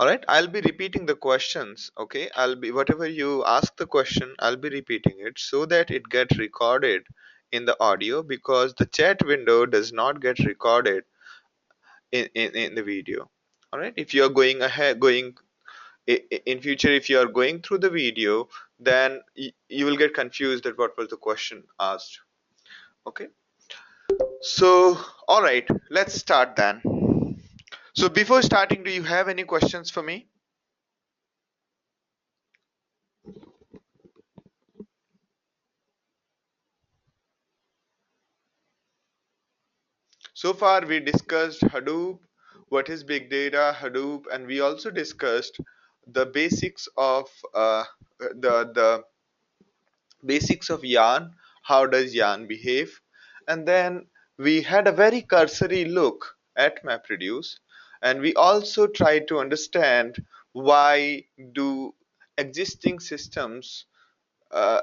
All right, I'll be repeating the questions. Okay, I'll be whatever you ask the question, I'll be repeating it so that it gets recorded in the audio, because the chat window does not get recorded in the video. All right, if you are going ahead, in future, if you are going through the video, then you will get confused that what was the question asked. Okay, so all right, let's start then. So before starting, do you have any questions for me? So far, we discussed Hadoop, what is big data, Hadoop, and we also discussed the basics of the basics of yarn. How does yarn behave? And then we had a very cursory look at MapReduce, and we also tried to understand why do existing systems uh,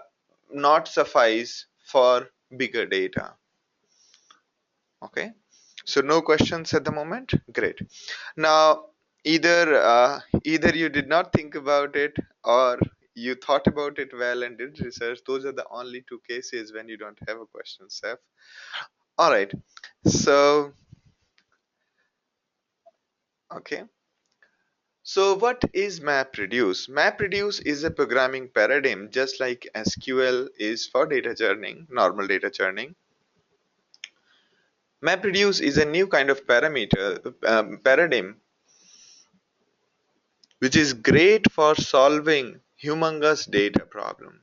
not suffice for bigger data. Okay, so no questions at the moment. Great. Now, either you did not think about it, or you thought about it well and did research. Those are the only two cases when you don't have a question, Seth. All right. So, okay. So what is MapReduce? MapReduce is a programming paradigm, just like SQL is for data churning, normal data churning. MapReduce is a new kind of paradigm which is great for solving humongous data problem.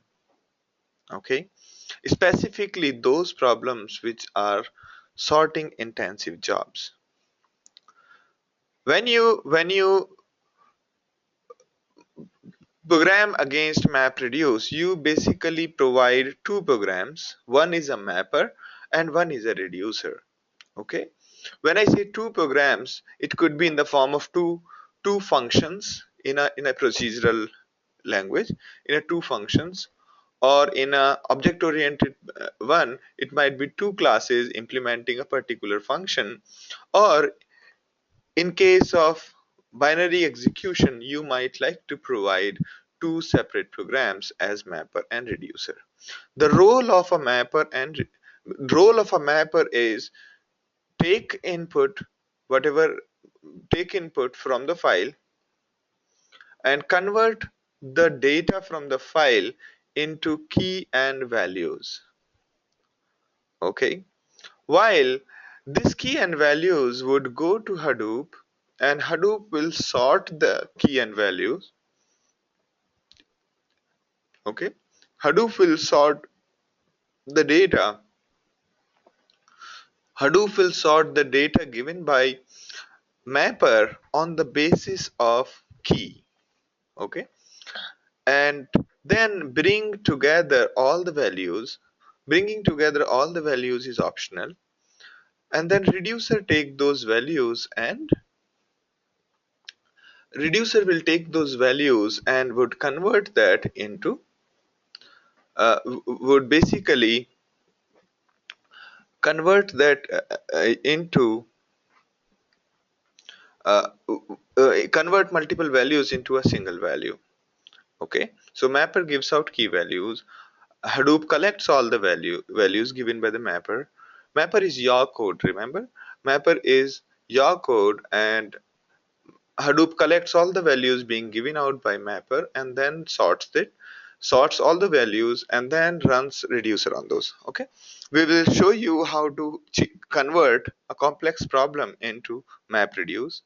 Okay, specifically those problems which are sorting intensive jobs. When you program against MapReduce, you basically provide two programs. One is a mapper and one is a reducer. Okay, when I say two programs, it could be in the form of two functions in a procedural language, in a two functions, or in a object oriented one, it might be two classes implementing a particular function, or in case of binary execution, you might like to provide two separate programs as mapper and reducer. The role of a mapper is take input, whatever, take input from the file and convert the data from the file into key and values. Okay, while this key and values would go to Hadoop, and Hadoop will sort the key and values. Okay, Hadoop will sort the data. Hadoop will sort the data given by mapper on the basis of key. Okay, and then bring together all the values. Bringing together all the values is optional, and then reducer will take those values and would convert that into would basically convert that into uh, convert multiple values into a single value. Okay, so mapper gives out key values. Hadoop collects all the values given by the mapper. Mapper is your code, remember? Mapper is your code, and Hadoop collects all the values being given out by mapper and then sorts all the values and then runs reducer on those. Okay, we will show you how to convert a complex problem into MapReduce.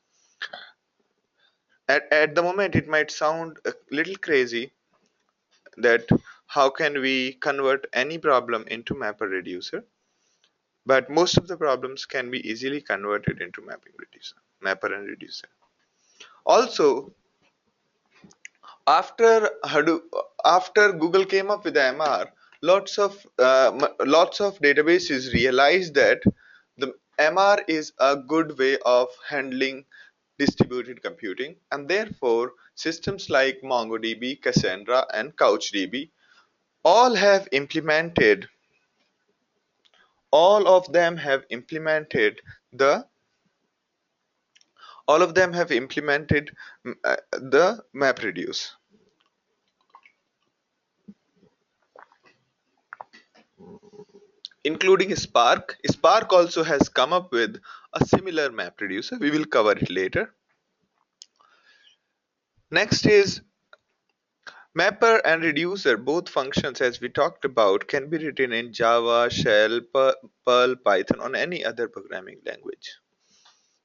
At the moment, it might sound a little crazy that how can we convert any problem into mapper reducer, but most of the problems can be easily converted into mapper and reducer. Also, Hadoop, after Google came up with the MR, lots of databases realized that the MR is a good way of handling distributed computing, and therefore systems like MongoDB, Cassandra, and CouchDB all have implemented all of them have implemented the All of them have implemented the MapReduce, including Spark. Spark also has come up with a similar MapReducer. We will cover it later. Next is mapper and reducer. Both functions, as we talked about, can be written in Java, Shell, Perl, Python, or any other programming language.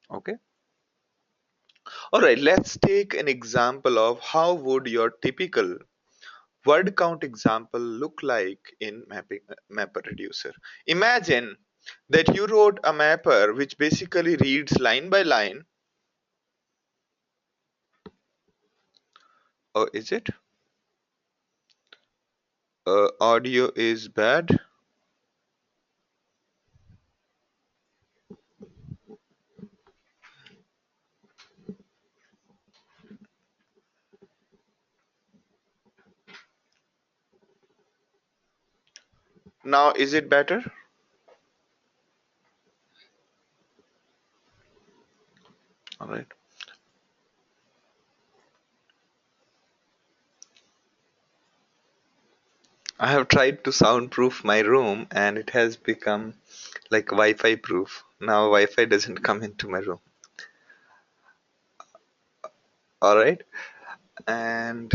Okay. All right. Let's take an example of how would your typical word count example look like in mapper reducer. Imagine that you wrote a mapper which basically reads line by line. Oh, is it? Audio is bad. Now, is it better? All right. I have tried to soundproof my room and it has become like Wi-Fi proof. Now Wi-Fi doesn't come into my room. All right. And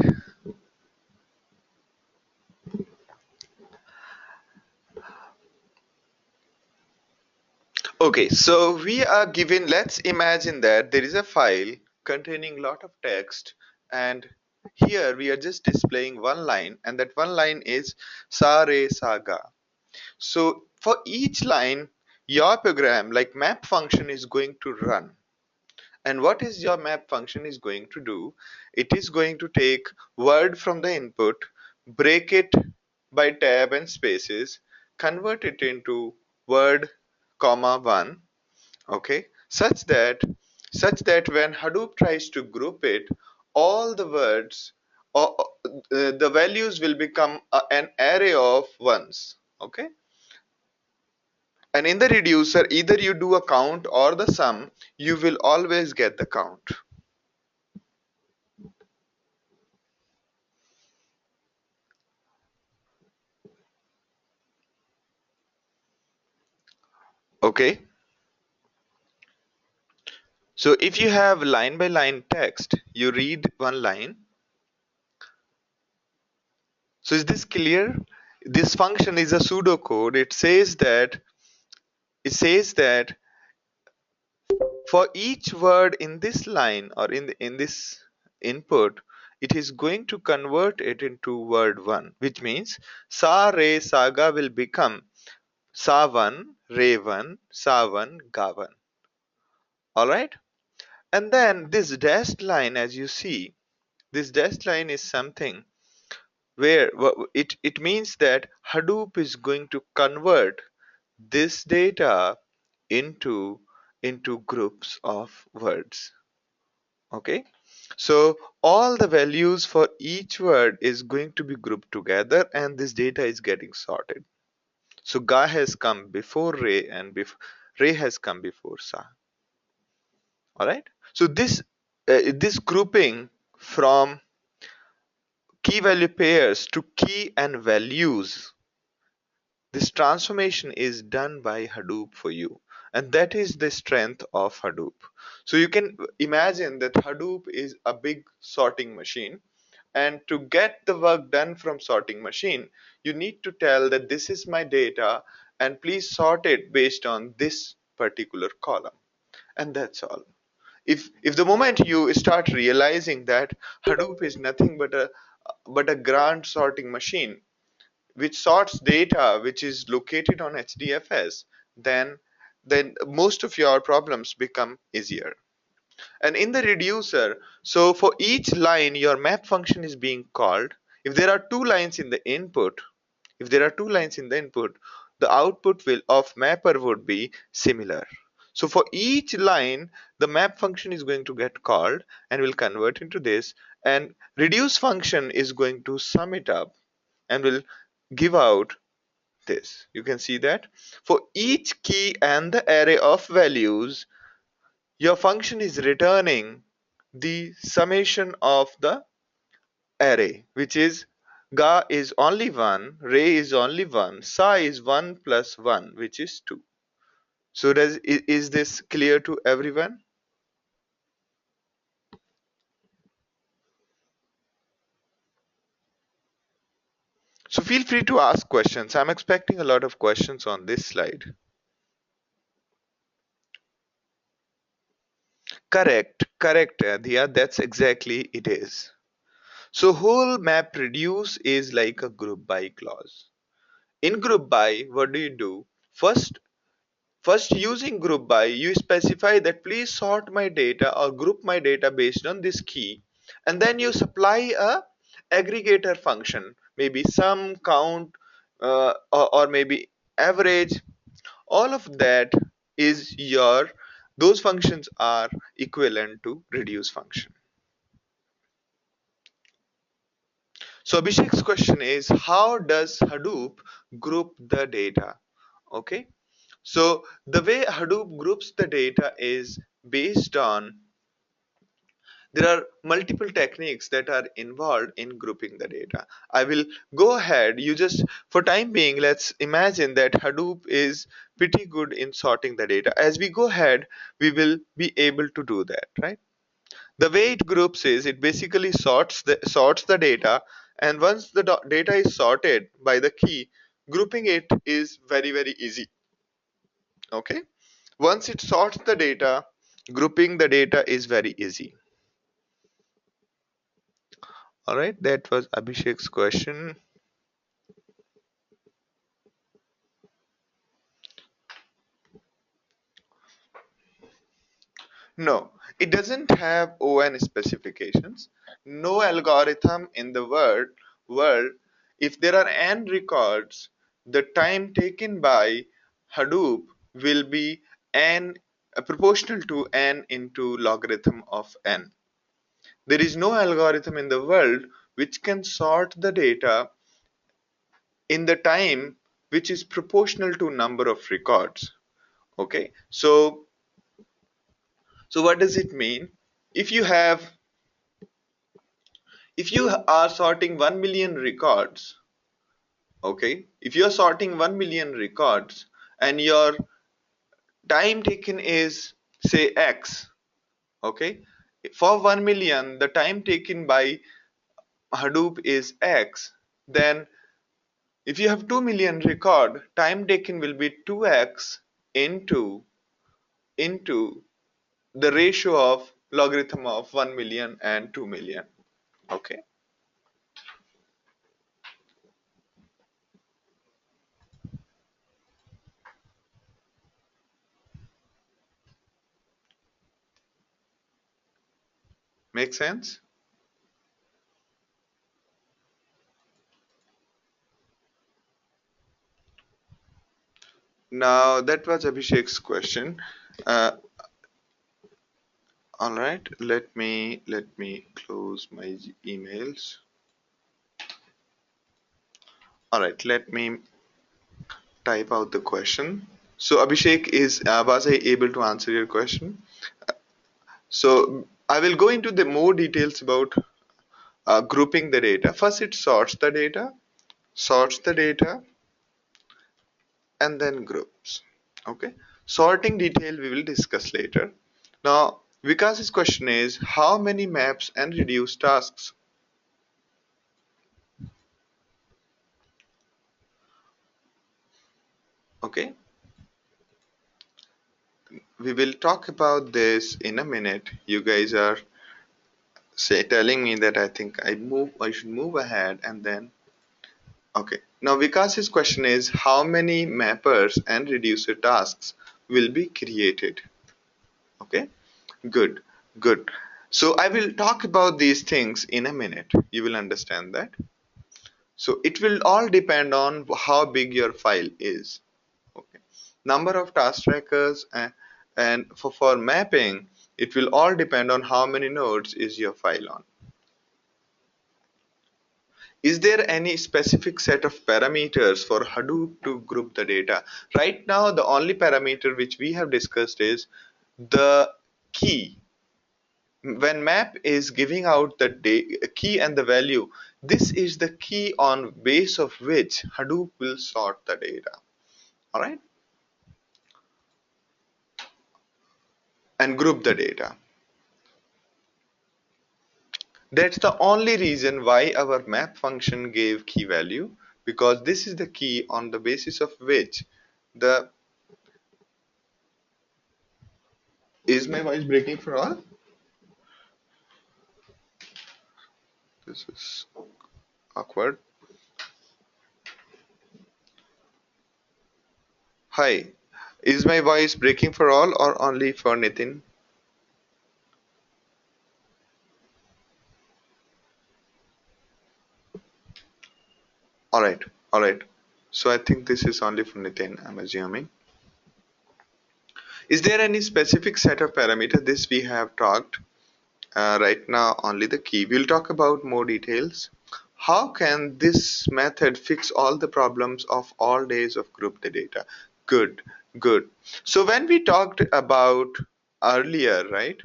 okay, so we are given, let's imagine that there is a file containing lot of text, and here we are just displaying one line, and that one line is sa re saga. So for each line, your program like map function is going to run. And what is your map function is going to do? It is going to take word from the input, break it by tab and spaces, convert it into word comma one, okay, such that when Hadoop tries to group it, all the words or the values will become an array of ones, okay. And in the reducer, either you do a count or the sum, you will always get the count. Okay, so if you have line by line text, you read one line. So is this clear? This function is a pseudocode. It says that for each word in this line or in this input, it is going to convert it into word one, which means sa re saga will become sa one, re one, sa one, ga one. All right, and then this dashed line, as you see, this dashed line is something where it means that Hadoop is going to convert this data into groups of words. Okay, so all the values for each word is going to be grouped together, and this data is getting sorted. So Ga has come before Re, and Re has come before Sa. All right. So this grouping from key value pairs to key and values, this transformation is done by Hadoop for you, and that is the strength of Hadoop. So you can imagine that Hadoop is a big sorting machine, and to get the work done from sorting machine, you need to tell that this is my data and please sort it based on this particular column, and that's all. If the moment you start realizing that Hadoop is nothing but a grand sorting machine which sorts data which is located on HDFS, then most of your problems become easier. And in the reducer, so for each line your map function is being called. If there are two lines in the input, if there are two lines in the input, the output will of mapper would be similar. So for each line, the map function is going to get called and will convert into this, and reduce function is going to sum it up and will give out this. You can see that for each key and the array of values, your function is returning the summation of the array, which is ga is only 1, ray is only 1, sa is 1 plus 1, which is 2. So is this clear to everyone? So feel free to ask questions. I'm expecting a lot of questions on this slide. Correct, Adhiya, that's exactly it is. So whole map reduce is like a group by clause. In group by, what do you do? First, using group by, you specify that please sort my data or group my data based on this key, and then you supply a aggregator function, maybe sum, count, or maybe average. All of that is your, those functions are equivalent to reduce function. So Abhishek's question is, how does Hadoop group the data? Okay. So the way Hadoop groups the data is based on, there are multiple techniques that are involved in grouping the data. I will go ahead, you just, for time being, let's imagine that Hadoop is pretty good in sorting the data. As we go ahead, we will be able to do that, right? The way it groups is, it basically sorts the data, and once the data is sorted by the key, grouping it is very easy. Okay. Once it sorts the data, grouping the data is very easy. All right, that was Abhishek's question. No, it doesn't have ON specifications. No algorithm in the world, if there are n records, the time taken by Hadoop will be n proportional to n into logarithm of n. There is no algorithm in the world which can sort the data in the time which is proportional to number of records. Okay, so what does it mean? If you have, if you are sorting 1 million records, okay, if you are sorting 1 million records and your time taken is say x, okay, for 1 million the time taken by Hadoop is x, then if you have 2 million record, time taken will be 2x into the ratio of logarithm of 1 million and 2 million. Okay, make sense? Now that was Abhishek's question. Uh, all right, let me close my emails. All right, let me type out the question. So Abhishek, is was I able to answer your question? So I will go into the more details about grouping the data. First, it sorts the data, and then groups. Okay, sorting detail we will discuss later. Now Vikas's question is, how many maps and reduce tasks? Okay, we will talk about this in a minute. You guys are telling me that I should move ahead, and then okay. Now Vikas's question is, how many mappers and reducer tasks will be created? Okay, good, good. So I will talk about these things in a minute. You will understand that. So it will all depend on how big your file is. Okay. Number of task trackers, and for mapping, it will all depend on how many nodes is your file on. Is there any specific set of parameters for Hadoop to group the data? Right now, the only parameter which we have discussed is the key. When map is giving out the key and the value, this is the key on base of which Hadoop will sort the data. All right, and group the data. That's the only reason why our map function gave key value, because this is the key on the basis of which the is my voice breaking for all? This is awkward. Hi, is my voice breaking for all or only for Nitin? All right, all right. So I think this is only for Nitin, I'm assuming. Is there any specific set of parameters this we have talked? Right now, only the key. We'll talk about more details. How can this method fix all the problems of all days of group the data? Good, good. So when we talked about earlier, right?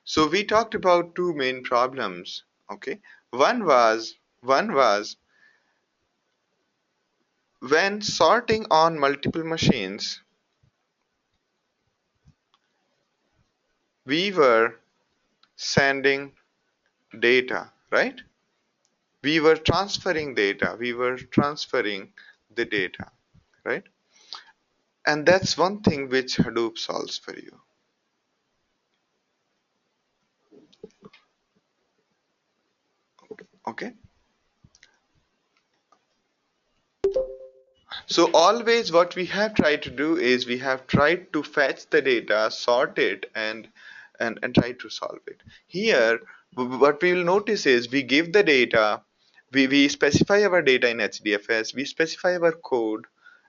So we talked about two main problems. Okay, one was when sorting on multiple machines, we were sending data, right? We were transferring the data, right? And that's one thing which Hadoop solves for you. Okay, so always what we have tried to do is we have tried to fetch the data, sort it, and try to solve it. Here what we will notice is we give the data, we specify our data in HDFS, we specify our code,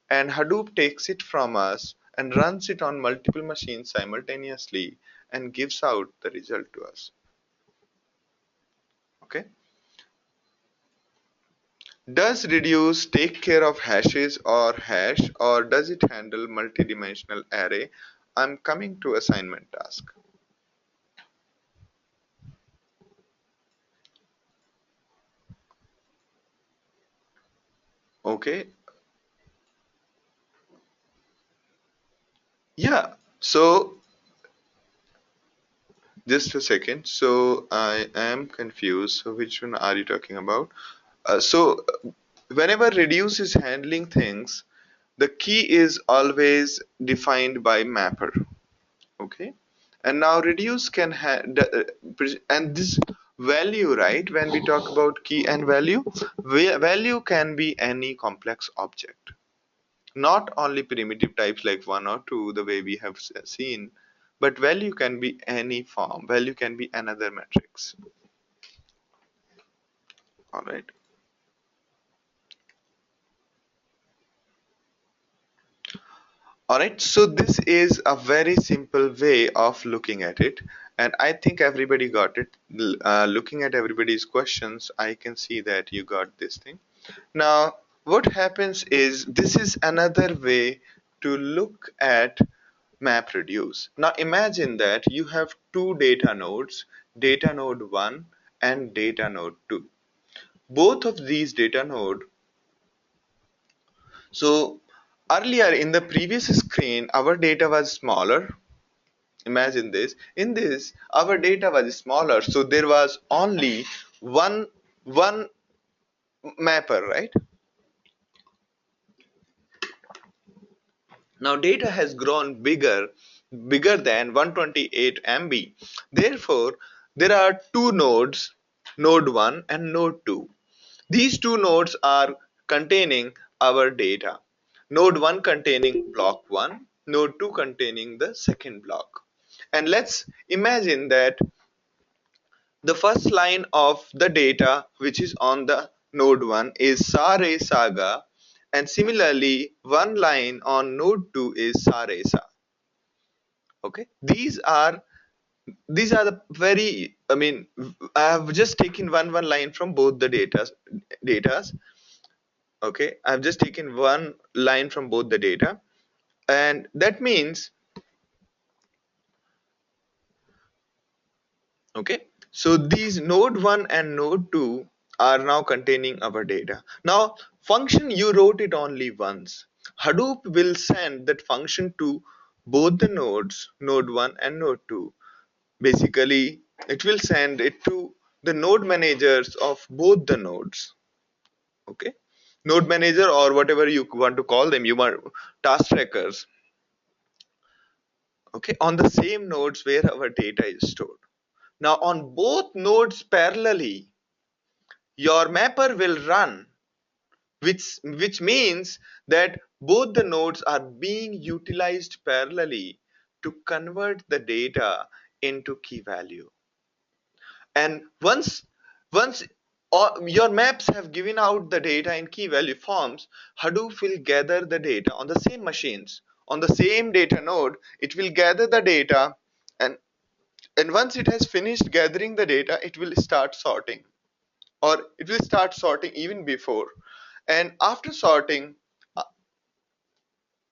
and Hadoop takes it from us and runs it on multiple machines simultaneously and gives out the result to us. Okay. Does reduce take care of hashes or hash, or does it handle multidimensional array? I'm coming to assignment task. Okay. Yeah. So just a second. So I am confused. So which one are you talking about? So whenever reduce is handling things, the key is always defined by mapper. Okay, and now reduce can and this value, right? When we talk about key and value, value can be any complex object, not only primitive types like one or two, the way we have seen, but value can be any form. Value can be another matrix. All right. All right, so this is a very simple way of looking at it, and I think everybody got it. Looking at everybody's questions, I can see that you got this thing. Now, what happens is this is another way to look at MapReduce. Now, imagine that you have two data nodes, data node 1 and data node 2. Both of these data node, so earlier in the previous screen, our data was smaller. Imagine this. In this, our data was smaller, so there was only one mapper, right? Now data has grown bigger than 128 MB. Therefore, there are two nodes, node 1 and node 2. These two nodes are containing our data. Node 1 containing block 1, node 2 containing the second block. And let's imagine that the first line of the data which is on the node 1 is Sare Saga, and similarly one line on node 2 is Sare Sa. Okay, these are the very, I mean, I have just taken one line from both the datas. Okay, I've just taken one line from both the data, and that means Okay, so these node 1 and node 2 are now containing our data. Now function, you wrote it only once. Hadoop will send that function to both the nodes, node 1 and node 2. Basically it will send it to the node managers of both the nodes. Okay, node manager or whatever you want to call them, you want task trackers. Okay, on the same nodes where our data is stored. Now on both nodes parallelly, your mapper will run, which means that both the nodes are being utilized parallelly to convert the data into key value. And once your maps have given out the data in key value forms, Hadoop will gather the data on the same machines, on the same data node. It will gather the data, and once it has finished gathering the data, it will start sorting, or it will start sorting even before. And after sorting, uh,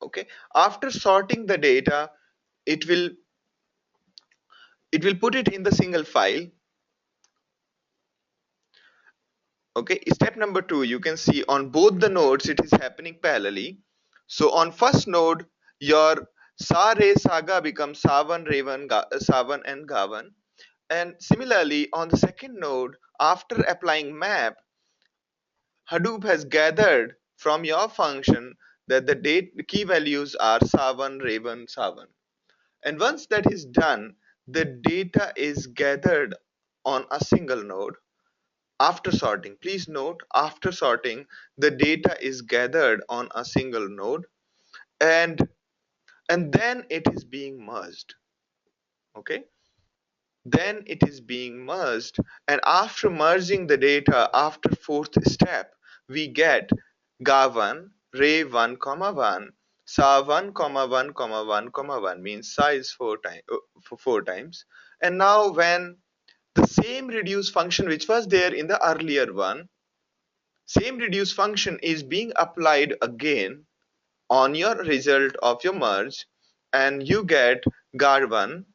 okay, after sorting the data, it will put it in the single file. Okay, step number 2, you can see on both the nodes it is happening parallelly. So on first node, your sa re saga becomes savan revan savan and gavan. And similarly on the second node, after applying map, Hadoop has gathered from your function that the key values are savan revan savan. And once that is done, the data is gathered on a single node. After sorting, please note, after sorting, the data is gathered on a single node, and then it is being merged. Okay, then it is being merged, and after merging the data, after fourth step, we get ga1 re 1 comma 1 sa 1 comma 1 comma 1 comma 1, means size four times. And now when the same reduce function which was there in the earlier one, same reduce function is being applied again on your result of your merge, and you get gar1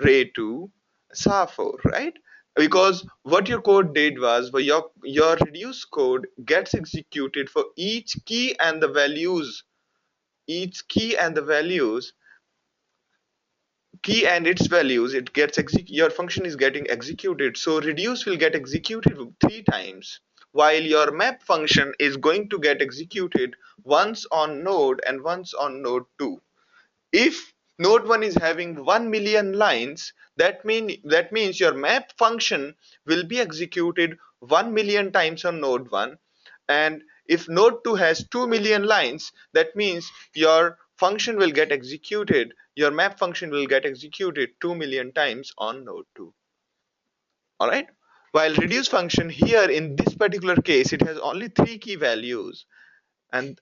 ray2 sa4, right? Because what your code did was, your reduce code gets executed for each key and the values, each key and its values, it gets your function is getting executed. So reduce will get executed 3 times, while your map function is going to get executed once on node and once on node 2. If node 1 is having 1 million lines, that means your map function will be executed 1 million times on node 1. And if node 2 has 2 million lines, that means your function will get executed, your map function will get executed 2 million times on node 2. All right, while reduce function here in this particular case, it has only 3 key values. And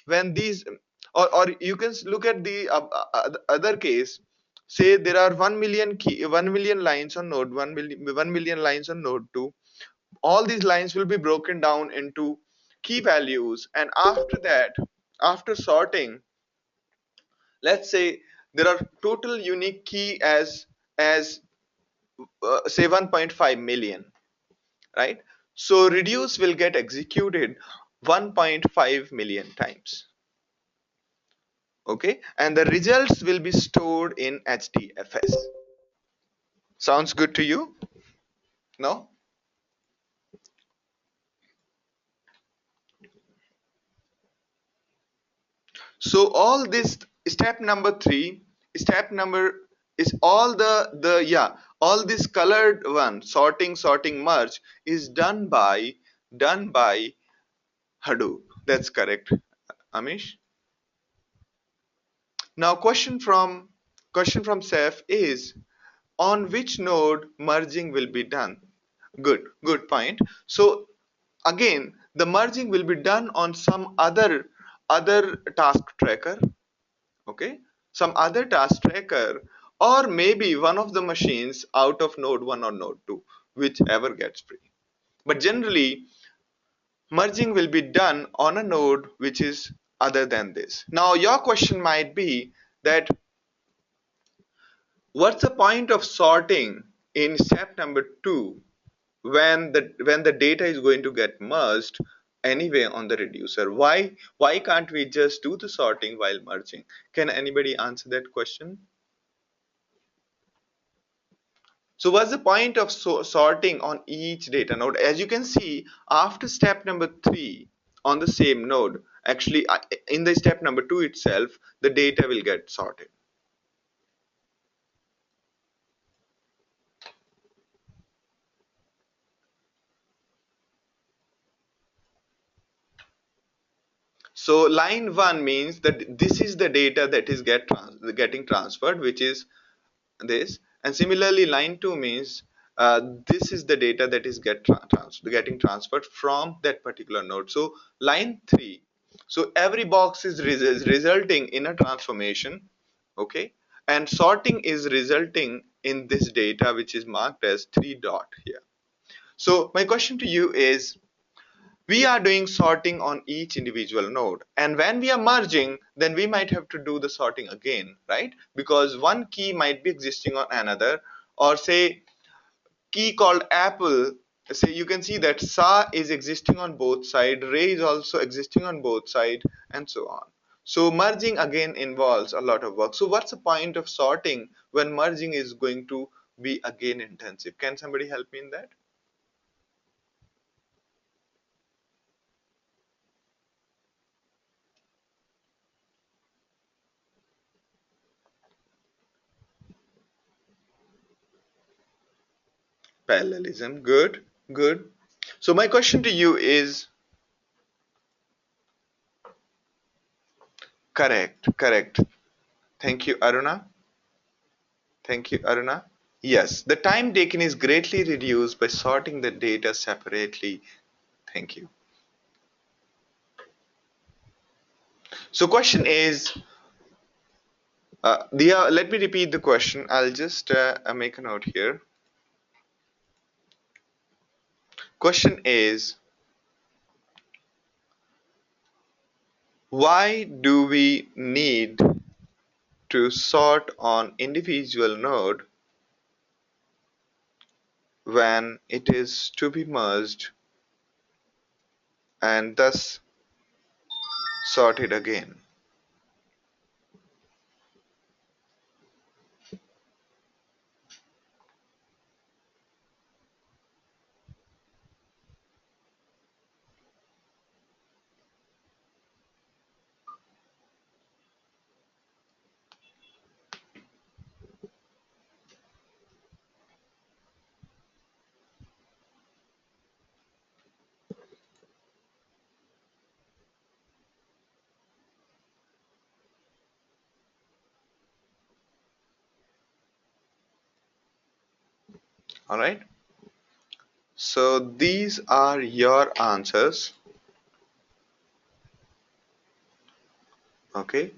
when these, or you can look at the other case. Say there are 1 million lines on node 1 million lines on node 2. All these lines will be broken down into key values, and after that, after sorting, let's say there are total unique key as say 1.5 million, right? So reduce will get executed 1.5 million times. Okay, and the results will be stored in HDFS. Sounds good to you? No? So all this, step number 3, step number is all the yeah, all this colored one, sorting merge, is done by Hadoop. That's correct, Amish. Now question from Seth is, on which node merging will be done? Good point. So again, the merging will be done on some other task tracker. Okay, some other task tracker, or maybe one of the machines out of node 1 or node 2, whichever gets free. But generally merging will be done on a node which is other than this. Now your question might be that, what's the point of sorting in step number 2, when the data is going to get merged anyway on the reducer, why can't we just do the sorting while merging? Can anybody answer that question? So what's the point of sorting on each data node? As you can see, after step number 3 on the same node, actually in the step number 2 itself, the data will get sorted. So line 1 means that this is the data that is getting transferred, which is this. And similarly, line 2 means this is the data that is getting transferred from that particular node. So line 3, so every box is resulting in a transformation, okay, and sorting is resulting in this data which is marked as 3 dot here. So my question to you is, we are doing sorting on each individual node, and when we are merging, then we might have to do the sorting again, right? Because one key might be existing on another, or say key called apple, say you can see that sa is existing on both sides, ray is also existing on both sides, and so on. So merging again involves a lot of work. So what's the point of sorting when merging is going to be again intensive? Can somebody help me in that? Parallelism, good, good. So my question to you is, correct, correct. Thank you, Aruna. Thank you, Aruna. Yes, the time taken is greatly reduced by sorting the data separately. Thank you. So question is, let me repeat the question. I'll just make a note here. Question is, why do we need to sort on individual node when it is to be merged and thus sorted again? All right. So these are your answers. Okay.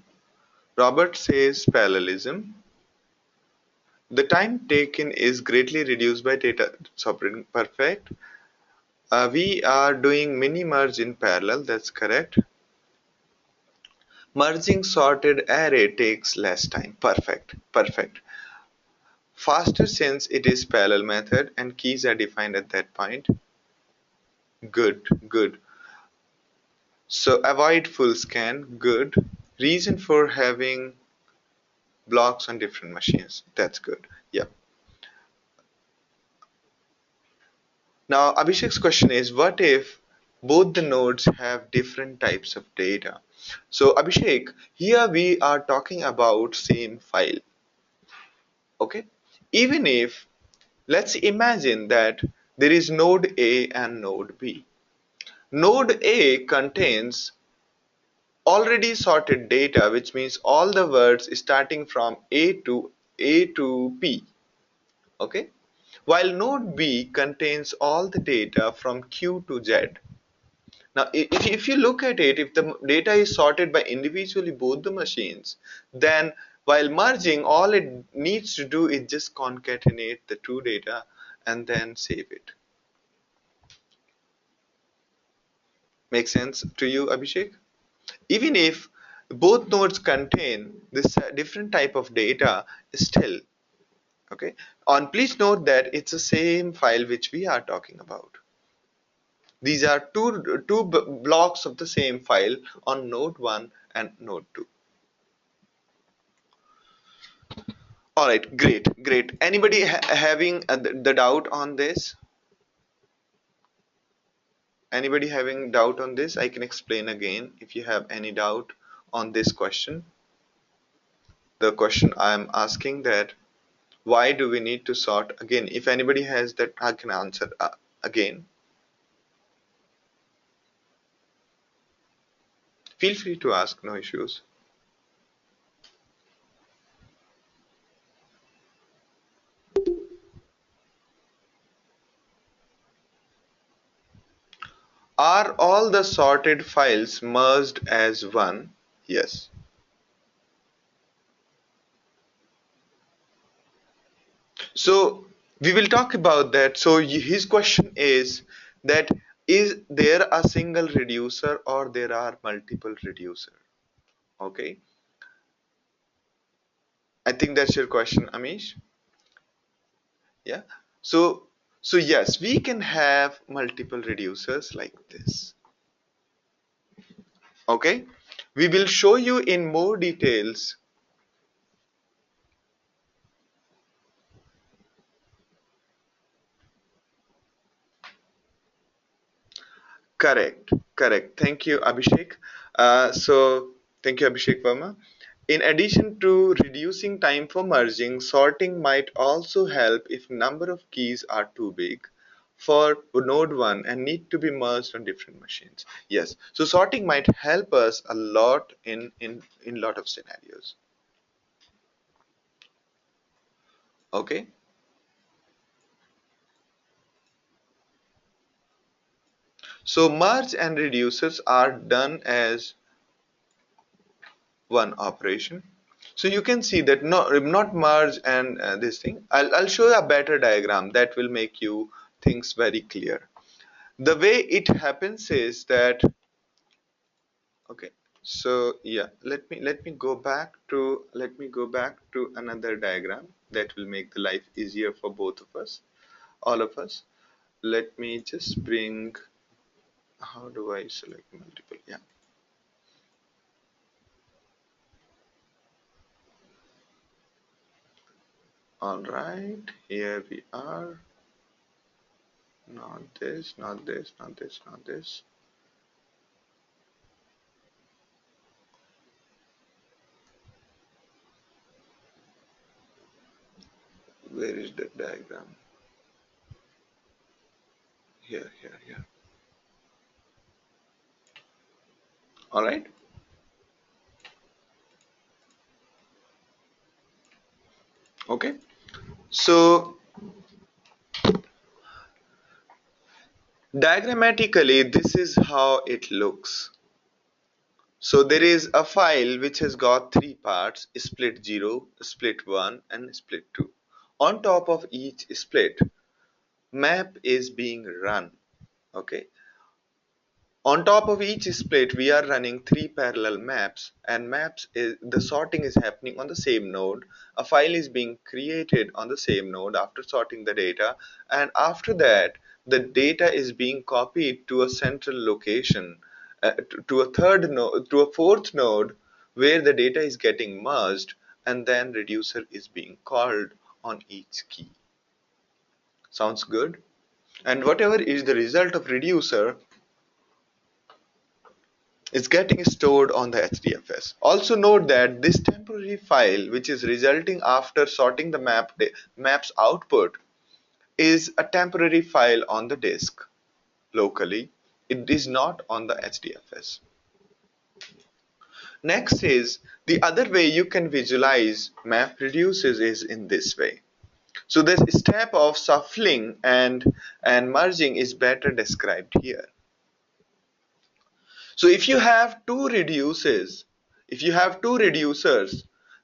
Robert says parallelism. The time taken is greatly reduced by data sorting. Perfect. We are doing mini merge in parallel. That's correct. Merging sorted array takes less time. Perfect. Perfect. Faster since it is parallel method and keys are defined at that point. Good. Good. So avoid full scan. Good. Reason for having blocks on different machines. That's good. Yeah. Now, Abhishek's question is, what if both the nodes have different types of data? So, Abhishek, here we are talking about same file. Okay. Even if, let's imagine that there is node A and node B. Node A contains already sorted data, which means all the words starting from A to P. Okay. While node B contains all the data from Q to Z. Now, if you look at it, if the data is sorted by individually both the machines, then while merging, all it needs to do is just concatenate the two data and then save it. Make sense to you, Abhishek? Even if both nodes contain this different type of data, still, Okay, on please note that it's the same file which we are talking about. These are two blocks of the same file on node 1 and node 2. All right, great. Anybody having the doubt on this? Anybody having doubt on this? I can explain again if you have any doubt on this question. The question I am asking, that why do we need to sort? Again, if anybody has that, I can answer again. Feel free to ask, no issues. Are all the sorted files merged as one? Yes. So we will talk about that. So his question is that, is there a single reducer or there are multiple reducer? Okay, I think that's your question, Amish. Yeah. So yes, we can have multiple reducers like this. Okay, we will show you in more details. Correct. Thank you, Abhishek. Thank you, Abhishek Verma. In addition to reducing time for merging, sorting might also help if number of keys are too big for node 1 and need to be merged on different machines. Yes, so sorting might help us a lot in lot of scenarios. Okay, so merge and reducers are done as one operation. So you can see that not merge and this thing. I'll show you a better diagram that will make you things very clear. The way it happens is that, okay, so yeah, let me go back to another diagram that will make the life easier for both of us, all of us. Let me just bring, how do I select multiple? Yeah, all right, here we are. Not this, not this, not this, not this. Where is the diagram? Here. All right. Okay. So diagrammatically, this is how it looks. So there is a file which has got three parts: split 0, split 1, and split 2. On top of each split, map is being run. Okay. On top of each split, we are running three parallel maps, and the sorting is happening on the same node. A file is being created on the same node after sorting the data, and after that, the data is being copied to a central location, to a third node, to a fourth node, where the data is getting merged, and then reducer is being called on each key. Sounds good? And whatever is the result of reducer is getting stored on the HDFS. Also note that this temporary file, which is resulting after sorting the map's output, is a temporary file on the disk locally. It is not on the HDFS. Next is the other way you can visualize map reduces is in this way. So this step of shuffling and merging is better described here. So if you have two reducers,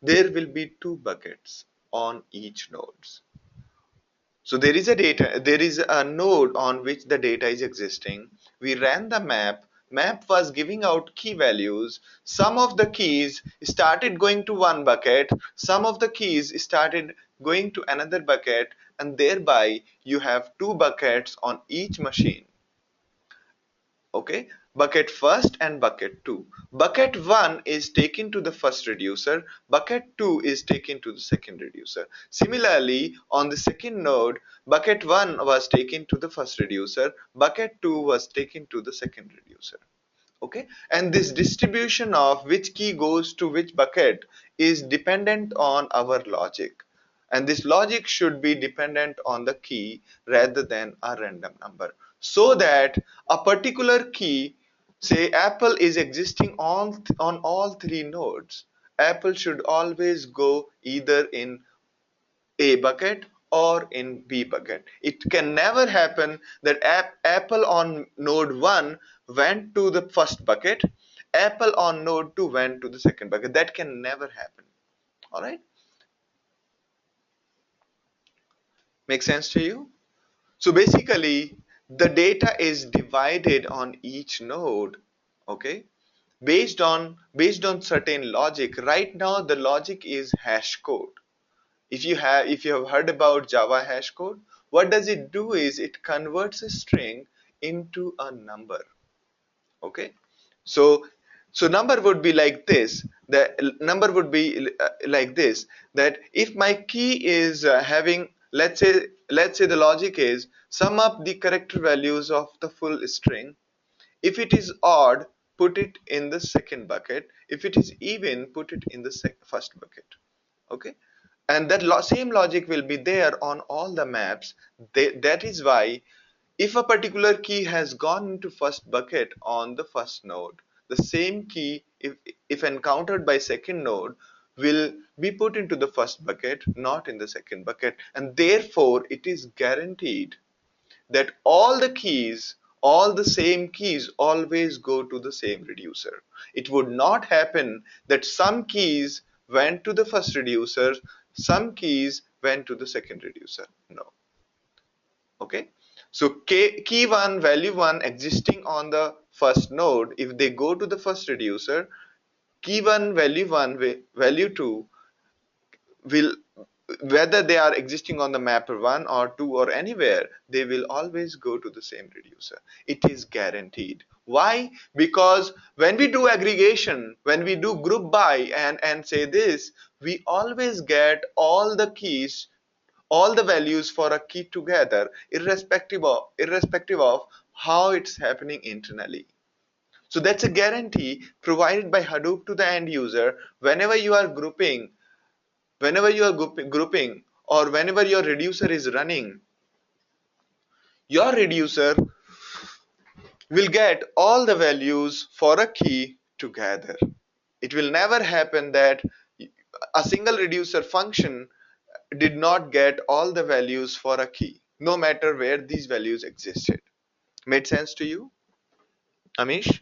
there will be two buckets on each nodes. So there is a node on which the data is existing. We ran the map. Map was giving out key values. Some of the keys started going to one bucket. Some of the keys started going to another bucket, and thereby you have two buckets on each machine. Okay, bucket first and bucket 2. Bucket 1 is taken to the first reducer, bucket 2 is taken to the second reducer. Similarly, on the second node, bucket 1 was taken to the first reducer, bucket 2 was taken to the second reducer. Okay, and this distribution of which key goes to which bucket is dependent on our logic, and this logic should be dependent on the key rather than a random number, so that a particular key, say apple, is existing on all three nodes. Apple should always go either in a bucket or in B bucket. It can never happen that Apple on node 1 went to the first bucket, Apple on node 2 went to the second bucket. That can never happen. All right? Make sense to you? So basically, the data is divided on each node, okay? Based on certain logic. Right now the logic is hash code. If you have heard about Java hash code, what does it do is it converts a string into a number. Okay, so number would be like this. The number would be like this. That if my key is having, let's say the logic is sum up the character values of the full string. If it is odd, put it in the second bucket. If it is even, put it in the first bucket. Okay, and that same logic will be there on all the maps. That is why if a particular key has gone into first bucket on the first node, the same key, if encountered by second node, will be put into the first bucket, not in the second bucket, and therefore it is guaranteed that all the same keys always go to the same reducer. It would not happen that some keys went to the first reducer, some keys went to the second reducer. No. Okay. So key 1, value 1 existing on the first node, if they go to the first reducer, key 1, value 1, value 2 will, whether they are existing on the mapper 1 or 2 or anywhere, they will always go to the same reducer. It is guaranteed. Why? Because when we do aggregation, when we do group by and say this, we always get all the keys, all the values for a key together, irrespective of how it's happening internally. So that's a guarantee provided by Hadoop to the end user. Whenever you are grouping or whenever your reducer is running, your reducer will get all the values for a key together. It will never happen that a single reducer function did not get all the values for a key, no matter where these values existed. Made sense to you, Amish?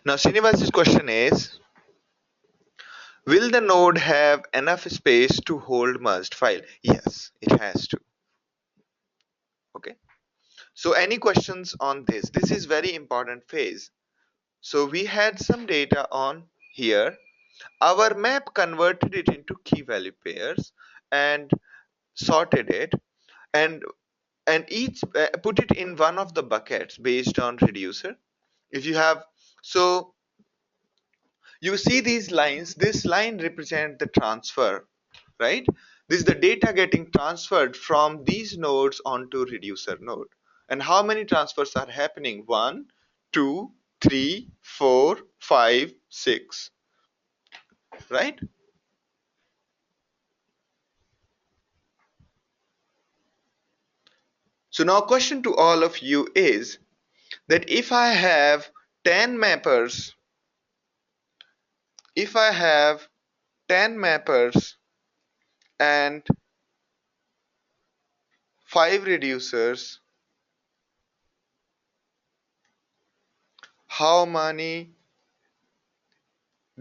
Now Srinivas's question is, will the node have enough space to hold merged file? Yes, it has to. Okay. So any questions on this? This is very important phase. So we had some data on here. Our map converted it into key value pairs and sorted it, and each put it in one of the buckets based on reducer. If you have, so you see these lines, this line represent the transfer, right? This is the data getting transferred from these nodes onto reducer node. And how many transfers are happening? 1, 2, 3, 4, 5, 6, right? So now question to all of you is that if I have 10 mappers and 5 reducers, how many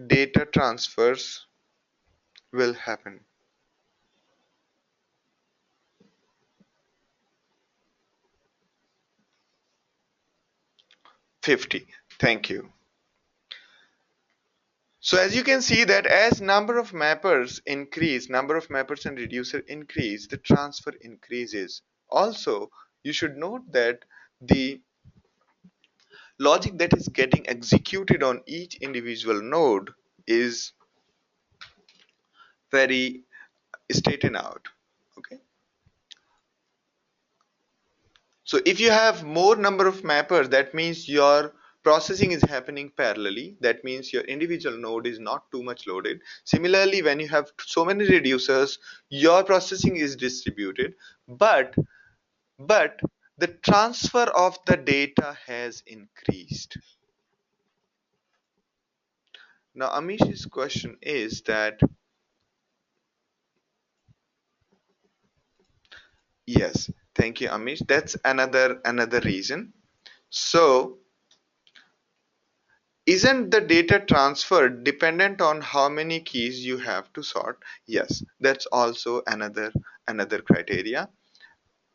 data transfers will happen? 50. Thank you. So as you can see that as number of mappers increase, number of mappers and reducer increase, the transfer increases. Also, you should note that the logic that is getting executed on each individual node is very straightened out. Okay. So if you have more number of mappers, that means your processing is happening parallelly. That means your individual node is not too much loaded. Similarly, when you have so many reducers, your processing is distributed, but but the transfer of the data has increased. Now Amish's question is that yes, thank you Amish. That's another reason. So isn't the data transfer dependent on how many keys you have to sort? Yes, that's also another criteria.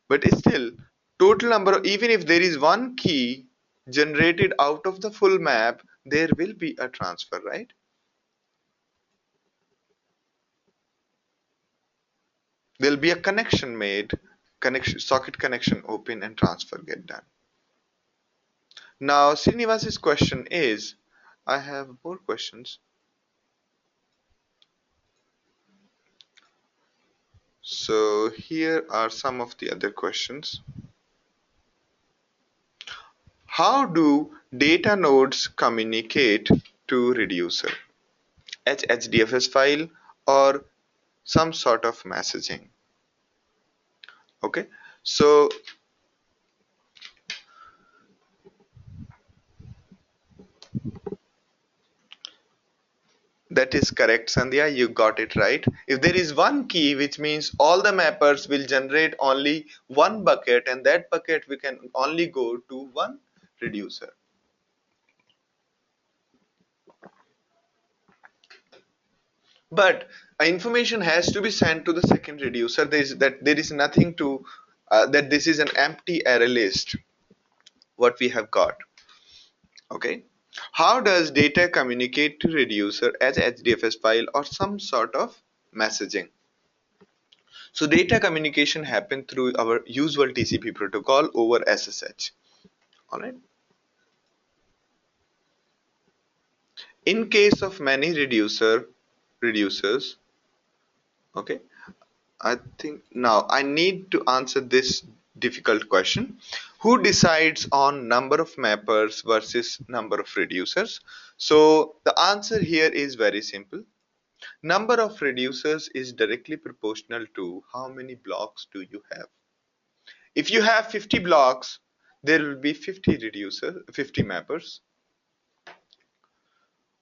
But still, total number, even if there is one key generated out of the full map, there will be a transfer, right? There'll be a connection made, connection socket connection open and transfer get done. Now Srinivas's question is, I have more questions. So here are some of the other questions. How do data nodes communicate to reducer? HDFS file or some sort of messaging. Okay, so that is correct, Sandhya. You got it right. If there is one key, which means all the mappers will generate only one bucket, and that bucket we can only go to one reducer. But information has to be sent to the second reducer. There is nothing to that this is an empty array list. What we have got. Okay. How does data communicate to reducer as HDFS file or some sort of messaging? So data communication happen through our usual TCP protocol over SSH. All right. In case of many reducers, okay, I think now I need to answer this difficult question. Who decides on number of mappers versus number of reducers? So the answer here is very simple. Number of reducers is directly proportional to how many blocks do you have. If you have 50 blocks, there will be 50 reducers, 50 mappers.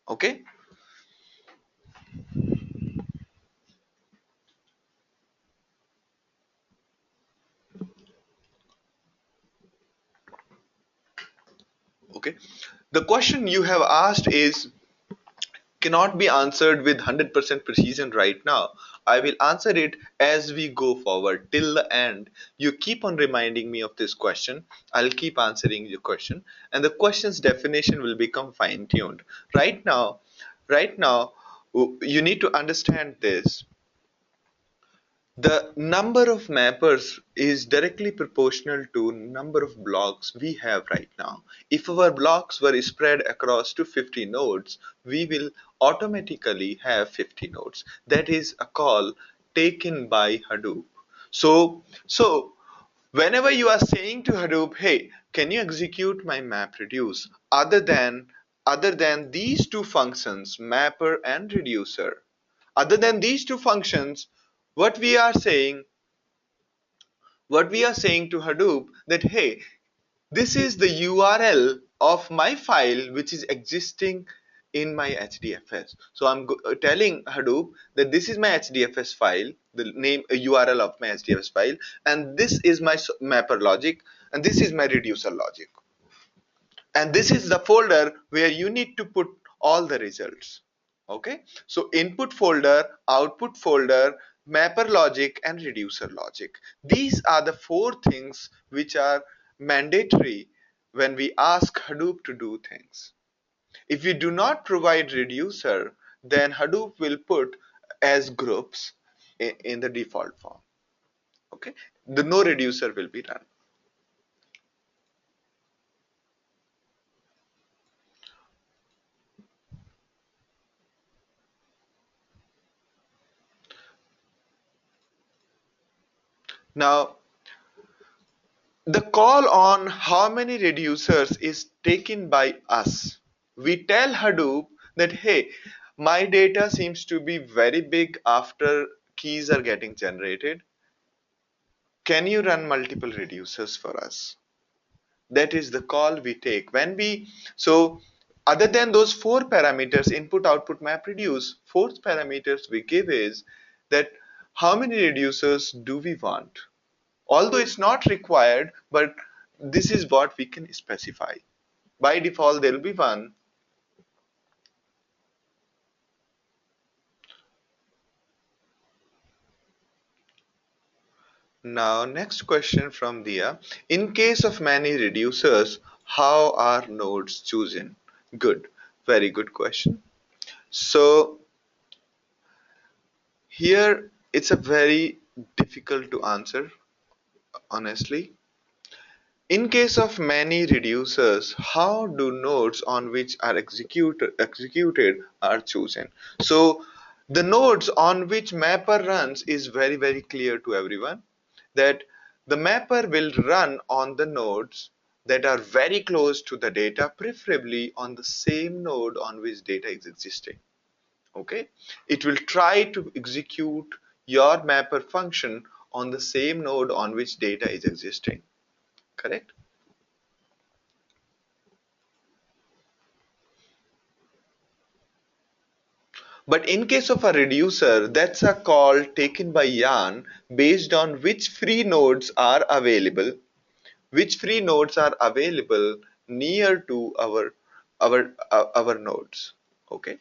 Okay. Okay. The question you have asked is cannot be answered with 100% precision right now. I will answer it as we go forward till the end. You keep on reminding me of this question. I'll keep answering your question, and the question's definition will become fine tuned. Right now, right now, you need to understand this. The number of mappers is directly proportional to number of blocks we have right now. If our blocks were spread across to 50 nodes, we will automatically have 50 nodes. That is a call taken by Hadoop. So whenever you are saying to Hadoop, hey, can you execute my map reduce other than these two functions, mapper and reducer, other than these two functions, what we are saying what we are saying to Hadoop that hey, this is the URL of my file which is existing in my HDFS. So I'm telling Hadoop that this is my HDFS file, the name URL of my HDFS file, and this is my mapper logic, and this is my reducer logic, and this is the folder where you need to put all the results. Okay, so input folder, output folder, mapper logic and reducer logic, these are the four things which are mandatory when we ask Hadoop to do things. If we do not provide reducer, then Hadoop will put as groups in the default form. Okay, the no reducer will be run. Now, the call on how many reducers is taken by us. We tell Hadoop that, hey, my data seems to be very big after keys are getting generated. Can you run multiple reducers for us? That is the call we take when we, so other than those four parameters, input, output, map, reduce, fourth parameters we give is that how many reducers do we want? Although it's not required, but this is what we can specify. By default there will be one. Now next question from Dia. In case of many reducers, how are nodes chosen? Good, very good question. So here it's a very difficult to answer, honestly. In case of many reducers, how do nodes on which are executed are chosen? So the nodes on which mapper runs is very clear to everyone, that the mapper will run on the nodes that are very close to the data, preferably on the same node on which data is existing. Okay, it will try to execute your mapper function on the same node on which data is existing. Correct? But in case of a reducer, that's a call taken by Yarn based on which free nodes are available near to our nodes. Okay.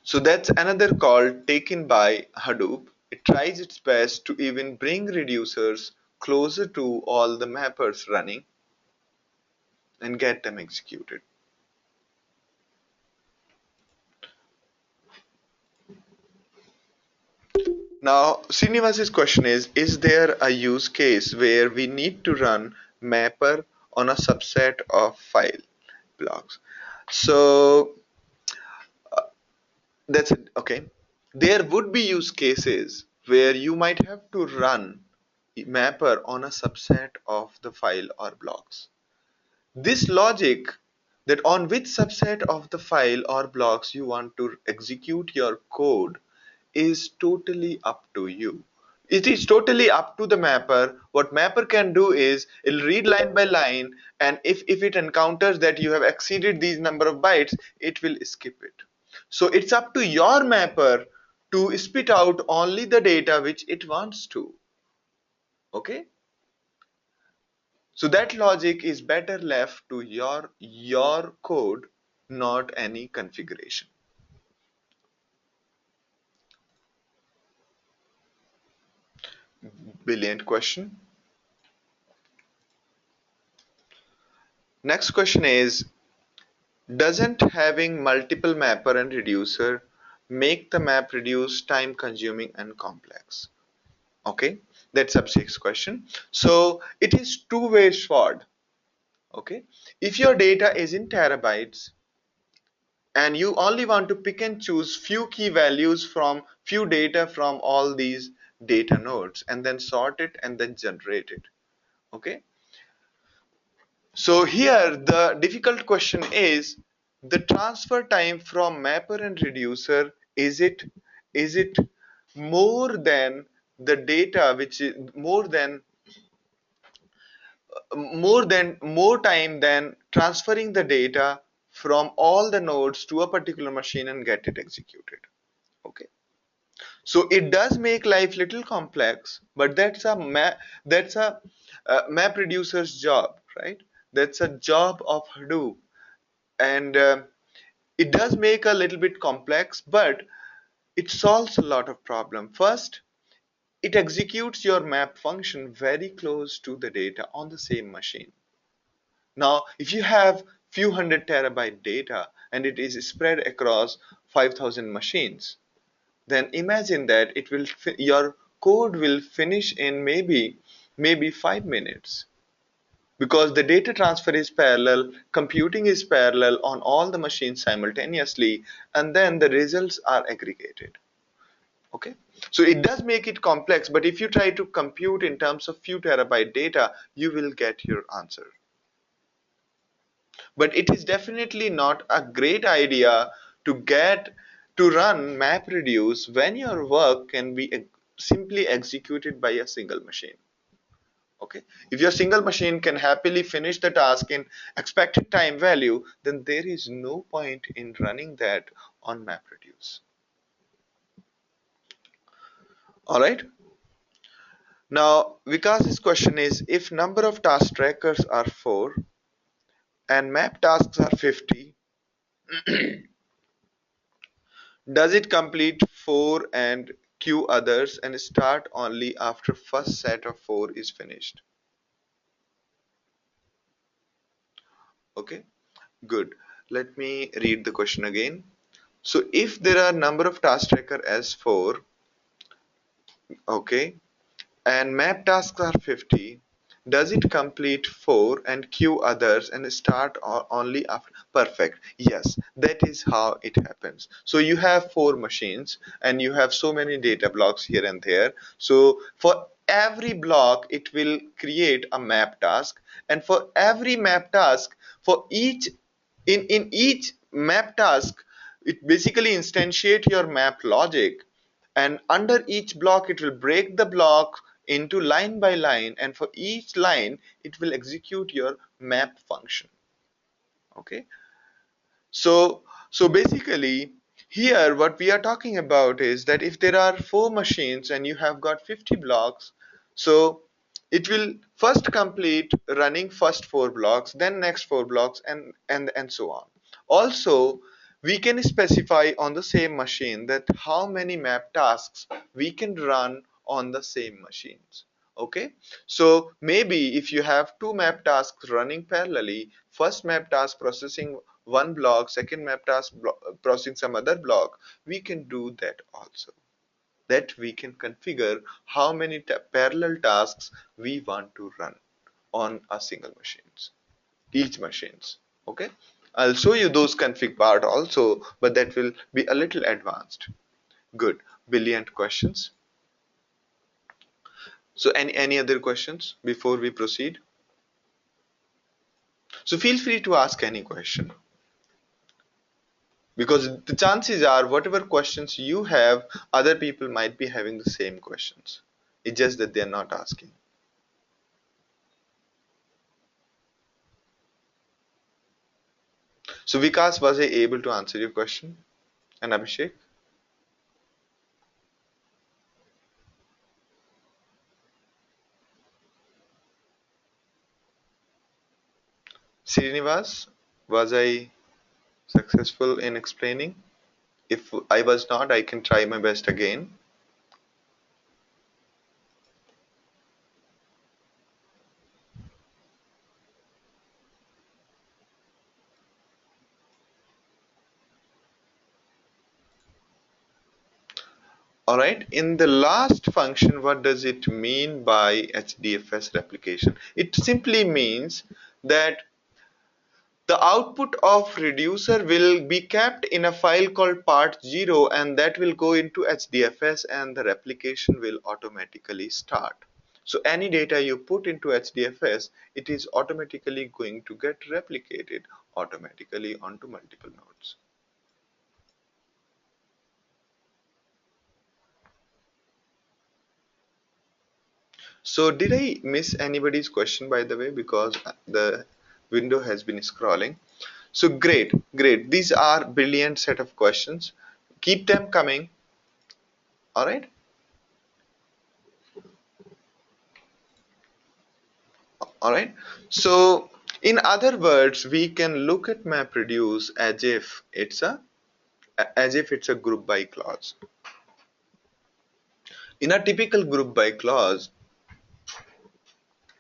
So that's another call taken by Hadoop. It tries its best to even bring reducers closer to all the mappers running and get them executed. Now, Srinivas's question is there a use case where we need to run mapper on a subset of file blocks? So that's it. Okay. There would be use cases where you might have to run mapper on a subset of the file or blocks. This logic, that on which subset of the file or blocks you want to execute your code, is totally up to you. It is totally up to the mapper. What mapper can do is it'll read line by line, and if it encounters that you have exceeded these number of bytes, it will skip it. So it's up to your mapper to spit out only the data which it wants to. Okay? So that logic is better left to your code, not any configuration. Brilliant question. Next question is, doesn't having multiple mapper and reducer make the map reduce time consuming and complex? Okay, that's a sixth question. So it is two-way sword. Okay, if your data is in terabytes and you only want to pick and choose few key values from few data from all these data nodes and then sort it and then generate it. Okay, so here the difficult question is the transfer time from mapper and reducer, is it more than the data which is more time than transferring the data from all the nodes to a particular machine and get it executed. Okay, so it does make life little complex, but that's a map reducer's job, right? That's a job of Hadoop, and it does make a little bit complex, but it solves a lot of problem. First, it executes your map function very close to the data on the same machine. Now, if you have few hundred terabyte data and it is spread across 5,000 machines, then imagine that your code will finish in maybe 5 minutes, because the data transfer is parallel, computing is parallel on all the machines simultaneously, and then the results are aggregated. Okay, so it does make it complex, but if you try to compute in terms of few terabyte data, you will get your answer. But it is definitely not a great idea to run MapReduce when your work can be simply executed by a single machine. Okay, if your single machine can happily finish the task in expected time value, then there is no point in running that on MapReduce. All right. Now, Vikas's question is, if number of task trackers are 4 and map tasks are 50, does it complete 4 and queue others and start only after first set of 4 is finished? Okay, good. Let me read the question again. So if there are number of task tracker as 4, okay, and map tasks are 50, does it complete 4 and queue others and start only after? Perfect. Yes, that is how it happens. So you have 4 machines and you have so many data blocks here and there. So for every block, it will create a map task, and for every map task, for each in each map task, it basically instantiate your map logic, and under each block it will break the block into line by line, and for each line it will execute your map function. Okay, so basically here what we are talking about is that if there are 4 machines and you have got 50 blocks, so it will first complete running first 4 blocks, then next 4 blocks, and so on. Also, we can specify on the same machine that how many map tasks we can run on the same machines. Okay, so maybe if you have 2 map tasks running parallelly, first map task processing one block, second map task processing some other block, we can do that also. That we can configure how many parallel tasks we want to run on a single machines, each machines. Okay, I'll show you those config part also, but that will be a little advanced. Good, brilliant questions. So any other questions before we proceed? So feel free to ask any question, because the chances are whatever questions you have, other people might be having the same questions. It's just that they're not asking. So Vikas, was I able to answer your question? And Abhishek? Srinivas, was I successful in explaining? If I was not, I can try my best again. Alright, in the last function, what does it mean by HDFS replication? It simply means that the output of reducer will be kept in a file called part0, and that will go into HDFS and the replication will automatically start. So any data you put into HDFS, it is automatically going to get replicated automatically onto multiple nodes. So did I miss anybody's question, by the way, because the window has been scrolling? So great, great. These are brilliant set of questions. Keep them coming. All right. All right. So in other words, we can look at MapReduce as if it's a group by clause. In a typical group by clause,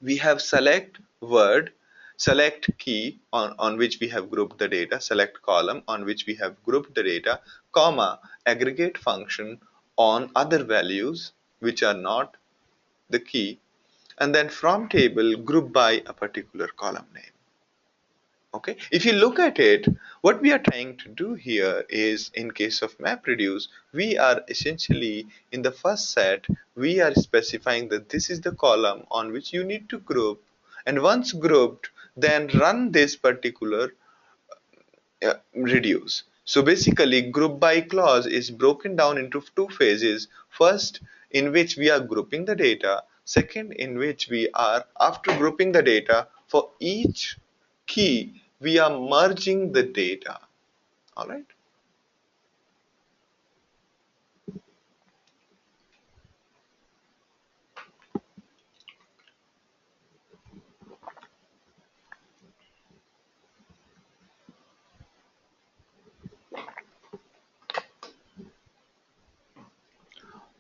we have select word, select key on which we have grouped the data, select column on which we have grouped the data, comma, aggregate function on other values which are not the key, and then from table group by a particular column name. Okay, if you look at it, what we are trying to do here is, in case of MapReduce, we are essentially in the first set, we are specifying that this is the column on which you need to group, and once grouped, then run this particular reduce. So basically, group by clause is broken down into two phases. First, in which we are grouping the data. Second, in which we are, after grouping the data, for each key, we are merging the data. All right.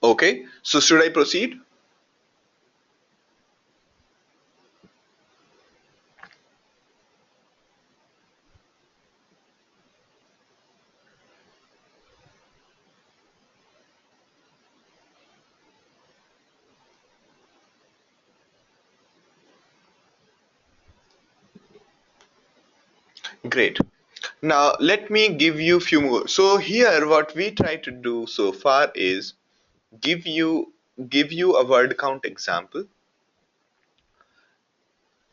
Okay. So should I proceed? Great. Now let me give you few more. So here, what we try to do so far is give you a word count example.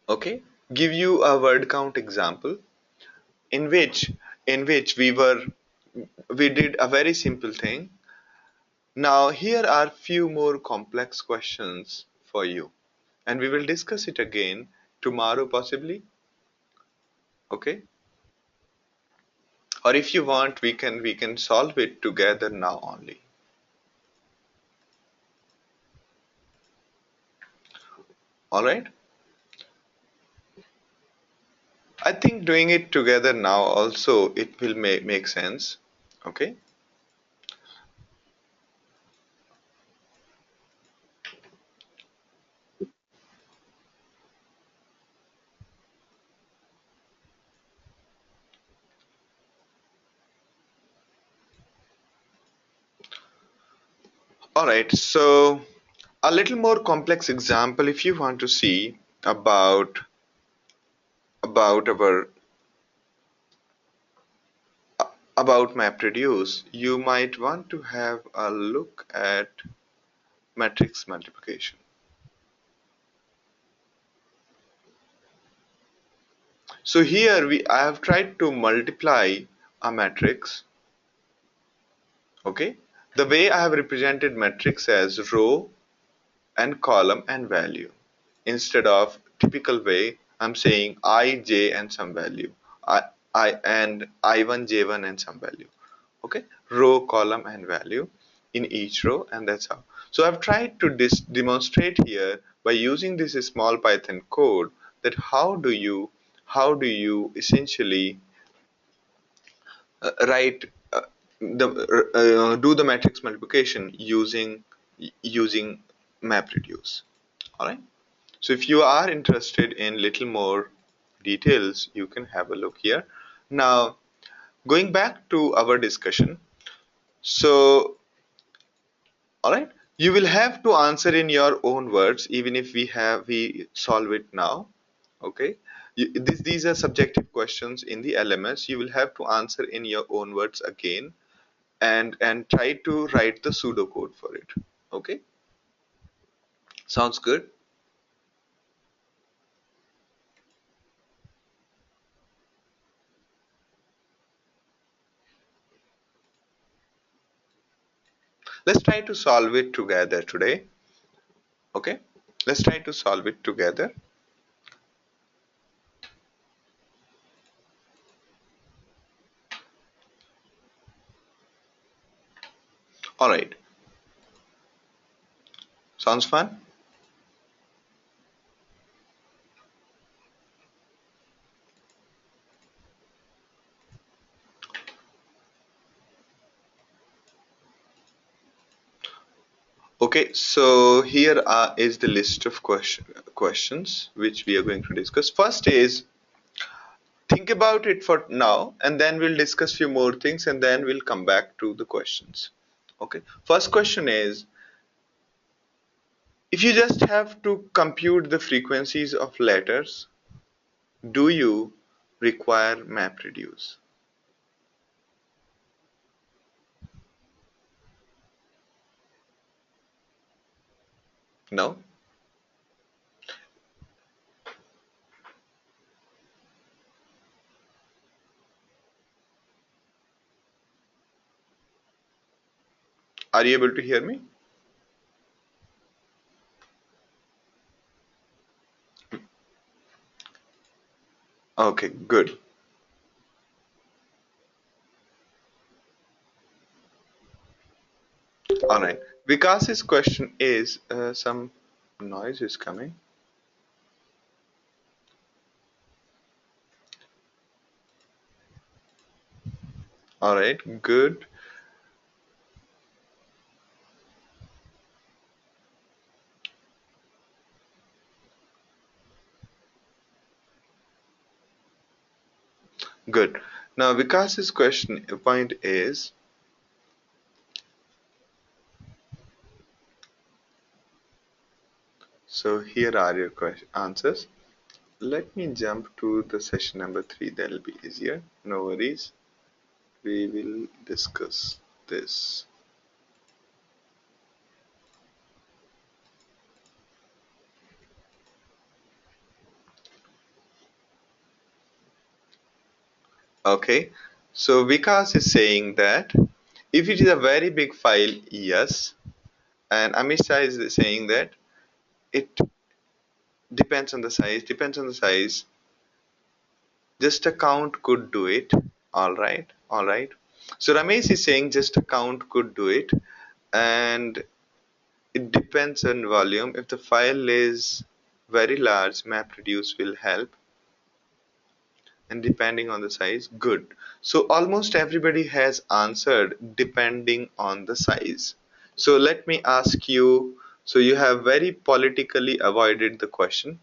Okay, give you a word count example in which we did a very simple thing. Now here are few more complex questions for you, and we will discuss it again tomorrow possibly. Okay, or if you want, we can solve it together now only. All right, I think doing it together now also it will make sense. Okay, all right, so a little more complex example if you want to see about our about MapReduce, you might want to have a look at matrix multiplication. So here I have tried to multiply a matrix. Okay, the way I have represented matrix as row and column and value, instead of typical way I'm saying I, j and some value, I and I1, j1 and some value. Okay, row, column and value in each row, and that's how. So I've tried to demonstrate here by using this small Python code that how do you essentially write the do the matrix multiplication using MapReduce. All right. So if you are interested in little more details, you can have a look here. Now, going back to our discussion. So, all right, you will have to answer in your own words, even if we solve it now. Okay, these are subjective questions in the LMS. You will have to answer in your own words again, and try to write the pseudocode for it. Okay, sounds good. Let's try to solve it together today. Okay, let's try to solve it together. All right, sounds fun. Okay, so here is the list of questions which we are going to discuss. First is, think about it for now, and then we'll discuss few more things, and then we'll come back to the questions. Okay, first question is, if you just have to compute the frequencies of letters, do you require MapReduce? No? Are you able to hear me? Okay, good. All right. Vikas's question is, some noise is coming. All right, good. Good. Now, Vikas's question point is, so here are your answers. Let me jump to the session number 3. That'll be easier. No worries. We will discuss this. Okay. So Vikas is saying that if it is a very big file, yes. And Amisha is saying that it depends on the size. Depends on the size. Just a count could do it. All right. All right. So Ramesh is saying just a count could do it. And it depends on volume. If the file is very large, MapReduce will help. And depending on the size, good. So almost everybody has answered depending on the size. So let me ask you, so you have very politically avoided the question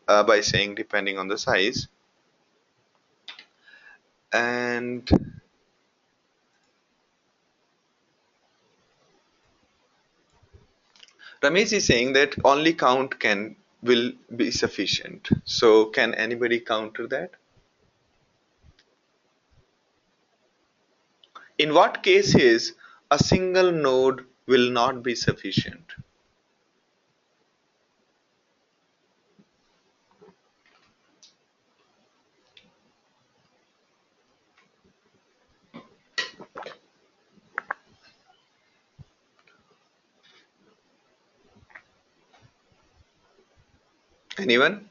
by saying depending on the size. And Ramesh is saying that only count can will be sufficient. So can anybody counter that? In what cases a single node will not be sufficient? Anyone?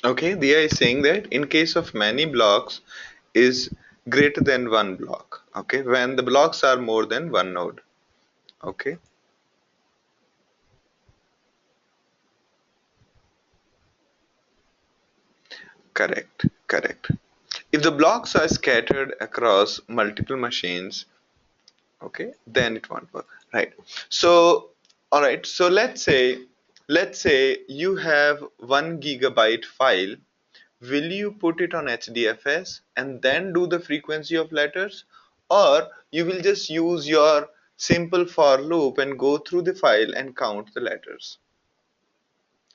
Okay, Dia is saying that in case of many blocks is greater than one block. Okay, when the blocks are more than one node. Okay, correct, correct. If the blocks are scattered across multiple machines, okay, then it won't work. Right. So, all right. So let's say you have 1 GB file. Will you put it on HDFS and then do the frequency of letters, or you will just use your simple for loop and go through the file and count the letters?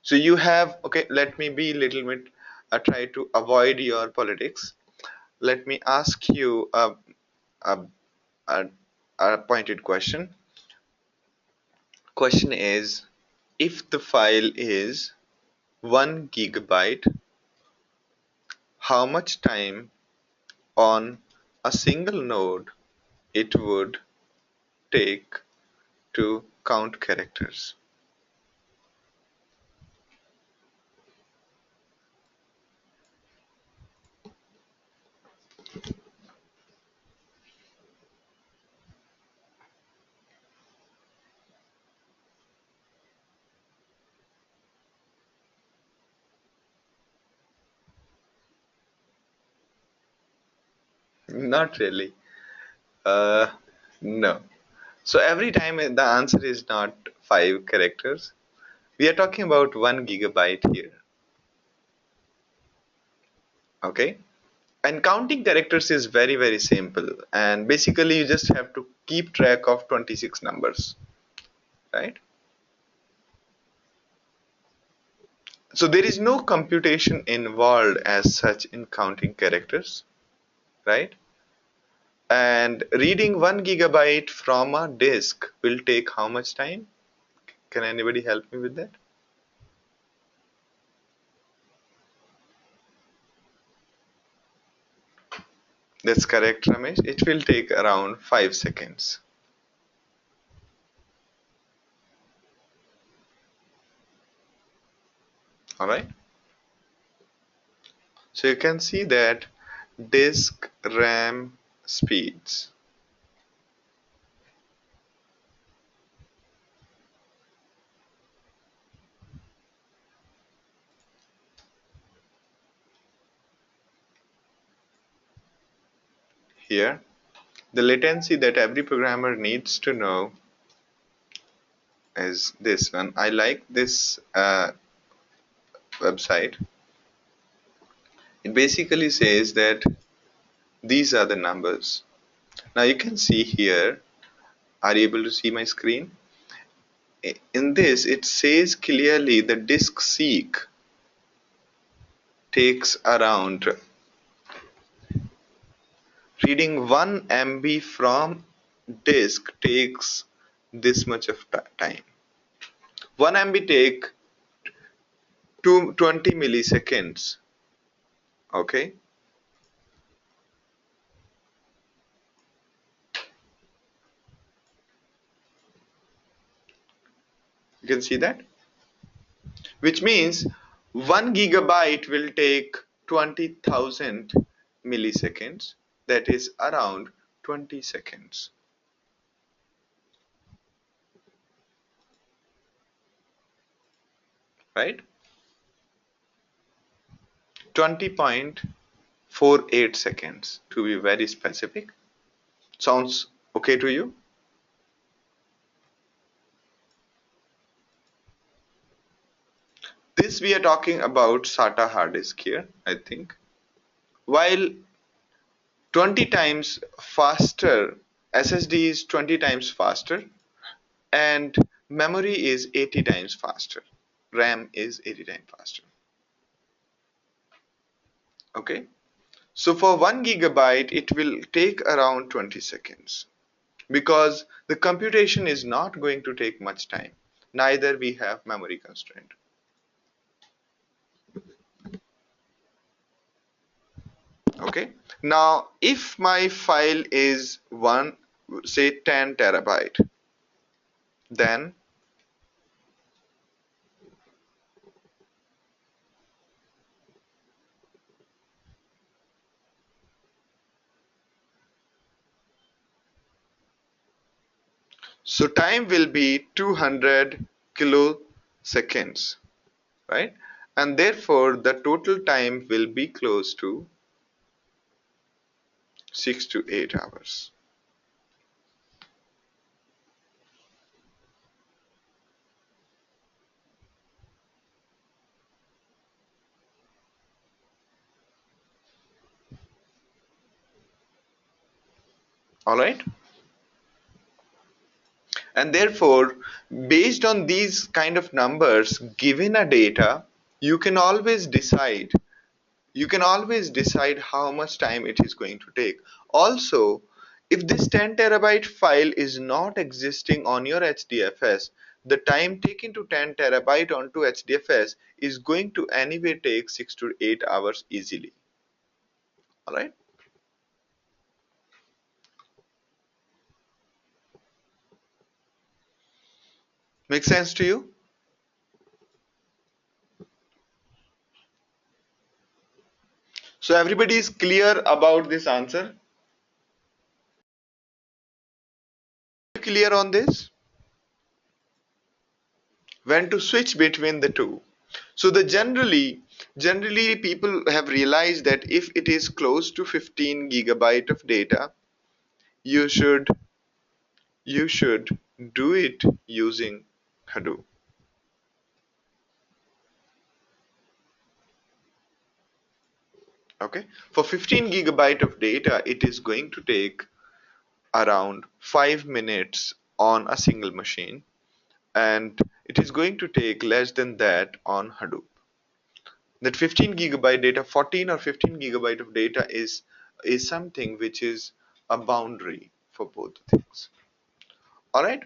So you have, okay, let me be a little bit, try to avoid your politics. Let me ask you a, a, a pointed question. Question is, if the file is 1 GB, how much time on a single node it would take to count characters? Not really. Uh, no. So every time the answer is not 5 characters. We are talking about 1 GB here. Okay. And counting characters is very, very simple. And basically, you just have to keep track of 26 numbers, right? So there is no computation involved as such in counting characters, right? And reading 1 GB from a disk will take how much time? Can anybody help me with that? That's correct, Ramesh. It will take around 5 seconds. All right. So you can see that disk RAM speeds. Here, the latency that every programmer needs to know is this one. I like this website. It basically says that these are the numbers. Now you can see here, are you able to see my screen? In this, it says clearly the disk seek takes around, reading 1 MB from disk takes this much of time. 1 MB take 20 milliseconds. Okay, you can see that, which means 1 GB will take 20,000 milliseconds. That is around 20 seconds, right? 20.48 seconds to be very specific. Sounds okay to you? This we are talking about SATA hard disk here, I think. While 20 times faster, SSD is 20 times faster, and memory is 80 times faster. RAM is 80 times faster. Okay. So for 1 GB, it will take around 20 seconds because the computation is not going to take much time. Neither we have memory constraint. Okay. Now, if my file is say 10 terabyte, then so time will be 200 kiloseconds, right? And therefore, the total time will be close to 6 to 8 hours. All right. And therefore, based on these kind of numbers given a data, you can always decide how much time it is going to take. Also, if this 10 terabyte file is not existing on your HDFS, the time taken to 10 terabyte onto HDFS is going to anyway take 6 to 8 hours easily. All right. Make sense to you? So everybody is clear about this answer? Clear on this? When to switch between the two? So the generally people have realized that if it is close to 15 gigabyte of data, you should you should do it using Hadoop. Okay, for 15 gigabyte of data, it is going to take around 5 minutes on a single machine, and it is going to take less than that on Hadoop. That 15 gigabyte data, 14 or 15 gigabyte of data is something which is a boundary for both things. All right.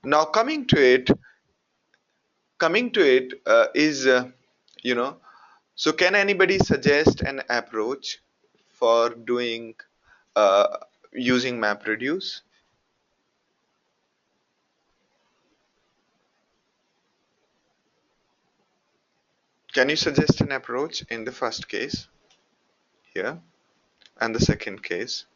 Now coming to it is you know. So can anybody suggest an approach for doing uh, using MapReduce? Can you suggest an approach in the first case here and the second case?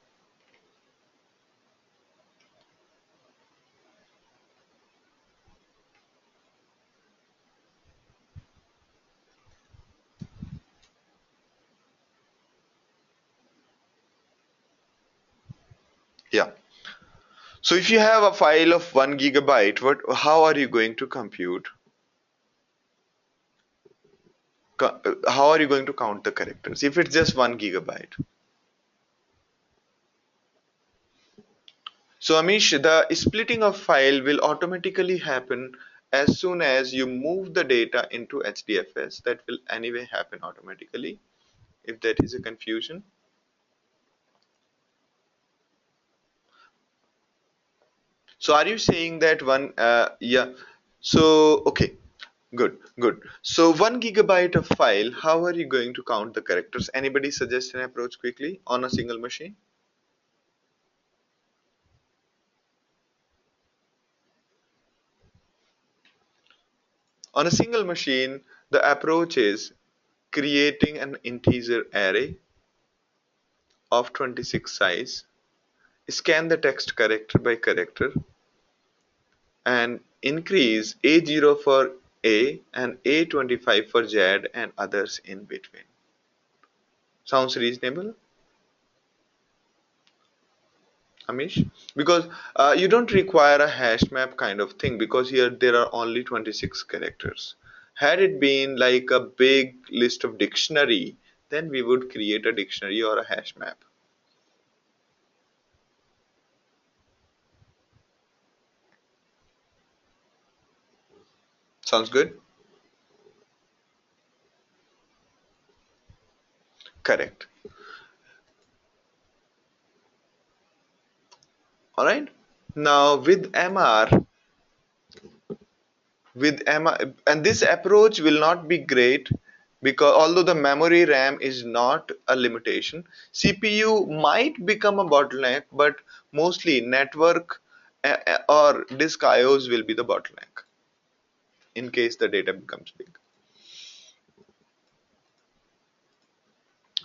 Yeah. So if you have a file of 1 gigabyte, how are you going to compute? How are you going to count the characters if it's just 1 gigabyte? So Amish, the splitting of file will automatically happen as soon as you move the data into HDFS. That will anyway happen automatically. If that is a confusion. So are you saying that yeah. So, okay, good, good. So 1 gigabyte of file, how are you going to count the characters? Anybody suggest an approach quickly on a single machine? On a single machine, the approach is creating an integer array of 26 size, scan the text character by character, and increase A0 for A and A25 for Z and others in between. Sounds reasonable, Amish? Because you don't require a hash map kind of thing because here there are only 26 characters. Had it been like a big list of dictionary, then we would create a dictionary or a hash map. Sounds good? Correct. All right. Now with MR, and this approach will not be great because although the memory RAM is not a limitation, CPU might become a bottleneck, but mostly network or disk IOs will be the bottleneck in case the data becomes big.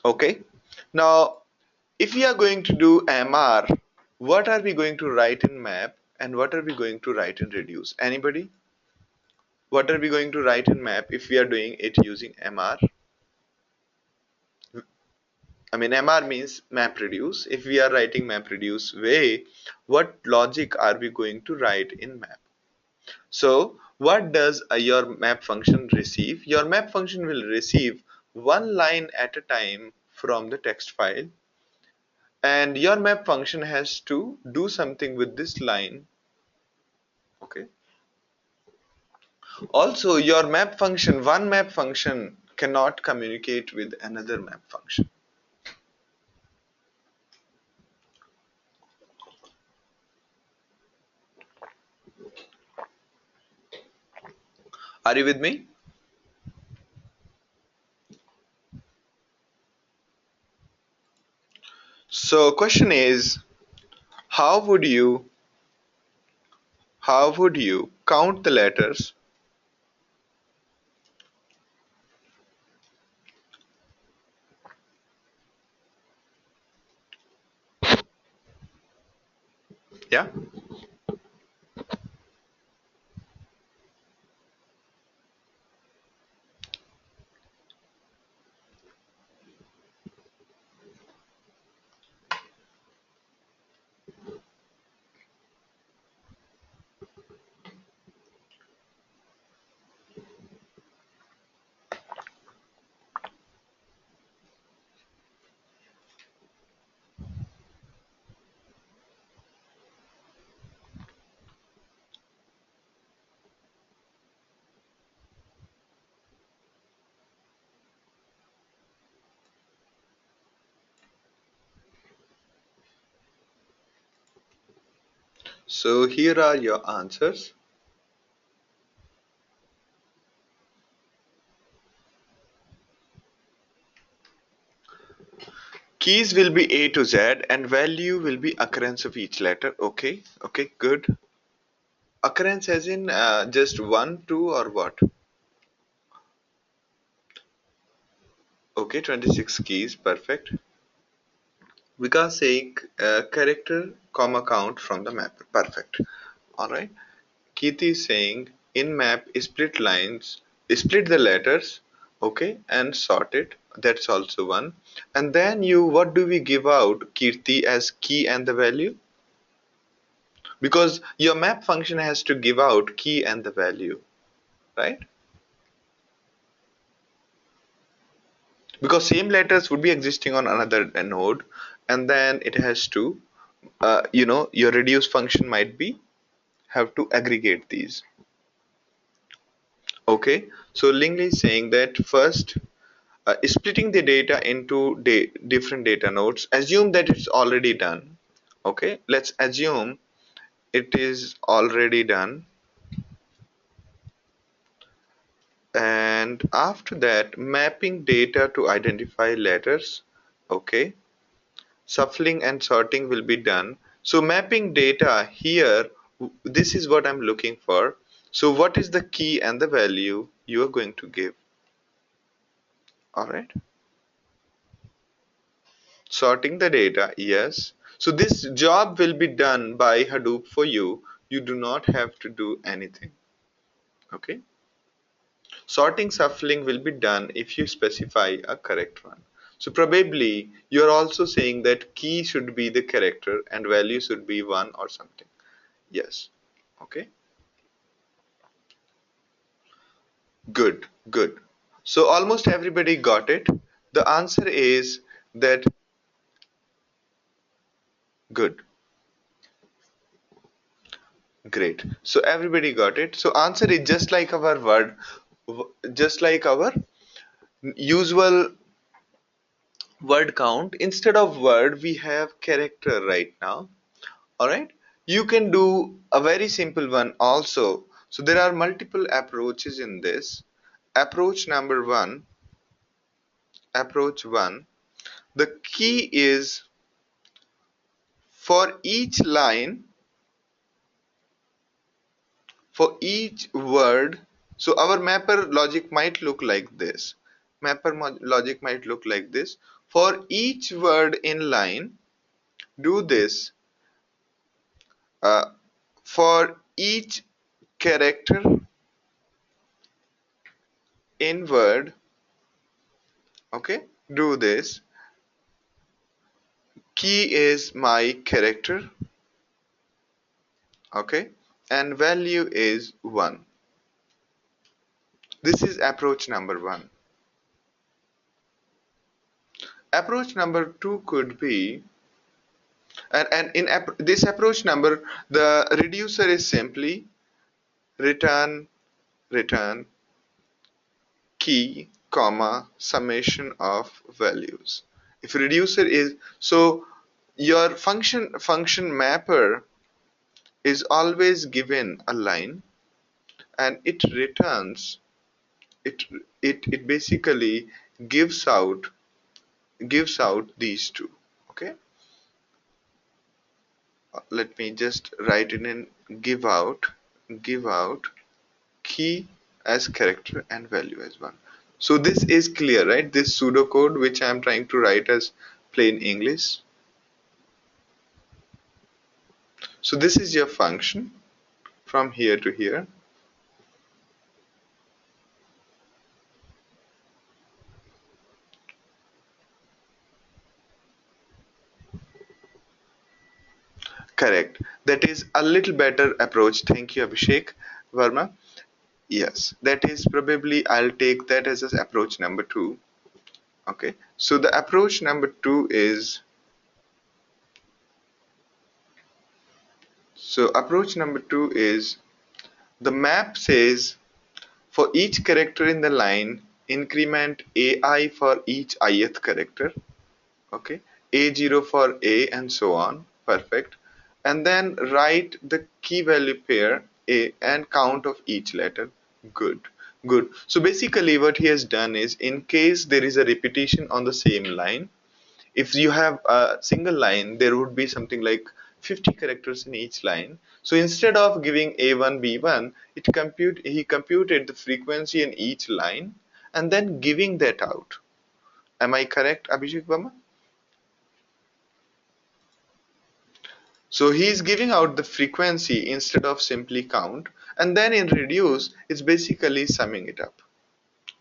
Okay. Now, if we are going to do MR, what are we going to write in map and what are we going to write in reduce? Anybody? What are we going to write in map if we are doing it using MR? I mean, MR means map reduce. If we are writing map reduce way, what logic are we going to write in map? So, what does your map function receive? Your map function will receive one line at a time from the text file, and your map function has to do something with this line. Okay. Also, your one map function cannot communicate with another map function. Are you with me? So, question is, how would you how would you count the letters Yeah. So here are your answers. Keys will be A to Z and value will be occurrence of each letter. Okay, okay, good. Occurrence as in just one, two, or what? Okay, 26 keys, perfect. Vikas saying character, comma count from the map. Perfect. Alright. Kirti is saying in map split lines, split the letters, okay, and sort it. That's also one. And then what do we give out, Kirti, as key and the value? Because your map function has to give out key and the value, right? Because same letters would be existing on another node, and then it has to, your reduce function might be have to aggregate these. Okay, so Lingley is saying that first, splitting the data into different data nodes. Assume that it's already done. Okay, let's assume it is already done, and after that, mapping data to identify letters. Okay, shuffling and sorting will be done. So mapping data here, this is what I'm looking for. So what is the key and the value you are going to give? All right. Sorting the data, yes. So this job will be done by Hadoop for you. You do not have to do anything. Okay. Sorting shuffling will be done if you specify a correct one. So probably you're also saying that key should be the character and value should be one or something. Yes. Okay. Good. Good. So almost everybody got it. The answer is that good. Great. So everybody got it. So answer is just like our just like our usual word count. Instead of word, we have character right now. All right. You can do a very simple one also. So there are multiple approaches in this. Approach number one, approach one. The key is for each line, for each word. So our mapper logic might look like this. Logic might look like this. For each word in line, do this. For each character in word, okay, do this. Key is my character, okay, and value is 1. This is approach number 1. Approach number 2 could be, and in this approach number, the reducer is simply return, return, key, comma, summation of values. If reducer is, so your function mapper is always given a line and it returns, it it basically gives out these two. Okay, let me just write it in. Give out key as character and value as one. So this is clear, right? This pseudocode which I am trying to write as plain English. So this is your function from here to here. Correct. That is a little better approach. Thank you, Abhishek Verma. Yes, that is probably, I'll take that as a approach number two. Okay. So the approach number two is, the map says for each character in the line, increment AI for each ith character. Okay, a0 for a and so on. Perfect. And then write the key value pair a and count of each letter. Good, good. So basically what he has done is, in case there is a repetition on the same line, if you have a single line, there would be something like 50 characters in each line. So instead of giving a1 b1, he computed the frequency in each line and then giving that out. Am I correct, Abhishek Verma? So he's giving out the frequency instead of simply count, and then in reduce, it's basically summing it up.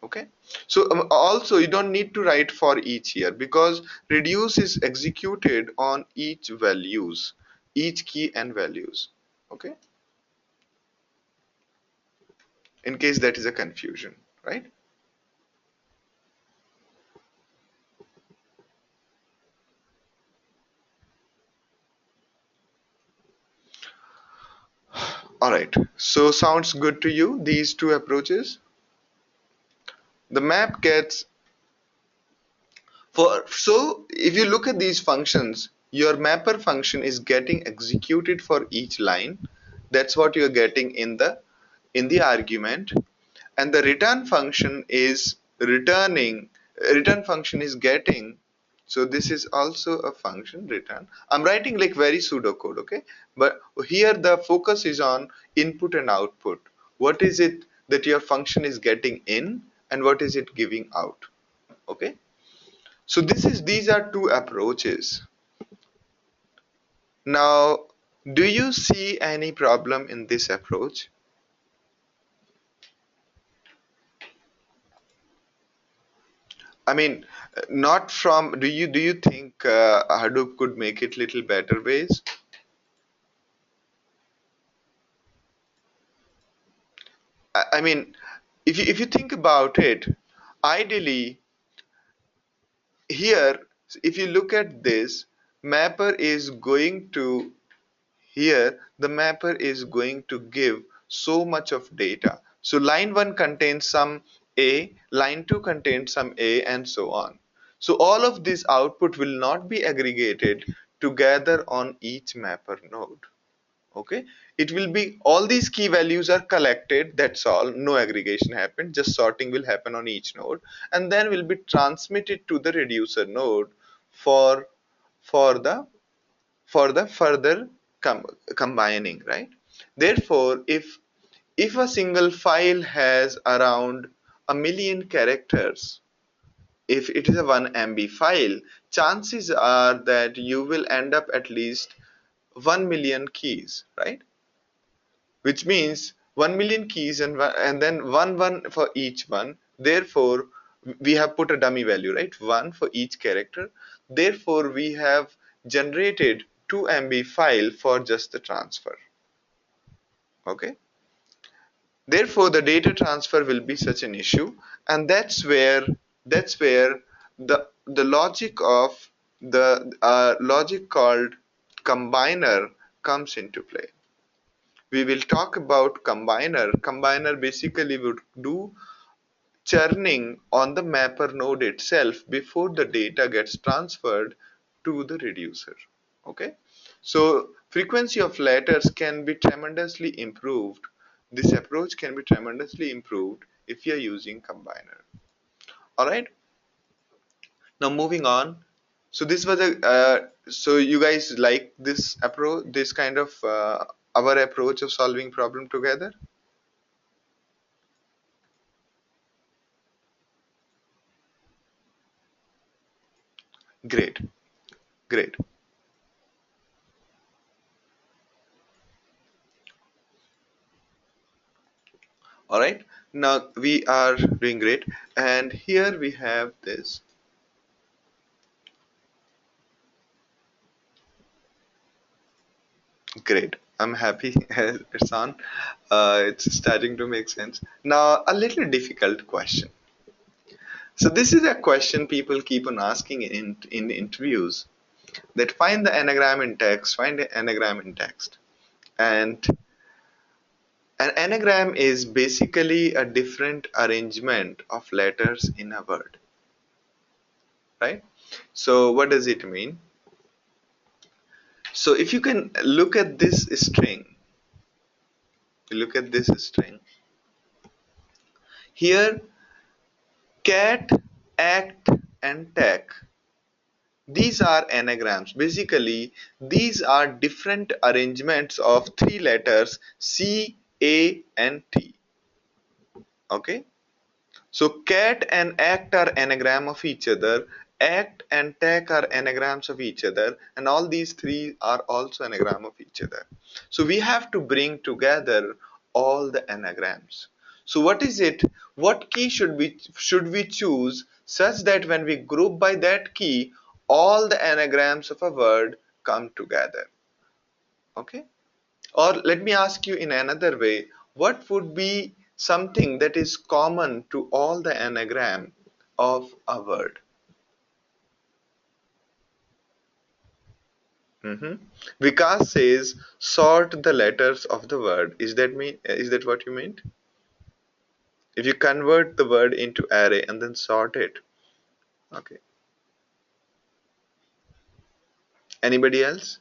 Okay. So also you don't need to write for each here, because reduce is executed on each values, each key and values. Okay. In case that is a confusion, right? All right. So sounds good to you, these two approaches? The map gets so if you look at these functions, your mapper function is getting executed for each line. That's what you're getting in the argument. And the return function is getting, so this is also a function return. I'm writing like very pseudocode, okay? But here the focus is on input and output. What is it that your function is getting in, and what is it giving out? Okay? So these are two approaches. Now, do you see any problem in this approach? I mean, not from, do you think Hadoop could make it little better ways? I mean, if you think about it, ideally here, if you look at this, mapper is going to here the mapper is going to give so much of data. So line 1 contains some A, line 2 contains some A, and so on. So all of this output will not be aggregated together on each mapper node. Okay, it will be, all these key values are collected, that's all, no aggregation happened, just sorting will happen on each node, and then will be transmitted to the reducer node for for the further combining, right? Therefore, if a single file has around a million characters, if it is a 1 MB file, chances are that you will end up at least 1 million keys, right? Which means 1 million keys, and then one for each one. Therefore, we have put a dummy value, right? One for each character. Therefore, we have generated 2 MB file for just the transfer. Okay. Therefore, the data transfer will be such an issue, and that's where the logic of the logic called combiner comes into play. We will talk about combiner. Combiner basically would do churning on the mapper node itself before the data gets transferred to the reducer. Okay, so frequency of letters can be tremendously improved. This approach can be tremendously improved if you're using combiner. All right, now moving on. So this was a so you guys like this approach, this kind of our approach of solving problem together? Great, great. All right, now we are doing great, and here we have this. Great, I'm happy. It's on. It's starting to make sense now. A little difficult question. So this is a question people keep on asking in interviews, that find the anagram in text, find the anagram in text. And an anagram is basically a different arrangement of letters in a word, right? So what does it mean? So if you can look at this string, look at this string. Here, cat, act, and tack. These are anagrams. Basically, these are different arrangements of three letters C, A, and T. Okay? So cat and act are anagram of each other, act and tack are anagrams of each other, and all these three are also anagram of each other. So we have to bring together all the anagrams. So what is it? What key should we choose such that when we group by that key, all the anagrams of a word come together? Okay? Or let me ask you in another way, what would be something that is common to all the anagram of a word? hmm Vikas says sort the letters of the word. Is that what you meant? If you convert the word into array and then sort it. Okay. Anybody else?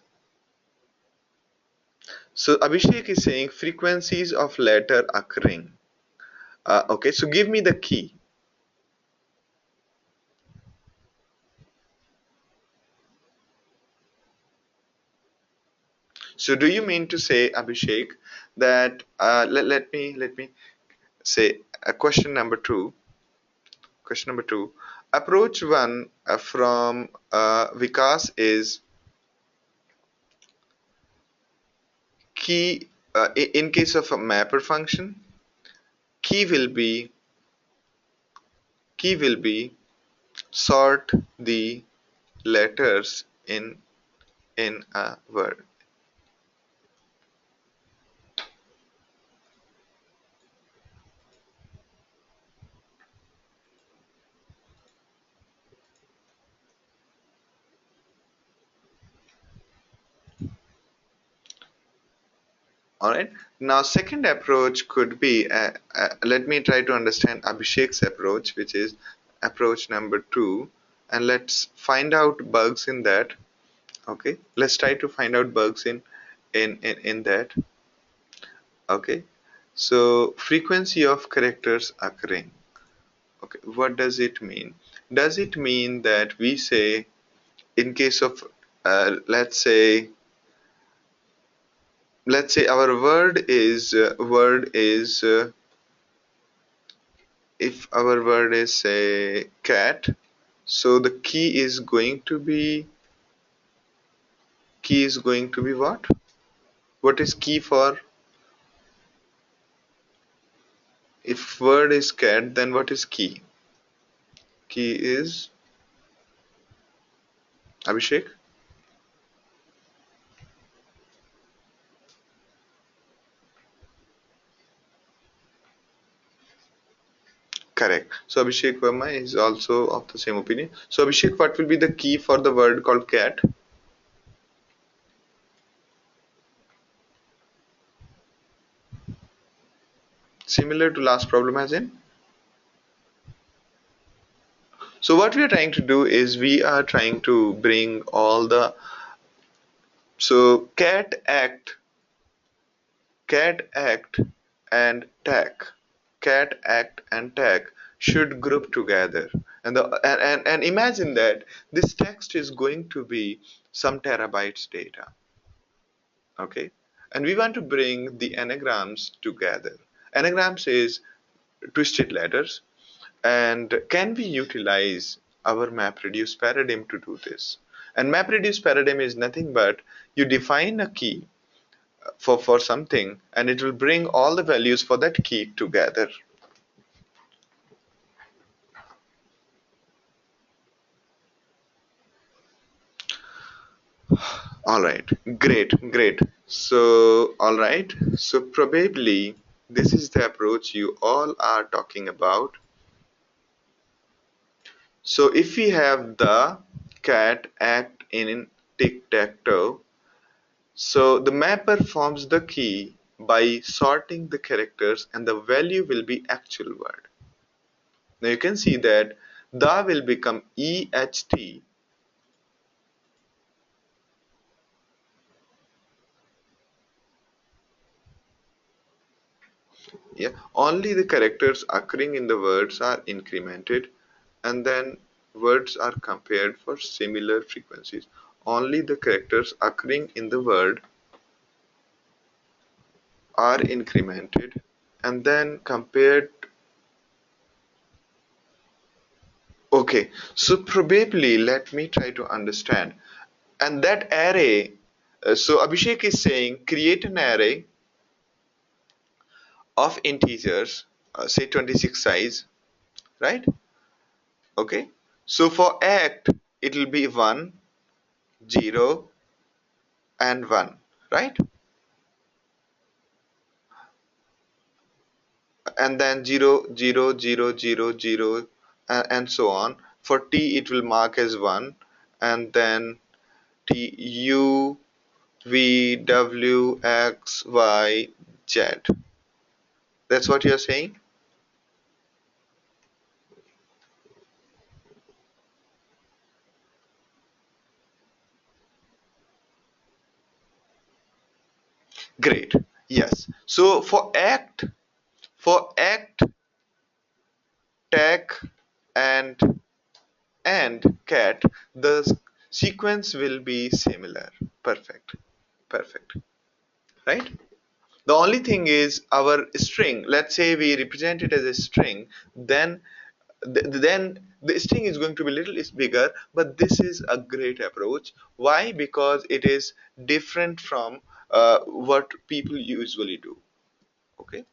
So Abhishek is saying frequencies of letter occurring. Okay, so give me the key. So do you mean to say, Abhishek, that let me say question number two. Question number two. Approach one from Vikas is key. In case of a mapper function, key will be key will be sort the letters in a word. All right. Now, second approach could be. Let me try to understand Abhishek's approach, which is approach number two, and let's find out bugs in that. Okay. Let's try to find out bugs in that. Okay. So frequency of characters occurring. Okay. What does it mean? Does it mean that we say in case of let's say our word is if our word is say cat, so the key is going to be what? What is key for? If word is cat, then what is key? Key is Abhishek. Correct. So Abhishek Verma is also of the same opinion. So Abhishek, what will be the key for the word called cat? Similar to last problem as in. So what we are trying to do is we are trying to bring all the so cat act and tack, cat act and tack should group together, and imagine that this text is going to be some terabytes data. Okay, and we want to bring the anagrams together. Anagrams is twisted letters, and can we utilize our MapReduce paradigm to do this? And MapReduce paradigm is nothing but you define a key. for something, and it will bring all the values for that key together. All right, great. So, all right, so probably this is the approach you all are talking about. So, if we have the cat act in tic-tac-toe, so the mapper forms the key by sorting the characters and the value will be actual word. Now you can see that the will become EHT. Yeah, only the characters occurring in the words are incremented and then words are compared for similar frequencies. Only the characters occurring in the word are incremented and then compared. Okay, so probably let me try to understand. And that array, so Abhishek is saying create an array of integers, say 26 size, right? Okay, so for act, it will be 1, 0, and 1, right? And then 0, 0, 0, 0, 0, and so on. For t, it will mark as 1, and then t, u, v, w, x, y, z. That's what you're saying? Great. Yes. So for act, tag, and cat, the sequence will be similar. Perfect. Perfect. Right? The only thing is our string, let's say we represent it as a string, then then the string is going to be a little bigger, but this is a great approach. Why? Because it is different from what people usually do. Okay.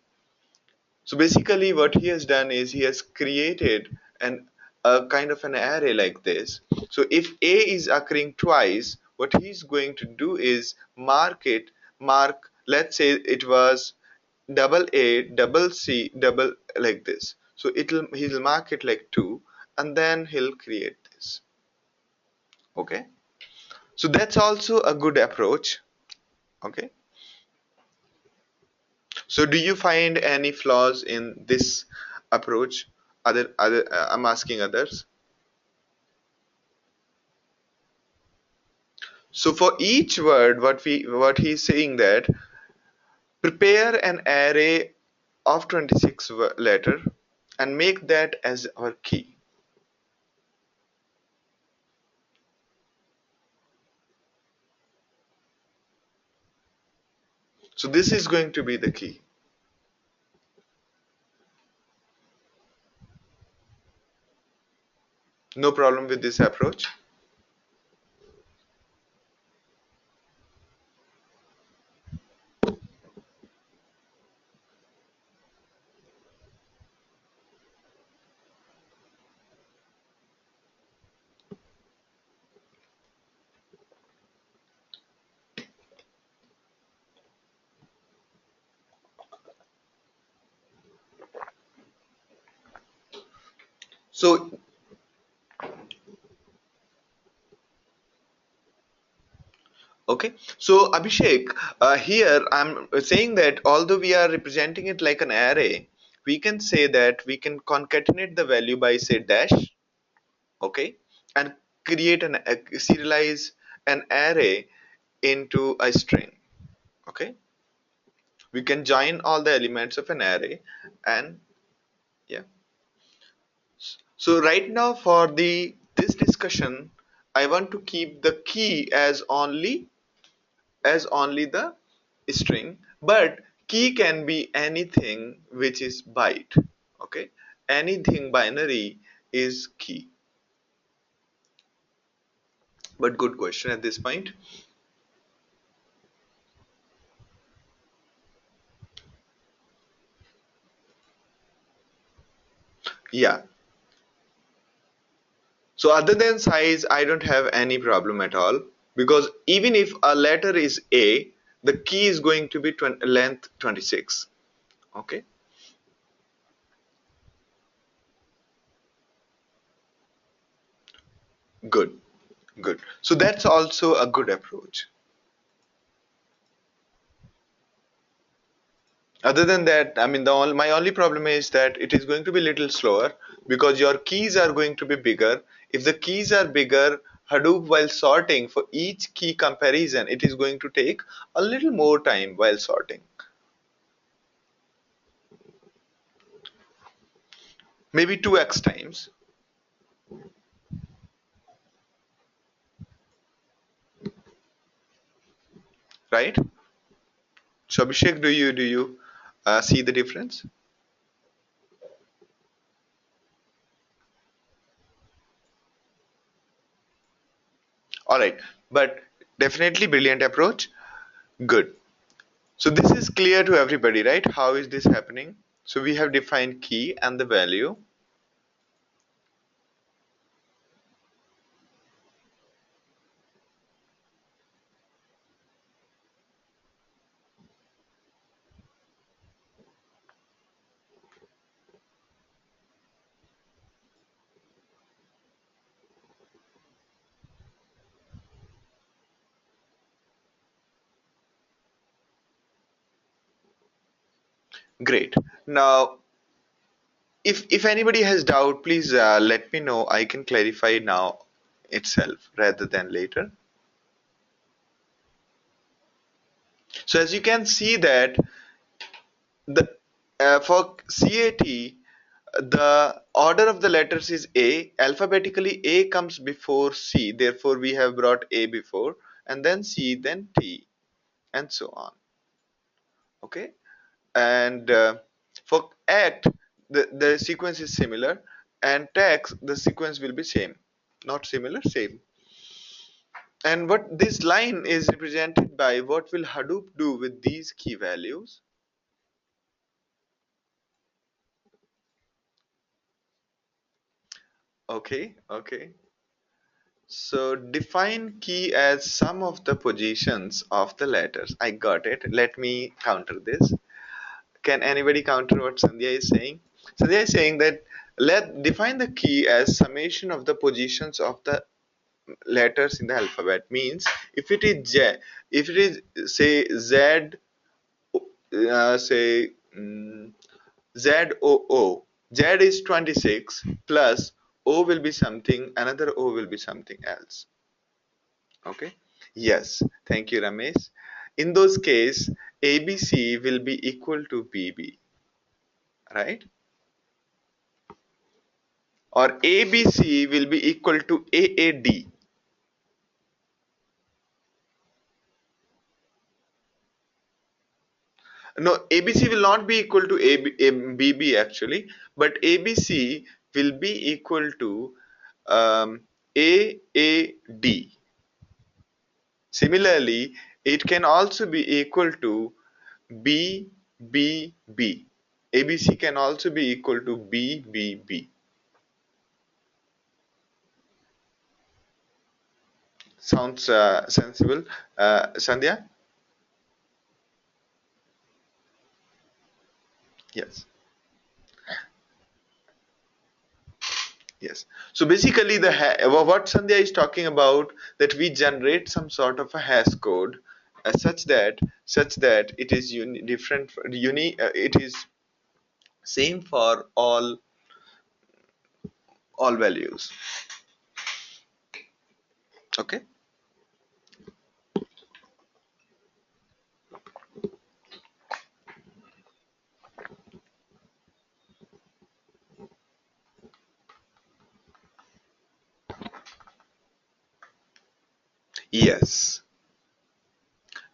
So basically what he has done is he has created an a kind of an array like this. So if A is occurring twice, what he's going to do is mark, let's say it was double A, double C, double like this. So he'll mark it like 2 and then he'll create this. Okay. So that's also a good approach. Okay. So do you find any flaws in this approach? I'm asking others. So for each word, what he's saying that prepare an array of 26 letter and make that as our key. So this is going to be the key. No problem with this approach. So okay, so Abhishek, here I'm saying that although we are representing it like an array, we can say that we can concatenate the value by say dash, okay, and create an serialize an array into a string. Okay, we can join all the elements of an array, and yeah. So right now for the this discussion, I want to keep the key as only the string, but key can be anything which is byte. Okay, anything binary is key. But good question at this point. Yeah. So other than size, I don't have any problem at all, because even if a letter is A, the key is going to be length 26. Okay, good, good. So that's also a good approach. Other than that, I mean, my only problem is that it is going to be a little slower because your keys are going to be bigger. If the keys are bigger, Hadoop while sorting for each key comparison, it is going to take a little more time while sorting. Maybe 2x times, right? So Abhishek, do you see the difference? All right, but definitely brilliant approach. Good. So this is clear to everybody, right? How is this happening? So we have defined key and the value. Great. Now, if anybody has doubt, please let me know. I can clarify now itself rather than later. So as you can see that the for CAT, the order of the letters is A. Alphabetically, A comes before C. Therefore, we have brought A before, and then C, then T, and so on. Okay. And for ACT, the sequence is similar, and text, the sequence will be same. Not similar, same. And what this line is represented by, what will Hadoop do with these key values? Okay, okay. So define key as sum of the positions of the letters. I got it. Let me counter this. Can anybody counter what Sandhya is saying? Sandhya is saying that let define the key as summation of the positions of the letters in the alphabet. Means if it is J, if it is say Z, say Z O O. Z is 26 plus O will be something, another O will be something else. Okay. Yes. Thank you, Ramesh. In those case, ABC will be equal to BB, right? Or ABC will be equal to AAD. No, ABC will not be equal to BB actually, but ABC will be equal to AAD. Similarly, it can also be equal to BBB. ABC can also be equal to BBB. Sounds sensible, Sandhya? Yes, yes. So basically, what Sandhya is talking about, that we generate some sort of a hash code such that it is different, unique. It is same for all values. Okay. Yes.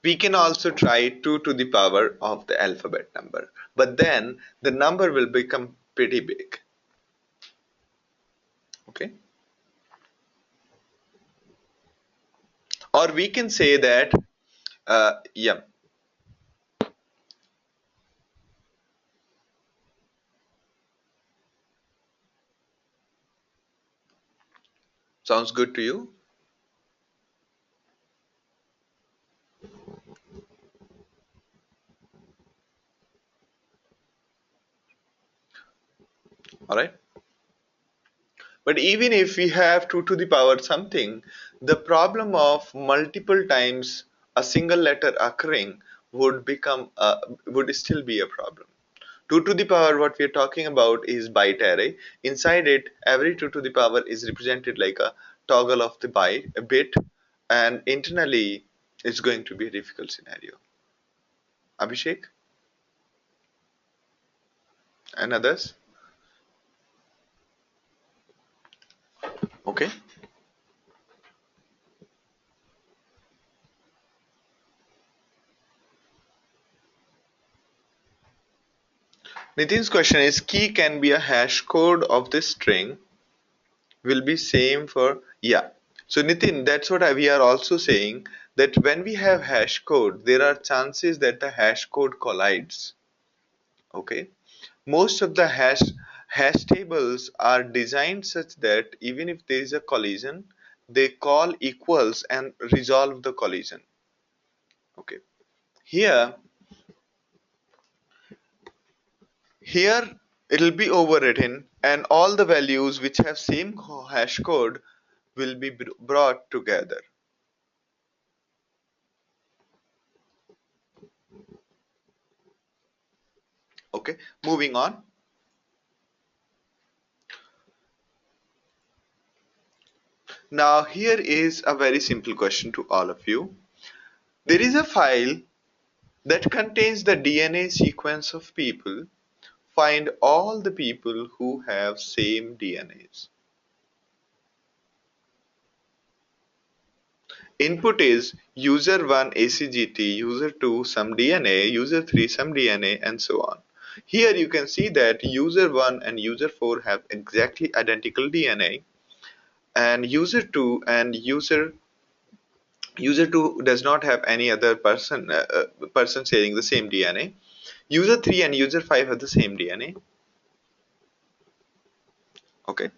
We can also try 2 to the power of the alphabet number, but then the number will become pretty big. Okay. Or we can say that, yeah, Sounds good to you? All right. But even if we have 2 to the power something, the problem of multiple times a single letter occurring would still be a problem. 2 to the power, what we are talking about is byte array. Inside it, every 2 to the power is represented like a toggle of the byte, a bit, and internally it's going to be a difficult scenario. Abhishek and others? Okay. Nitin's question is key can be a hash code of this string will be same for, yeah. So Nitin, that's what we are also saying, that when we have hash code, there are chances that the hash code collides. Okay. Most of the hash tables are designed such that even if there is a collision, they call equals and resolve the collision. Okay. Here, here it'll be overwritten and all the values which have same hash code will be brought together. Okay. Moving on. Now here is a very simple question to all of you. There is a file that contains the DNA sequence of people. Find all the people who have same DNAs. Input is user 1 ACGT, user 2 some DNA, user 3 some DNA, and so on. Here you can see that user 1 and user 4 have exactly identical DNA, and user 2 does not have any other person sharing the same DNA. User 3 and user 5 have the same DNA. Okay,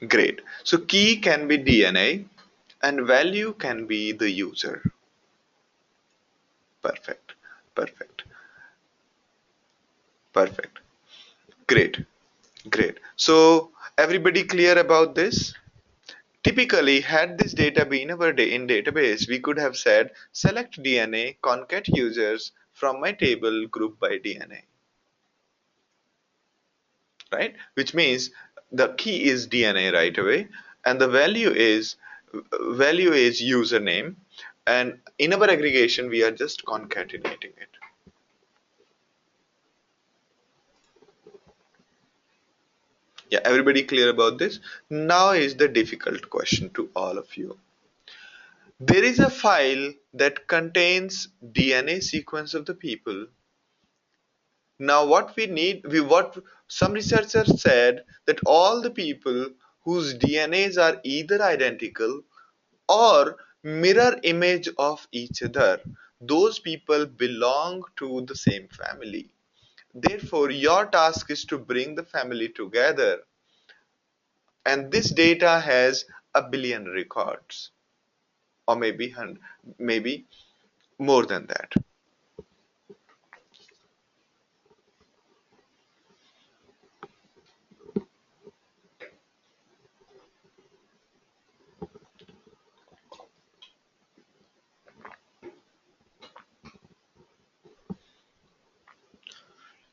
great. So key can be DNA and value can be the user. Perfect, perfect, perfect. Great, great. So everybody clear about this? Typically, had this data been our in database, we could have said select DNA, concat users from my table group by DNA, right? Which means the key is DNA right away, and the value is username, and in our aggregation we are just concatenating it. Yeah, everybody clear about this? Now is the difficult question to all of you. There is a file that contains DNA sequence of the people. Now what we need, what some researchers said that all the people whose DNAs are either identical or mirror image of each other, those people belong to the same family. Therefore, your task is to bring the family together, and this data has a billion records, or maybe more than that.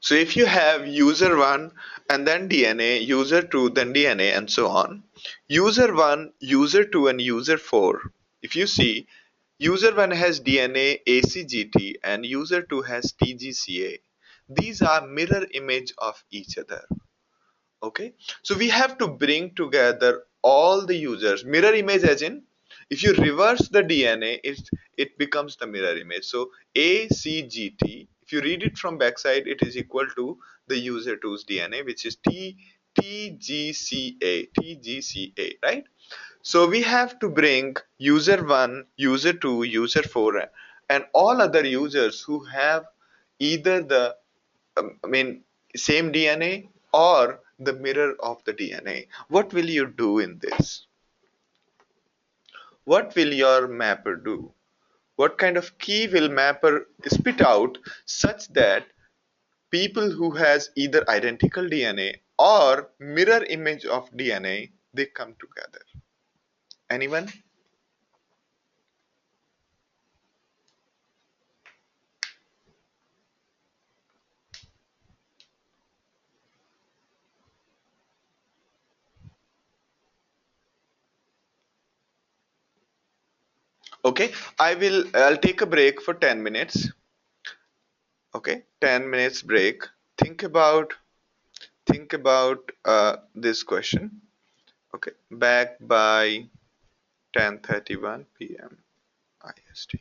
So if you have user 1 and then DNA, user 2, then DNA, and so on, user 1, user 2, and user 4, if you see, user 1 has DNA ACGT and user 2 has TGCA. These are mirror image of each other. Okay, so we have to bring together all the users. Mirror image as in, if you reverse the DNA, it becomes the mirror image. So ACGT, if you read it from backside, it is equal to the user 2's DNA, which is TGCA, right? So we have to bring user 1, user 2, user 4, and all other users who have either the, I mean, same DNA or the mirror of the DNA? What will you do in this? What will your mapper do? What kind of key will mapper spit out such that people who has either identical DNA or mirror image of DNA, they come together? Anyone? Okay, I'll take a break for 10 minutes. Okay, 10 minutes break. Think about this question. Okay, back by 10:31 p.m. IST.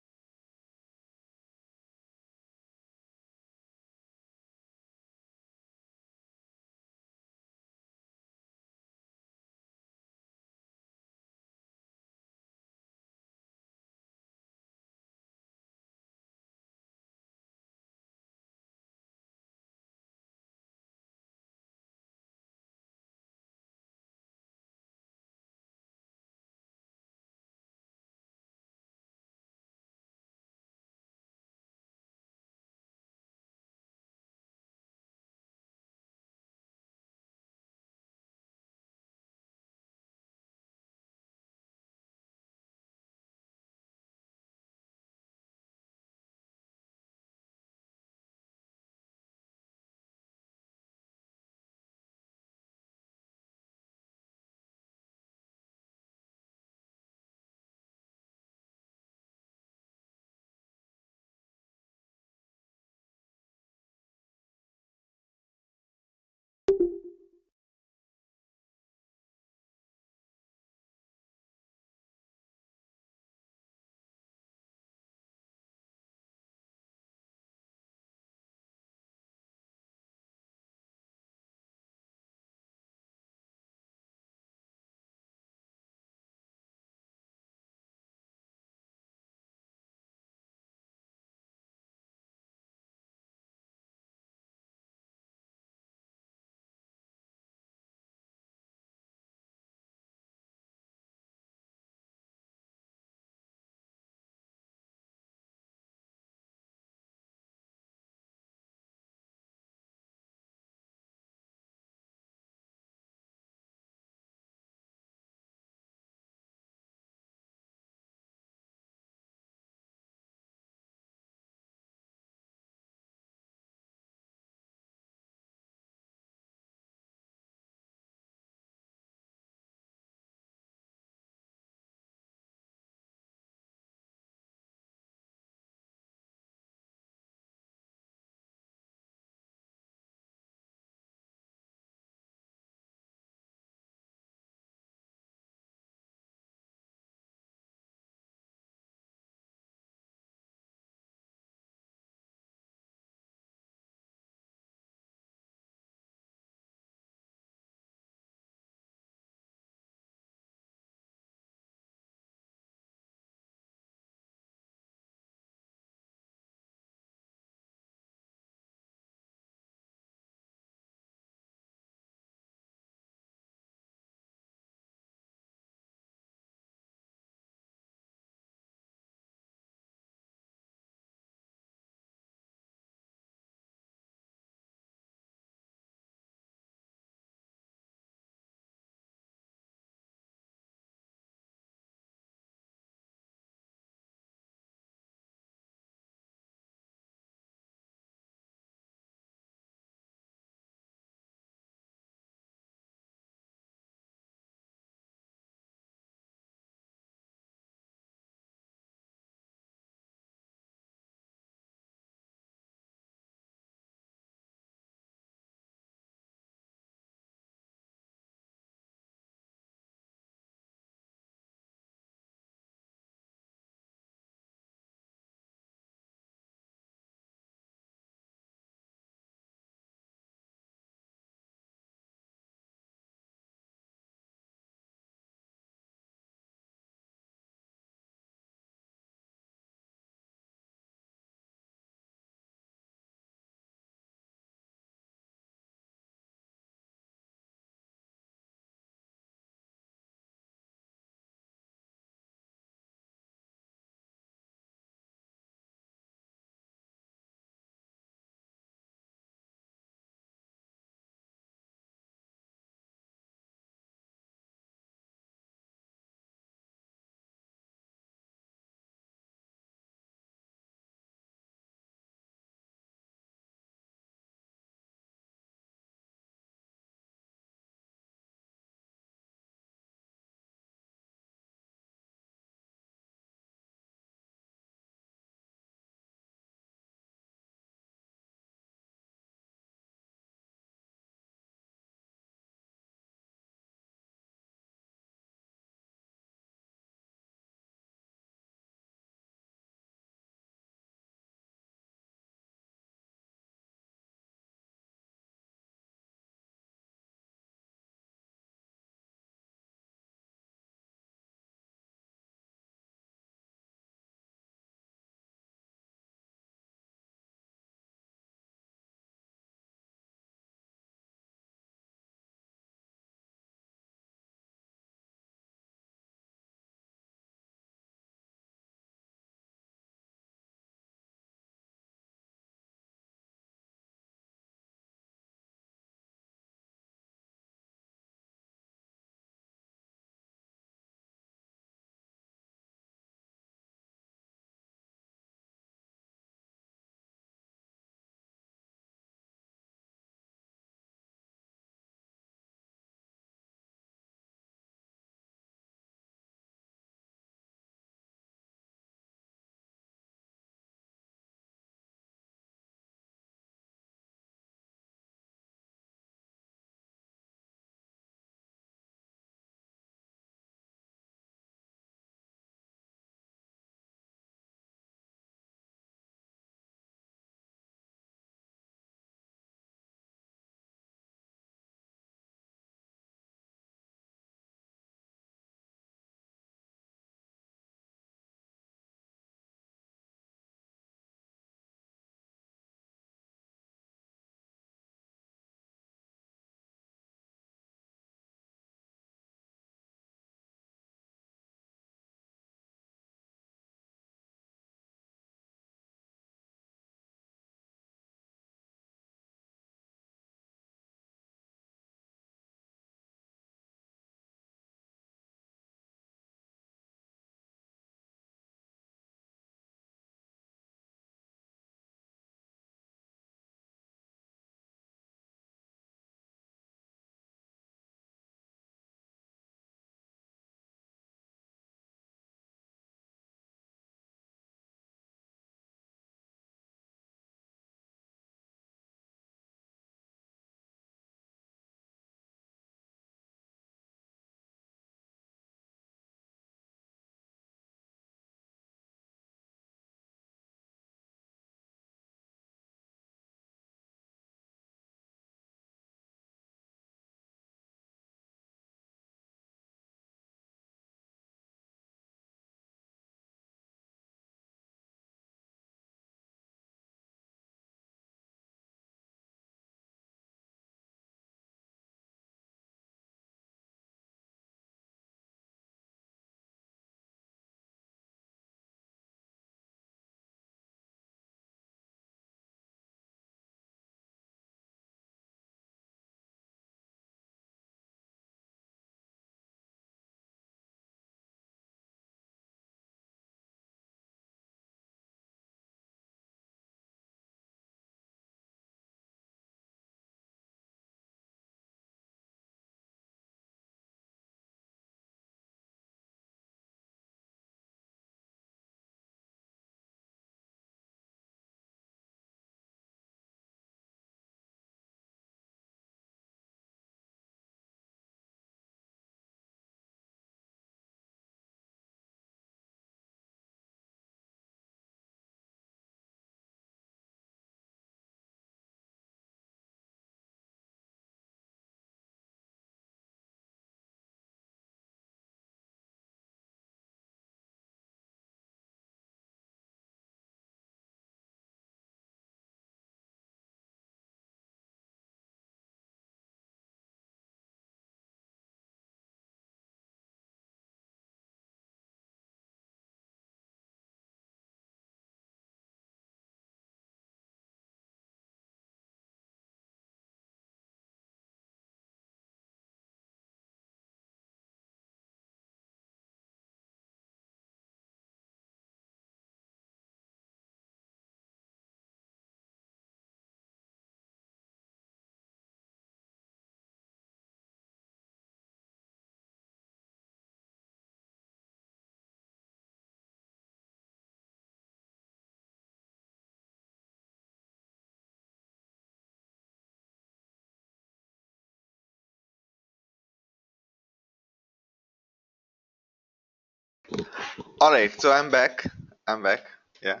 All right, so I'm back. I'm back. Yeah.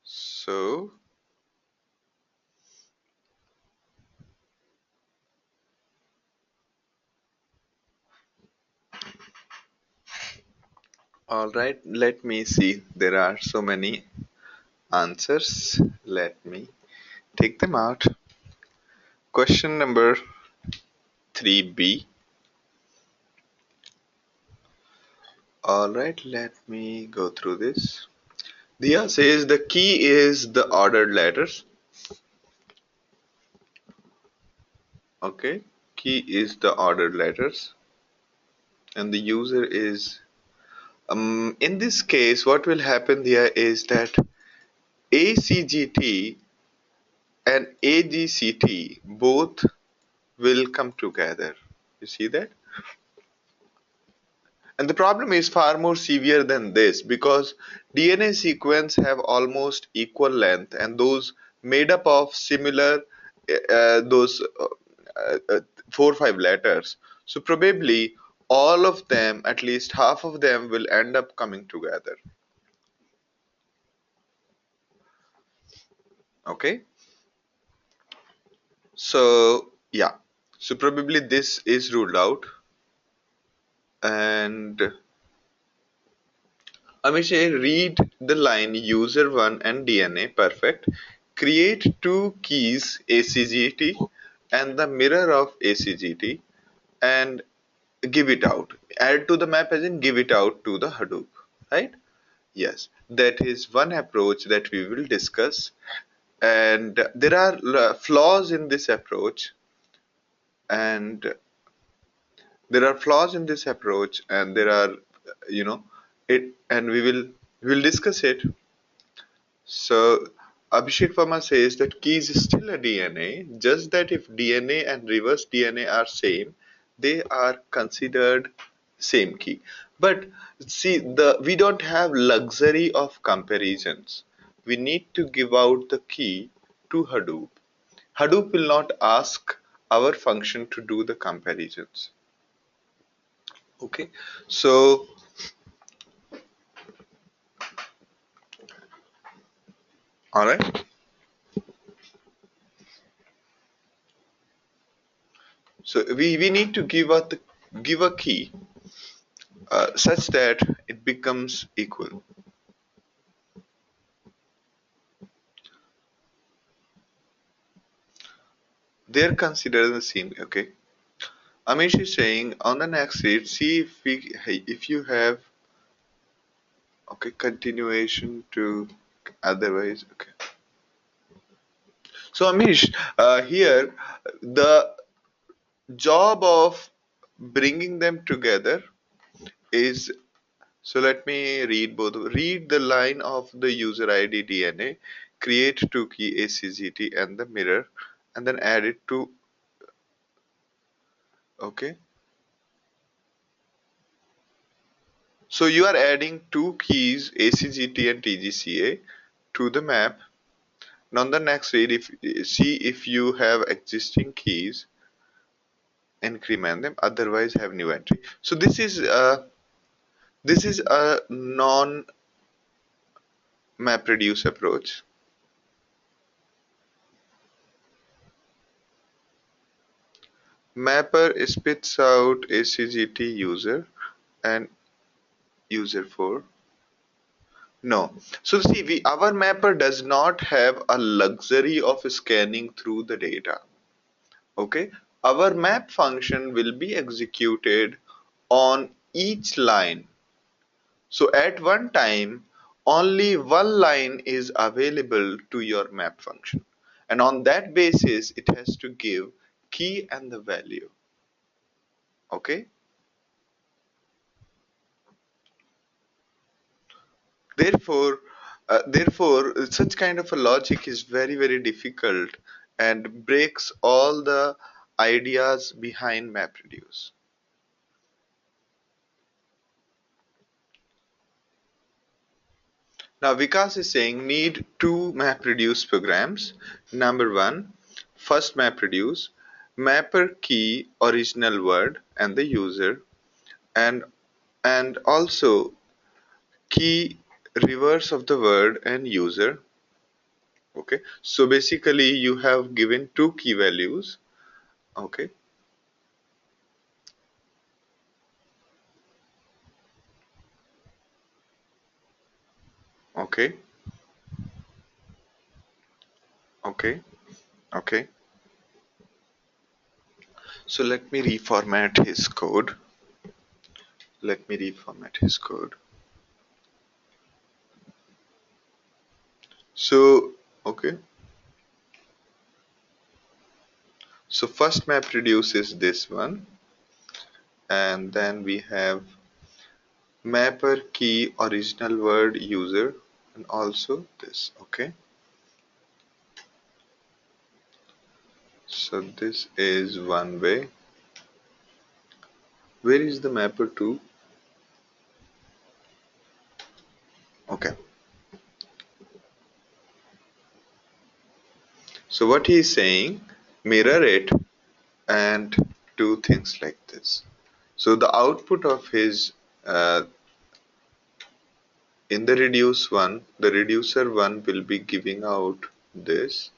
So, all right, let me see. There are so many answers. Let me take them out. Question number 3B. All right, let me go through this. Dia says the key is the ordered letters. Okay, key is the ordered letters, and the user is. In this case, what will happen here is that ACGT and AGCT both will come together. You see that? And the problem is far more severe than this because DNA sequence have almost equal length and those made up of similar those 4 or 5 letters. So probably all of them, at least half of them, will end up coming together. Okay. So yeah. So probably this is ruled out. And Amishay, read the line user 1 and DNA. Perfect. Create two keys ACGT and the mirror of ACGT and give it out. Add to the map as in give it out to the Hadoop. Right? Yes. That is one approach that we will discuss. And there are flaws in this approach. And there are flaws in this approach. And there are, you know, it, and we will discuss it. So Abhishek Verma says that keys is still a DNA, just that if DNA and reverse DNA are same, they are considered same key. But see, the we don't have luxury of comparisons. We need to give out the key to Hadoop. Hadoop will not ask our function to do the comparisons. Okay, so all right, so we need to give a key such that it becomes equal. They're considered the same. Okay. Amish is saying on the next sheet, see if you have okay continuation to otherwise. Okay. So Amish, here the job of bringing them together is so let me read both. Read the line of the user ID DNA, create two key ACGT and the mirror, and then add it to okay. So you are adding two keys ACGT and TGCA to the map. Now on the next read, if see if you have existing keys, increment them. Otherwise, have new entry. So this is a non map reduce approach. Mapper spits out ACGT user and user 4. No. So see, our mapper does not have a luxury of scanning through the data. Okay, our map function will be executed on each line. So at one time, only one line is available to your map function. And on that basis, it has to give key and the value. Okay. Therefore, such kind of a logic is very, very difficult and breaks all the ideas behind MapReduce. Now Vikas is saying need two MapReduce programs. Number one, first MapReduce, mapper key original word and the user, and also key reverse of the word and user. Okay, so basically you have given two key values. Okay, okay, okay, okay. So let me reformat his code. Let me reformat his code. So, okay. So first map reduces this one, and then we have mapper key original word user, and also this. Okay. So this is one way. Where is the mapper to? Okay. So what he is saying, mirror it and do things like this. So the output of his in the reduce one, the reducer one will be giving out this.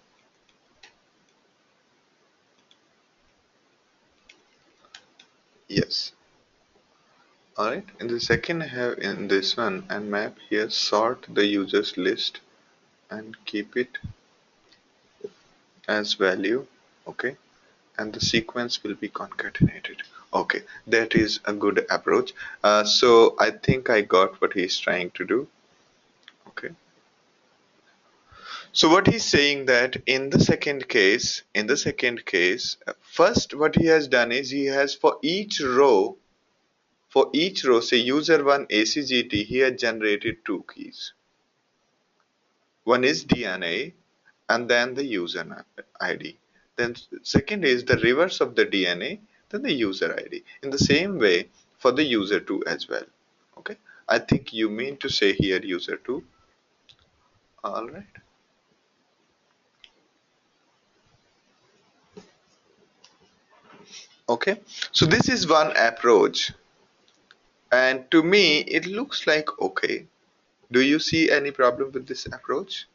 Yes. Alright. In the second I have in this one and map here sort the users list and keep it as value. Okay. And the sequence will be concatenated. Okay. That is a good approach. So I think I got what he's trying to do. Okay. So what he's saying that in the second case, first what he has done is he has for each row, say user one ACGT, he has generated two keys. One is DNA and then the user ID. Then second is the reverse of the DNA, then the user ID. In the same way for the user two as well. Okay. I think you mean to say here user two. All right. Okay. So this is one approach. And to me, it looks like okay. Do you see any problem with this approach?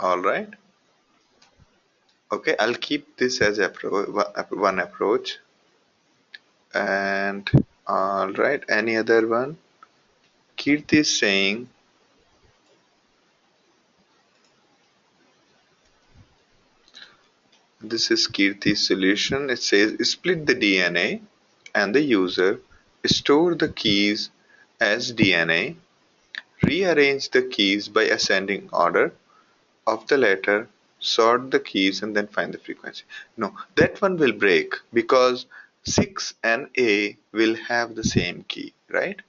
All right. Okay, I'll keep this as one approach. And all right, any other one? Kirti is saying this is Kirti's solution. It says split the DNA and the user, store the keys as DNA, rearrange the keys by ascending order of the letter, sort the keys and then find the frequency. No, that one will break because 6 and A will have the same key, right?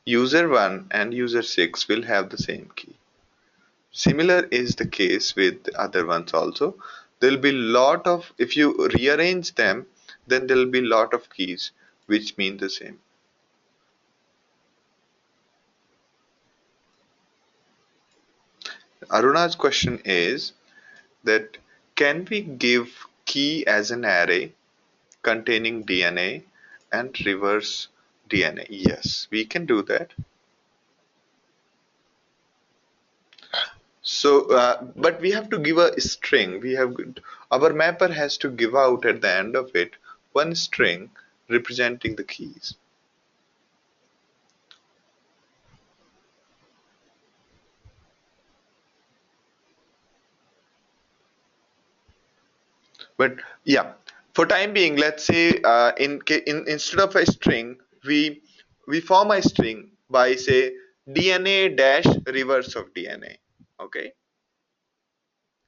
User 1 and user 6 will have the same key. Similar is the case with the other ones also. There'll be lot of, if you rearrange them, then there'll be lot of keys which mean the same. Aruna's question is that can we give key as an array containing DNA and reverse DNA? Yes, we can do that. So, but we have to give a string. Our mapper has to give out at the end of it one string representing the keys. But yeah, for time being, let's say instead of a string, we form a string by say DNA dash reverse of DNA. Okay,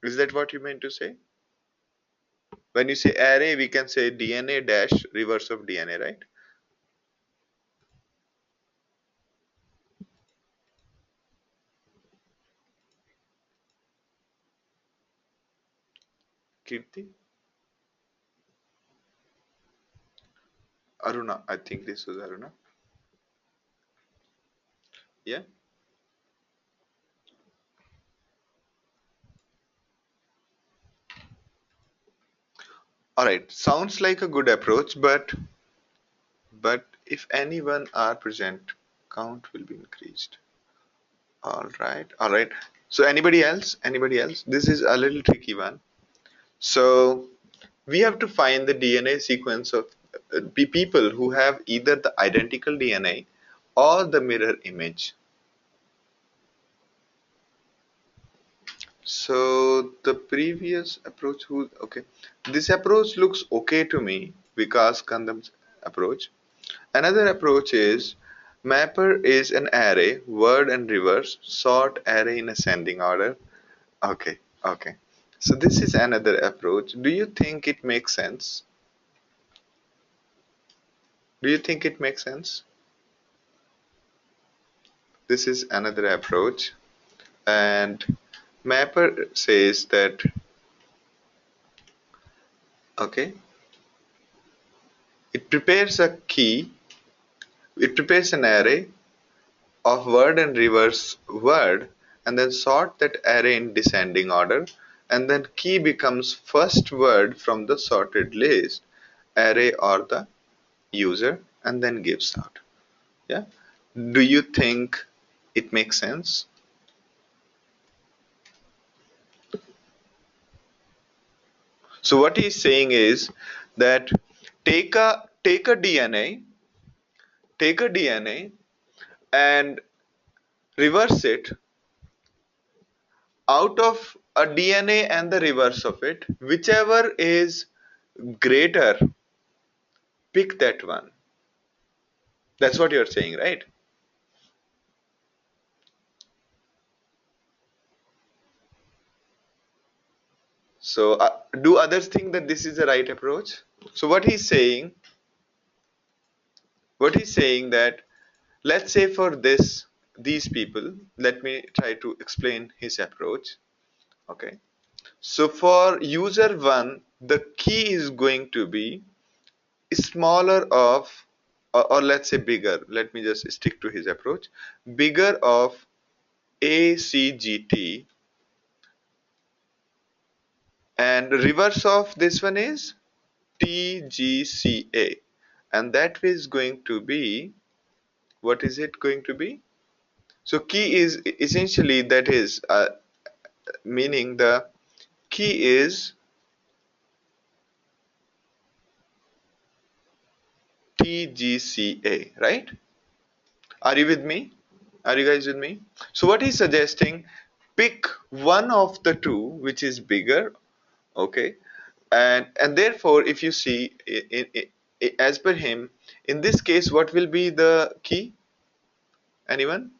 is that what you meant to say? When you say array, we can say DNA dash reverse of DNA, right? Kirti, Aruna. I think this was Aruna. Yeah. All right. Sounds like a good approach, but if anyone are present, count will be increased. All right. All right. So anybody else? Anybody else? This is a little tricky one. So we have to find the DNA sequence of people who have either the identical DNA or the mirror image. So the previous approach, who okay, this approach looks okay to me. Vikas Kandam's approach. Another approach is mapper is an array, word and reverse, sort array in ascending order. Okay, okay. So this is another approach. Do you think it makes sense? Do you think it makes sense? This is another approach. And mapper says that, okay, it prepares a key, it prepares an array of word and reverse word, and then sort that array in descending order, and then key becomes first word from the sorted list, array or the user, and then gives out. Yeah. Do you think it makes sense? So what he's saying is that take a DNA, take a DNA and reverse it out of a DNA and the reverse of it, whichever is greater, pick that one. That's what you're saying, right? So, do others think that this is the right approach? So, what he's saying that, let's say for these people, let me try to explain his approach. Okay. So, for user one, the key is going to be smaller of, or let's say bigger. Let me just stick to his approach. Bigger of ACGT, and reverse of this one is TGCA, and that is going to be, what is it going to be? So key is essentially, that is meaning the key is TGCA, right? Are you with me? Are you guys with me? So what he's suggesting, pick one of the two which is bigger, okay, and therefore if you see as per him, in this case what will be the key? Anyone?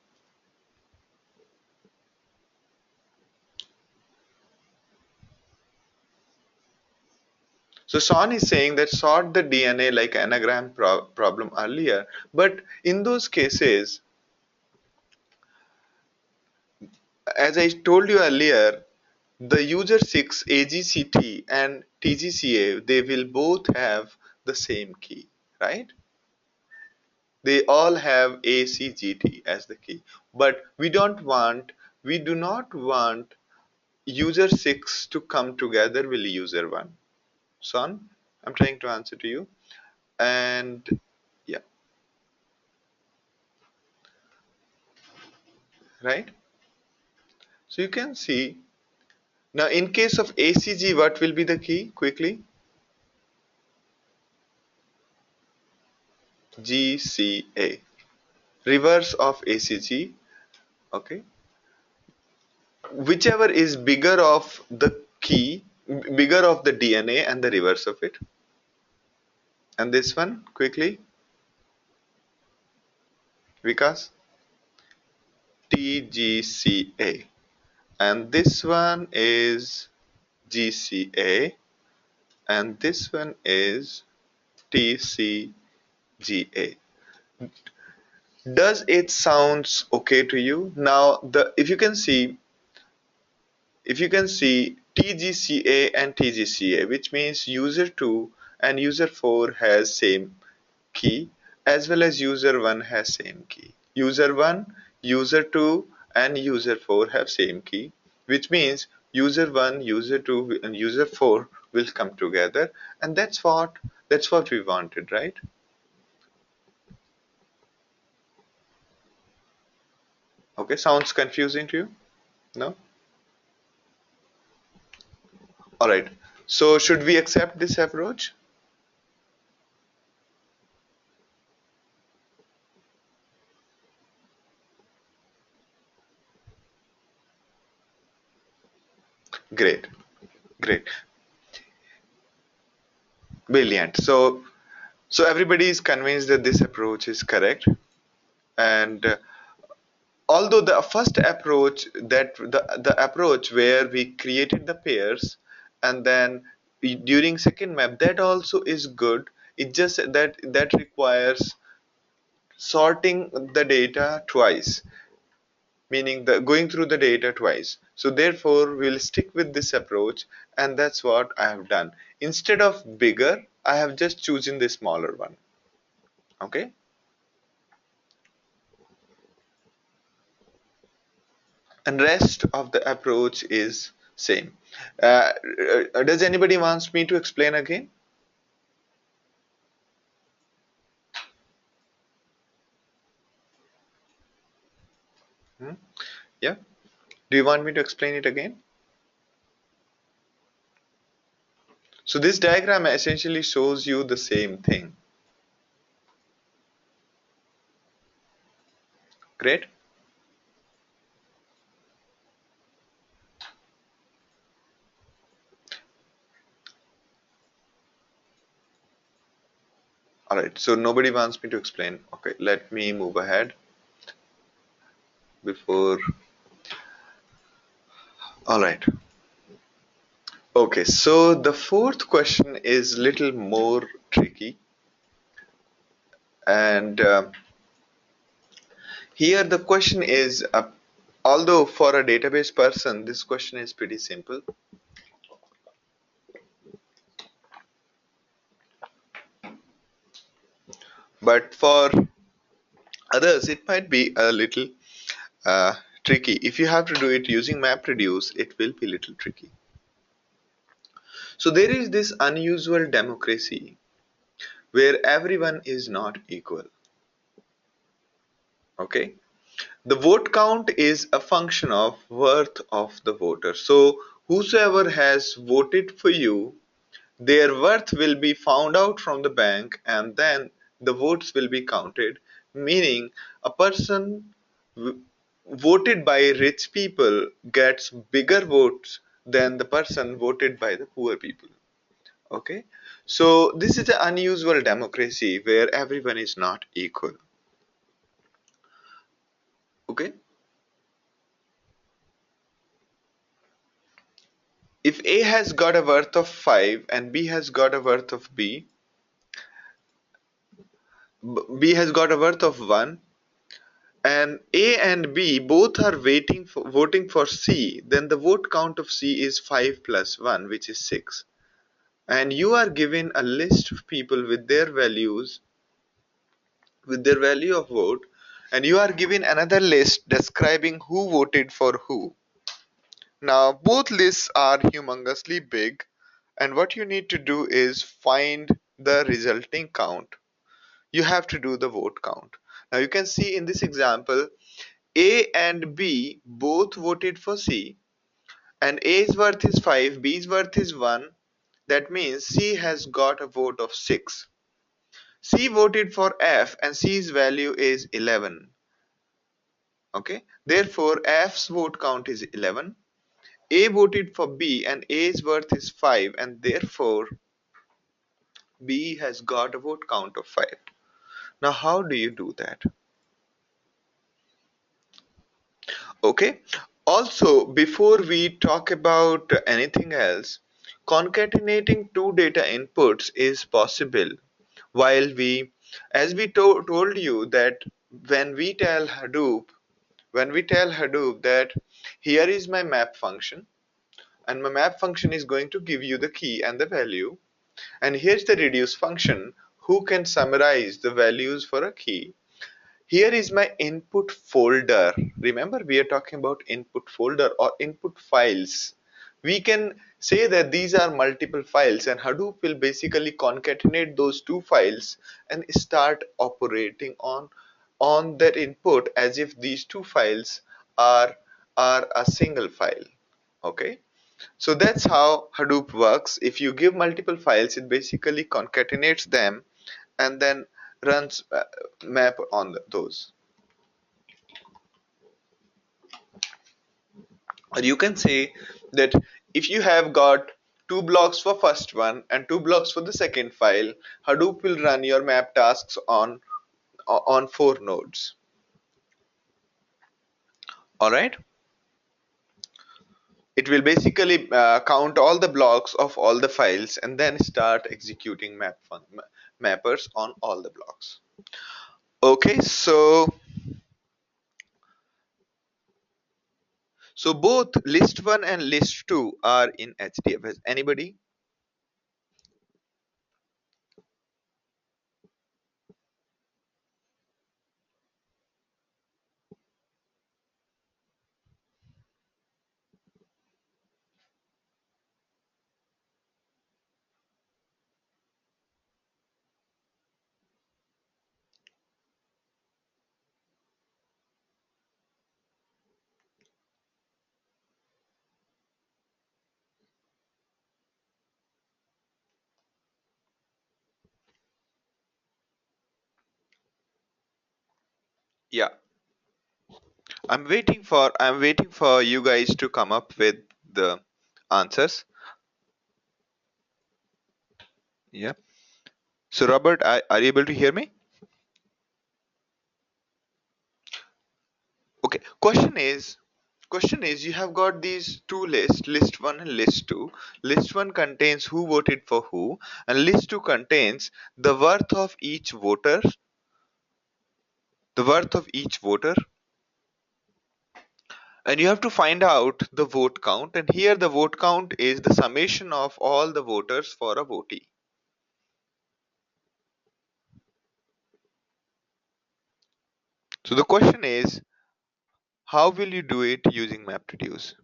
So Sean is saying that sort the DNA like anagram problem earlier, but in those cases, as I told you earlier, the user 6 AGCT and TGCA, they will both have the same key, right? They all have ACGT as the key, but we do not want user 6 to come together with user 1. Son, I'm trying to answer to you. And yeah, right? So you can see, now in case of ACG, what will be the key? Quickly, GCA, reverse of ACG, okay? Whichever is bigger of the key, bigger of the DNA and the reverse of it. And this one, quickly, Vikas, TGCA. And this one is GCA. And this one is TCGA. Does it sounds okay to you? Now, the if you can see, TGCA and TGCA, which means user 2 and user 4 has same key, as well as user 1 has same key. User 1, user 2 and user 4 have same key, which means user 1, user 2 and user 4 will come together, and that's what we wanted, right? Okay, sounds confusing to you? No? All right. So should we accept this approach? Great. Great. Brilliant. So everybody is convinced that this approach is correct, and although the first approach, that the approach where we created the pairs and then during second map, that also is good. It just that requires sorting the data twice, meaning the going through the data twice. So therefore we'll stick with this approach, and that's what I have done. Instead of bigger, I have just chosen the smaller one. Okay. And rest of the approach is same. Does anybody wants me to explain again? Hmm? Yeah. Do you want me to explain it again? So this diagram essentially shows you the same thing. Great. All right. So nobody wants me to explain. Okay. Let me move ahead before. All right. Okay. So the fourth question is little more tricky, and here the question is, although for a database person this question is pretty simple, but for others it might be a little uh, tricky. If you have to do it using MapReduce, it will be a little tricky. So there is this unusual democracy where everyone is not equal. Okay, the vote count is a function of worth of the voter. So whosoever has voted for you, their worth will be found out from the bank, and then the votes will be counted, meaning a person voted by rich people gets bigger votes than the person voted by the poor people. Okay, so this is an unusual democracy where everyone is not equal. Okay, if A has got a worth of 5 and B has got a worth of B has got a worth of 1, and A and B both are voting for C, then the vote count of C is 5 plus 1, which is 6. And you are given a list of people with their value of vote, and you are given another list describing who voted for who. Now both lists are humongously big, and what you need to do is find the resulting count. You have to do the vote count. Now you can see in this example, A and B both voted for C, and A's worth is 5, B's worth is 1. That means C has got a vote of 6. C voted for F and C's value is 11. Okay, therefore F's vote count is 11. A voted for B and A's worth is 5, and therefore B has got a vote count of 5. Now how do you do that? Okay. Also, before we talk about anything else, concatenating two data inputs is possible. While as we told you that when we tell Hadoop, that here is my map function, and my map function is going to give you the key and the value. And here's the reduce function who can summarize the values for a key. Here is my input folder. Remember, we are talking about input folder or input files. We can say that these are multiple files, and Hadoop will basically concatenate those two files and start operating on that input as if these two files are are a single file. Okay, so that's how Hadoop works. If you give multiple files, it basically concatenates them and then runs map on those. Or you can say that if you have got two blocks for first one and two blocks for the second file, Hadoop will run your map tasks on four nodes. All right. It will basically count all the blocks of all the files and then start executing mappers on all the blocks. Okay, so both list 1 and list 2 are in HDFS. Anybody? Yeah. I'm waiting for you guys to come up with the answers. Yeah. So Robert, are you able to hear me? Okay. Question is you have got these two lists, list 1 and list 2. List 1 contains who voted for who, and list 2 contains the worth of each voter, the worth of each voter, and you have to find out the vote count, and here the vote count is the summation of all the voters for a votee. So the question is, how will you do it using MapReduce?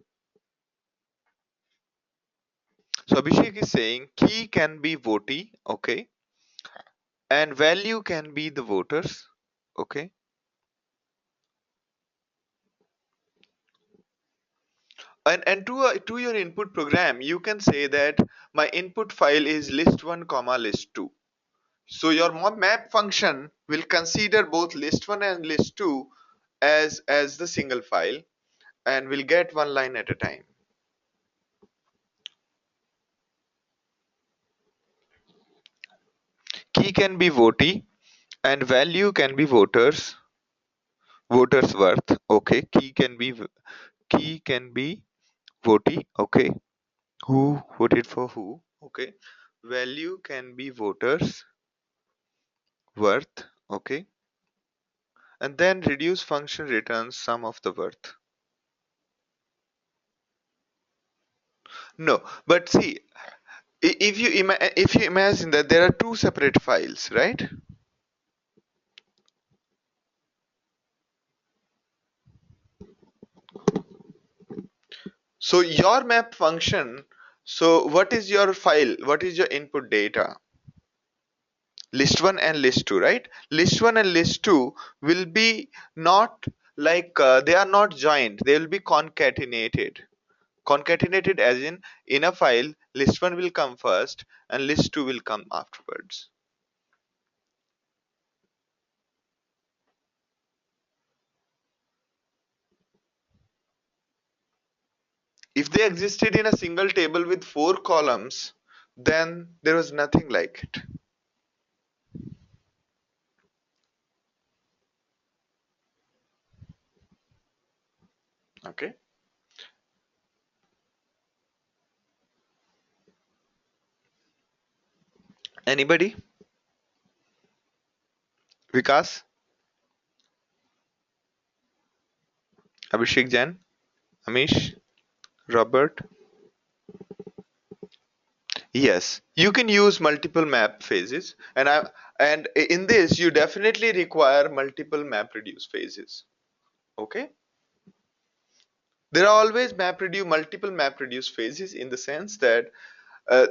So Abhishek is saying key can be votee, okay, and value can be the voters, okay. And to your input program, you can say that my input file is list1 comma list2. So your map function will consider both list1 and list2 as the single file and will get one line at a time. Key can be votee and value can be voters worth, okay. Key can be votee, okay, who voted for who, okay. Value can be voters worth, okay, and then reduce function returns sum of the worth. No, but see, if you imagine that there are two separate files, right? So your map function, so what is your file, what is your input data? List 1 and list 2, right? List 1 and list 2 will be not like they are not joined, they will be concatenated as in a file list 1 will come first and list 2 will come afterwards. If they existed in a single table with four columns, then there was nothing like it. Okay, anybody? Vikas, Abhishek Jain, Amish, Robert. Yes, you can use multiple map phases, and in this you definitely require multiple map reduce phases. Okay, there are always multiple map reduce phases in the sense that uh,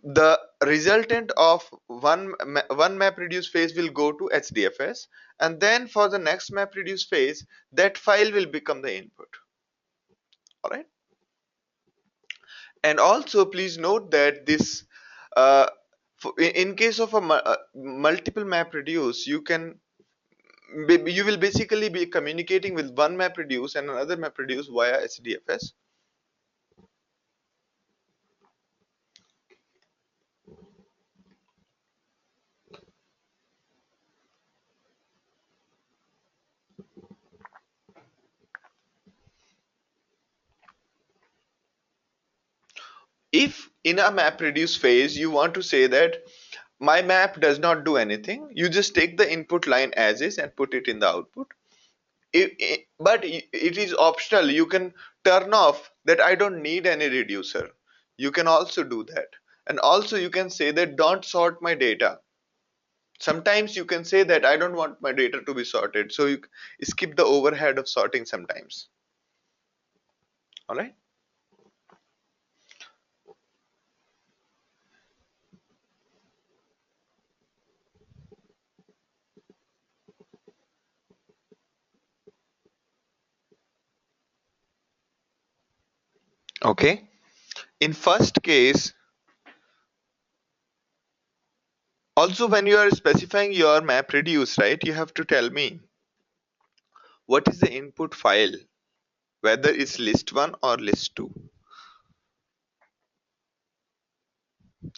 the resultant of one map reduce phase will go to HDFS, and then for the next map reduce phase, that file will become the input. All right, and also please note that this uh, in case of a multiple map reduce, you will basically be communicating with one map reduce and another map reduce via HDFS. If in a map reduce phase you want to say that my map does not do anything, you just take the input line as is and put it in the output. But it is optional. You can turn off that I don't need any reducer. You can also do that. And also you can say that don't sort my data. Sometimes you can say that I don't want my data to be sorted. So you skip the overhead of sorting sometimes. All right. Okay. In first case, also when you are specifying your map reduce, right, you have to tell me what is the input file, whether it's list 1 or list 2.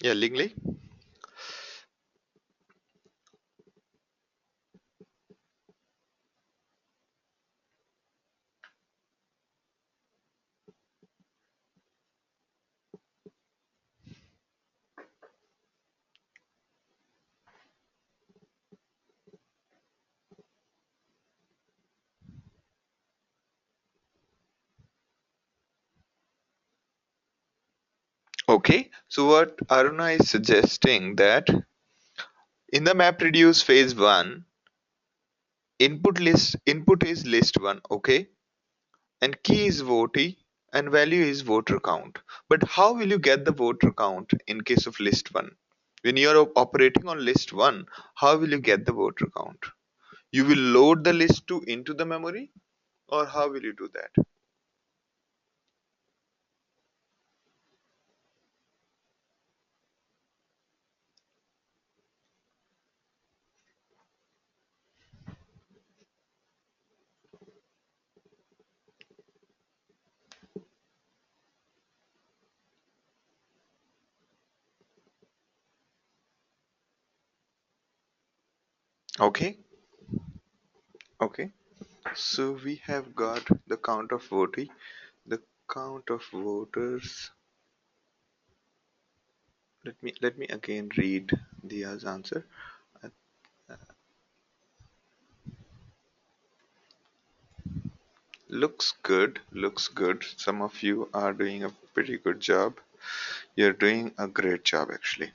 Yeah, Lingley. Okay, so what Aruna is suggesting that in the map reduce phase 1, input is list 1, okay, and key is votee and value is voter count. But how will you get the voter count in case of list 1? When you are operating on list 1, how will you get the voter count? You will load the list 2 into the memory, or how will you do that? Okay, okay. So we have got the count of votee, the count of voters. Let me again read Dia's answer. Uh, Looks good, looks good. Some of you are doing a pretty good job. You're doing a great job actually.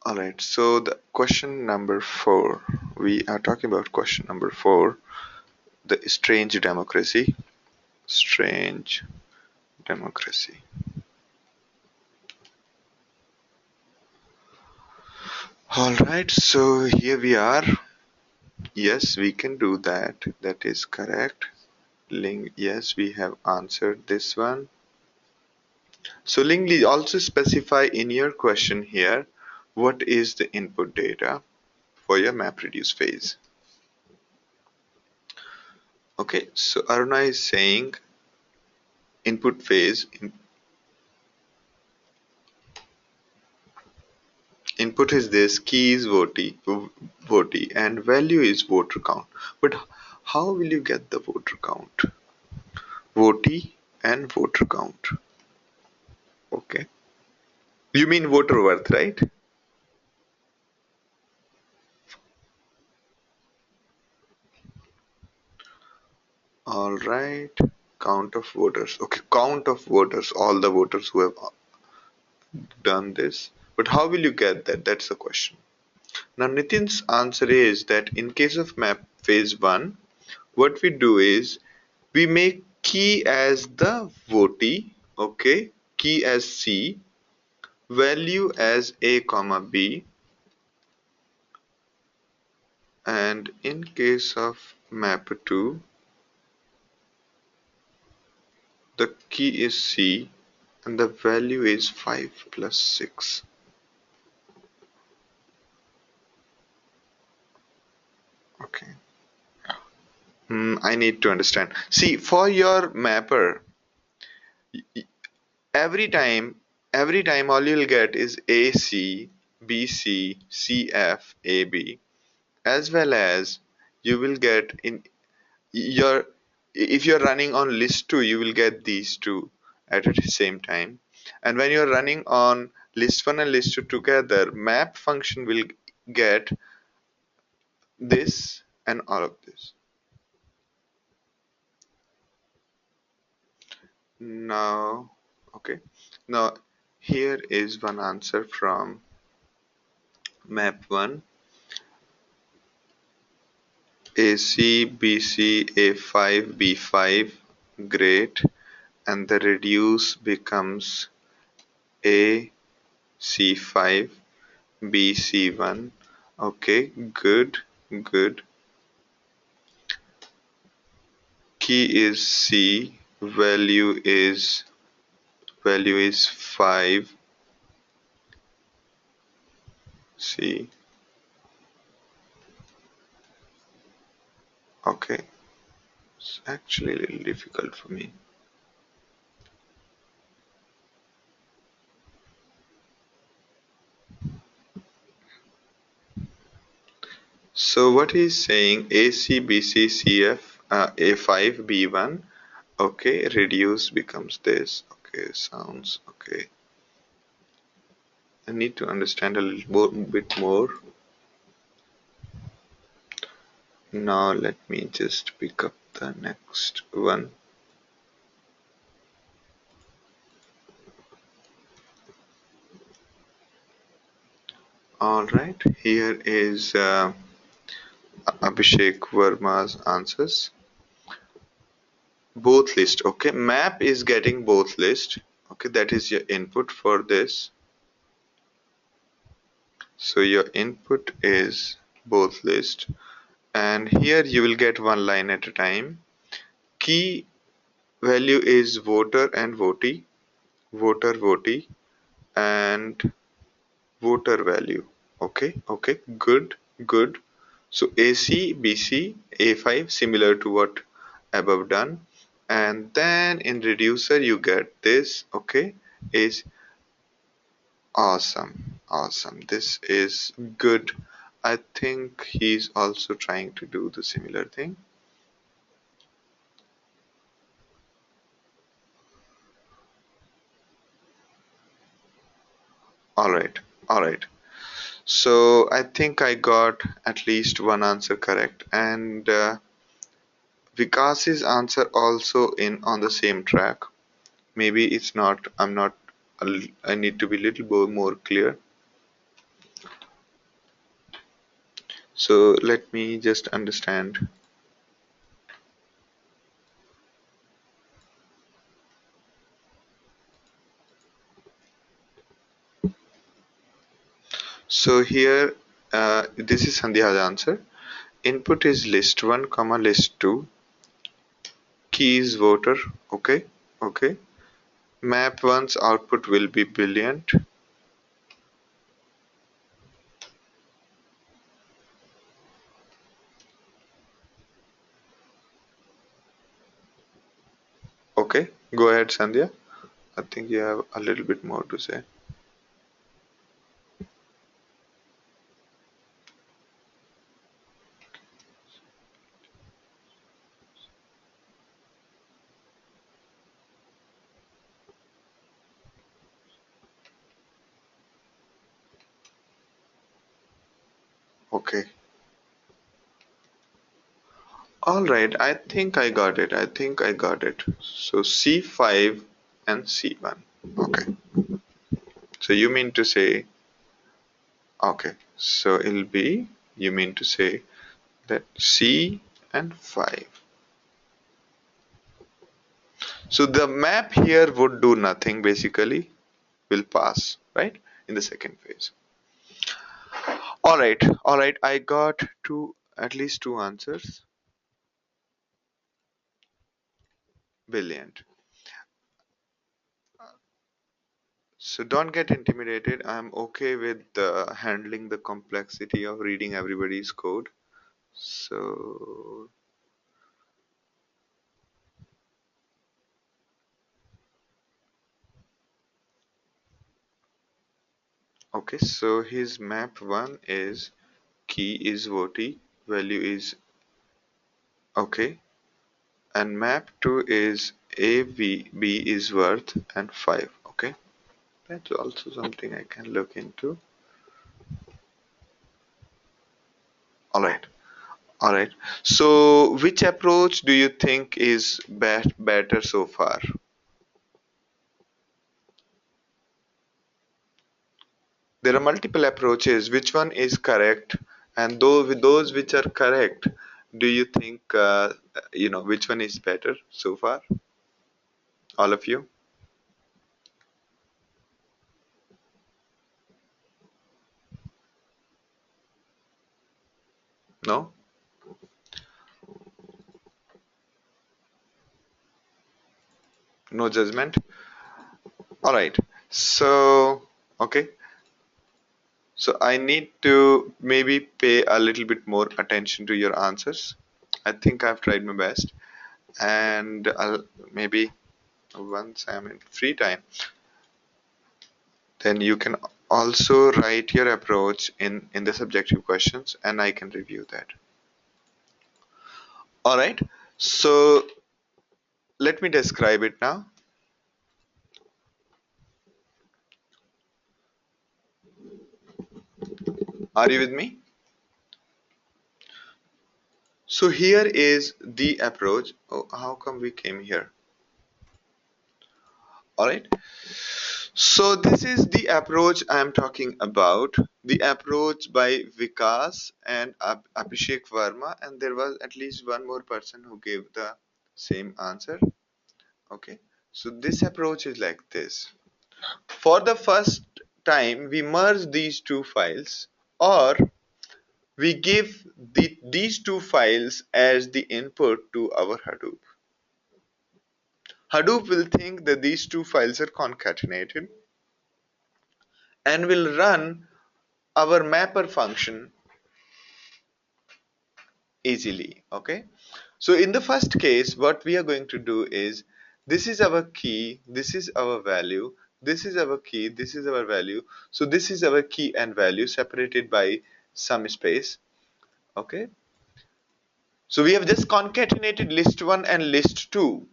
Alright, so the question number 4. We are talking about question number 4, the strange democracy. Strange democracy. Alright, so here we are. Yes, we can do that. That is correct. Yes, we have answered this one. So Lingli, also specify in your question here what is the input data for your MapReduce phase. Okay, so Aruna is saying input phase, input is this, key is votee and value is voter count. But how will you get the voter count? Votee and voter count. Okay. You mean voter worth, right? All right. Count of voters. Okay, count of voters. All the voters who have done this. But how will you get that? That's the question. Now Nitin's answer is that in case of map phase 1, what we do is we make key as the votee, okay, key as C, value as A comma B, and in case of map 2, the key is C and the value is 5 plus 6. Okay. I need to understand. See, for your mapper, every time, every time all you'll get is AC, BC, CF, AB, as well as you will get in your, if you're running on list 2, you will get these two at the same time. And when you're running on list 1 and list 2 together, map function will get this and all of this. Now, okay. Now, here is one answer from map 1. AC, BC, A5, B5, great. And the reduce becomes A, C5, B, C1. Okay, good, good. Key is C, value is 5, C. Okay, it's actually a little difficult for me. So what he's saying, AC, BC, CF, A5, B1. Okay, reduce becomes this. Okay, sounds okay. I need to understand a little bit more. Now let me just pick up the next one. Alright, here is Abhishek Verma's answers. Both list, okay. Map is getting both list. Okay, that is your input for this. So your input is both list. And here you will get one line at a time. Key value is voter and votee, voter, votee, and voter value. Okay, okay, good, good. So AC, BC, A5, similar to what above done. And then in reducer you get this, okay, is awesome, awesome. This is good. I think he's also trying to do the similar thing. All right, all right. So I think I got at least one answer correct, and Vikas's answer also in on the same track. Maybe it's not. I'm not. I need to be a little more clear. So let me just understand. So here, this is Sandhya's answer. Input is list 1, comma list 2. Key is voter. Okay, okay. Map 1's output will be brilliant. Okay, go ahead, Sandhya. I think you have a little bit more to say. Okay. All right, I think I got it. I think I got it. So C5 and C1. Okay. So you mean to say, okay, so it'll be, you mean to say that C and 5. So the map here would do nothing basically, will pass, right? In the second phase. All right, I got two, at least two answers. Brilliant. So don't get intimidated. I'm okay with handling the complexity of reading everybody's code. So, okay, so his map 1 is key is voti, value is okay, and map 2 is A, B is worth, and 5. Okay, that's also something I can look into. Alright, alright. So, which approach do you think is better so far? There are multiple approaches. Which one is correct? And though with those which are correct, do you think which one is better so far? All of you? No? No judgment? All right. So, okay. So I need to maybe pay a little bit more attention to your answers. I think I've tried my best, and I'll maybe once I'm in free time, then you can also write your approach in the subjective questions, and I can review that. All right. So let me describe it now. Are you with me? So here is the approach. Oh, how come we came here? All right. So this is the approach I am talking about. The approach by Vikas and Abhishek Verma, and there was at least one more person who gave the same answer. Okay. So this approach is like this. For the first time, we merge these two files, or we give these two files as the input to our Hadoop. Hadoop will think that these two files are concatenated and will run our mapper function easily. Okay. So in the first case, what we are going to do is, this is our key, this is our value, this is our key, this is our value. So this is our key and value separated by some space. Okay. So we have just concatenated list 1 and list 2.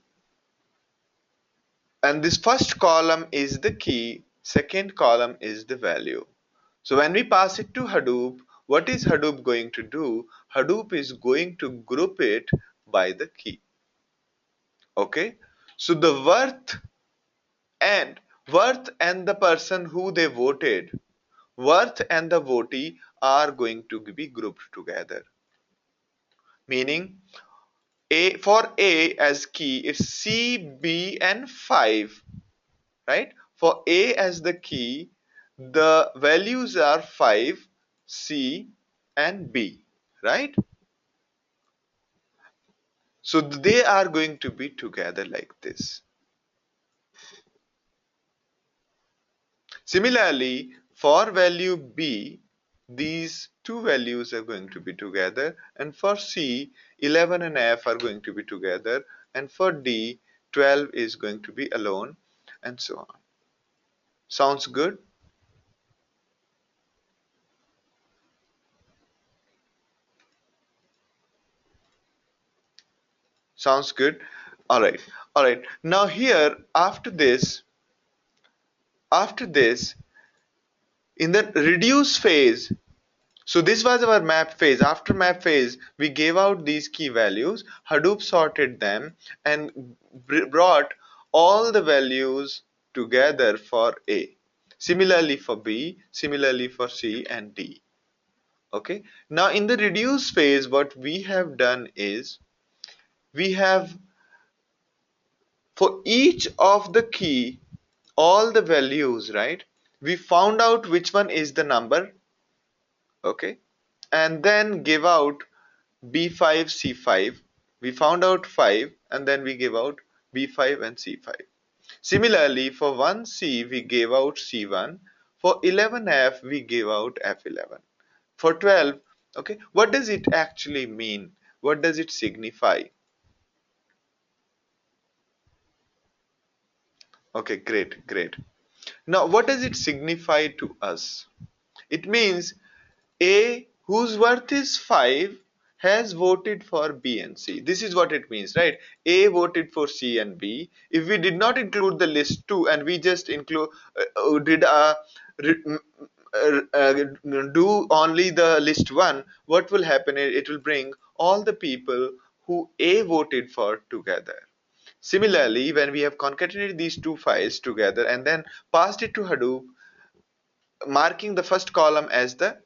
And this first column is the key, second column is the value. So when we pass it to Hadoop, what is Hadoop going to do? Hadoop is going to group it by the key. Okay. So the and worth and the person who they voted, worth and the votee are going to be grouped together. Meaning for A as key, it's C, B, and 5. Right? For A as the key, the values are 5, C, and B. Right? So they are going to be together like this. Similarly, for value B, these two values are going to be together, and for C, 11 and F are going to be together, and for D, 12 is going to be alone, and so on. Sounds good? Sounds good? Alright, alright. Now here, after this, in the reduce phase, so this was our map phase. After map phase, we gave out these key values, Hadoop sorted them and brought all the values together for A. Similarly for B, similarly for C and D. Okay. Now in the reduce phase, what we have done is we have, for each of the key, all the values, right? We found out which one is the number, okay, and then give out B5, C5. We found out 5 and then we give out B5 and C5. Similarly, for 1C, we gave out C1. For 11F, we gave out F11. For 12, okay, what does it actually mean? What does it signify? Okay, great, great. Now, what does it signify to us? It means A, whose worth is 5, has voted for B and C. This is what it means, right? A voted for C and B. If we did not include the list 2 and we just include did re- m- do only the list 1, what will happen is it will bring all the people who A voted for together. Similarly, when we have concatenated these two files together and then passed it to Hadoop, marking the first column as the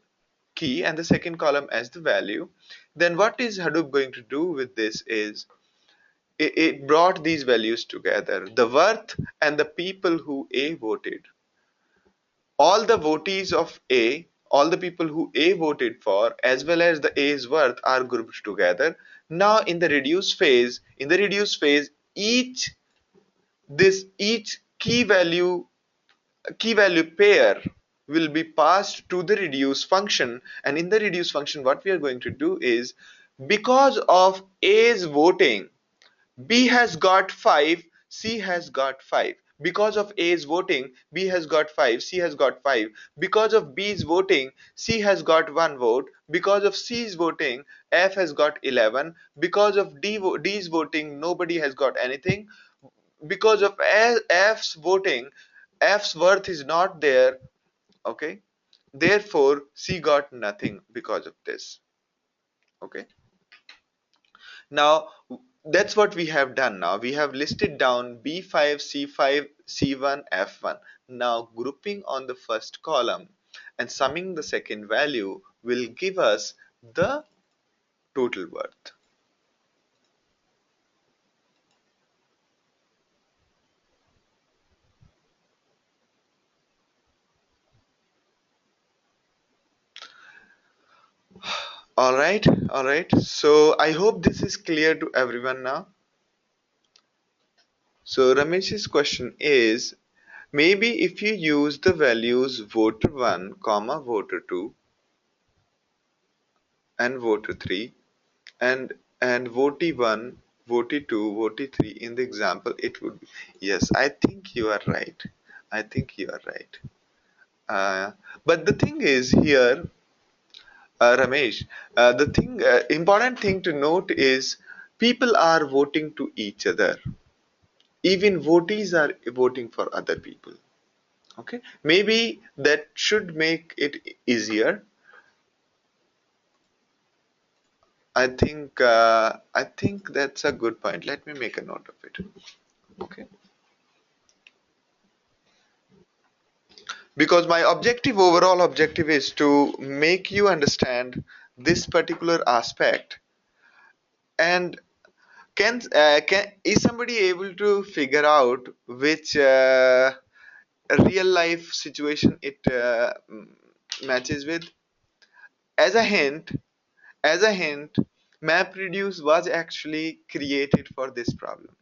key and the second column as the value, then what is Hadoop going to do with this is it brought these values together, the worth and the people who A voted. All the votees of A, all the people who A voted for, as well as the A's worth are grouped together. Now in the reduce phase, each key value pair will be passed to the reduce function, and in the reduce function what we are going to do is, because of A's voting, B has got 5, C has got 5. Because of A's voting, B has got 5, C has got 5. Because of B's voting, C has got 1 vote. Because of C's voting, F has got 11. Because of D's voting, nobody has got anything. Because of F's voting, F's worth is not there, okay? Therefore, C got nothing because of this, okay? Now, that's what we have done now. We have listed down B5, C5, C1, F1. Now, grouping on the first column and summing the second value will give us the total worth. All right, all right. So, I hope this is clear to everyone now. So, Ramesh's question is, maybe if you use the values voter 1, comma voter 2 and voter 3 and votee 1, votee 2, votee 3 in the example, it would be, yes, I think you are right. I think you are right. But the thing is here, Ramesh, the thing important thing to note is people are voting to each other. Even votees are voting for other people. Okay, maybe that should make it easier. I think that's a good point. Let me make a note of it. Okay. Because my objective, overall objective, is to make you understand this particular aspect. And can is somebody able to figure out which real life situation it matches with? As a hint, as a hint, MapReduce was actually created for this problem.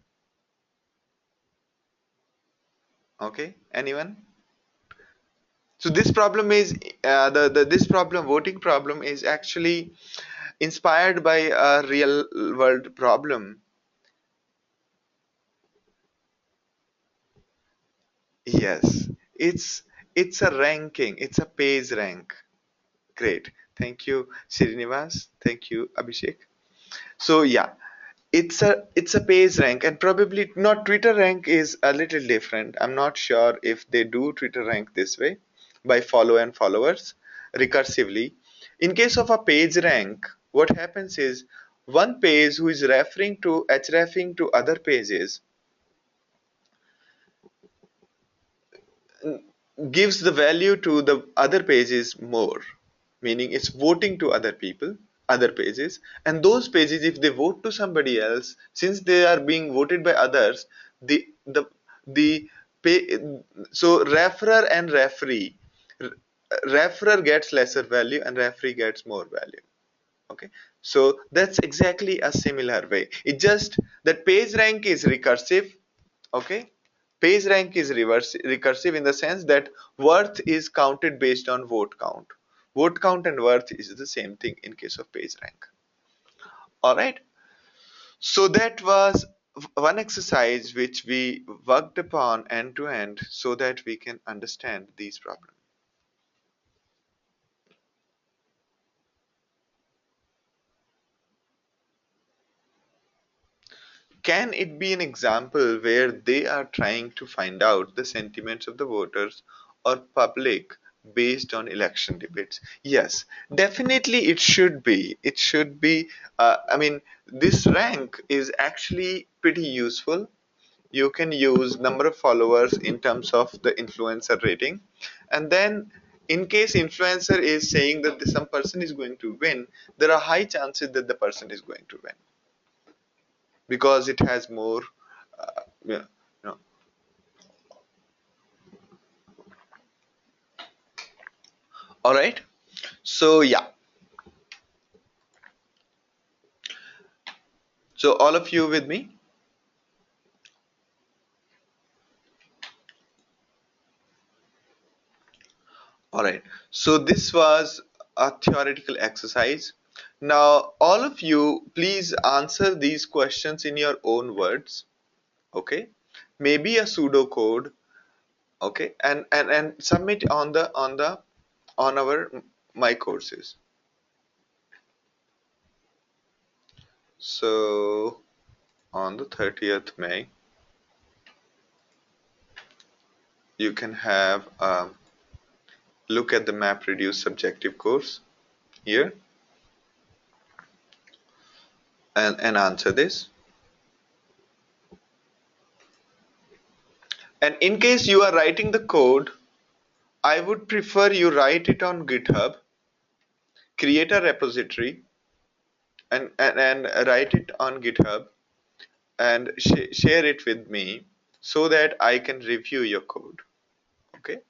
Okay, anyone? So this problem is the this problem, voting problem, is actually inspired by a real world problem. Yes, it's a ranking, it's a page rank. Great, thank you Srinivas, thank you Abhishek. So yeah, it's a page rank, and probably not Twitter rank is a little different. I'm not sure if they do Twitter rank this way, by follow and followers recursively. In case of a page rank, what happens is one page who is referring to hrefing to other pages, gives the value to the other pages more, meaning it's voting to other people, other pages, and those pages, if they vote to somebody else, since they are being voted by others, the pay, so referrer and referee, referrer gets lesser value and referee gets more value. Okay, so that's exactly a similar way. It just that page rank is recursive. Okay, page rank is recursive in the sense that worth is counted based on vote count. Vote count and worth is the same thing in case of page rank. All right, so that was one exercise which we worked upon end to end so that we can understand these problems. Can it be an example where they are trying to find out the sentiments of the voters or public based on election debates? Yes, definitely it should be. It should be. I mean, this rank is actually pretty useful. You can use number of followers in terms of the influencer rating, and then in case influencer is saying that some person is going to win, there are high chances that the person is going to win because it has more yeah, you know. All right, so yeah, so all of you with me. All right, so this was a theoretical exercise. Now all of you please answer these questions in your own words. Okay, maybe a pseudo code. Okay, and submit on our my courses. So on the 30th May you can have look at the MapReduce subjective course here and answer this. And in case you are writing the code, I would prefer you write it on GitHub, create a repository, and write it on GitHub and share it with me so that I can review your code. Okay.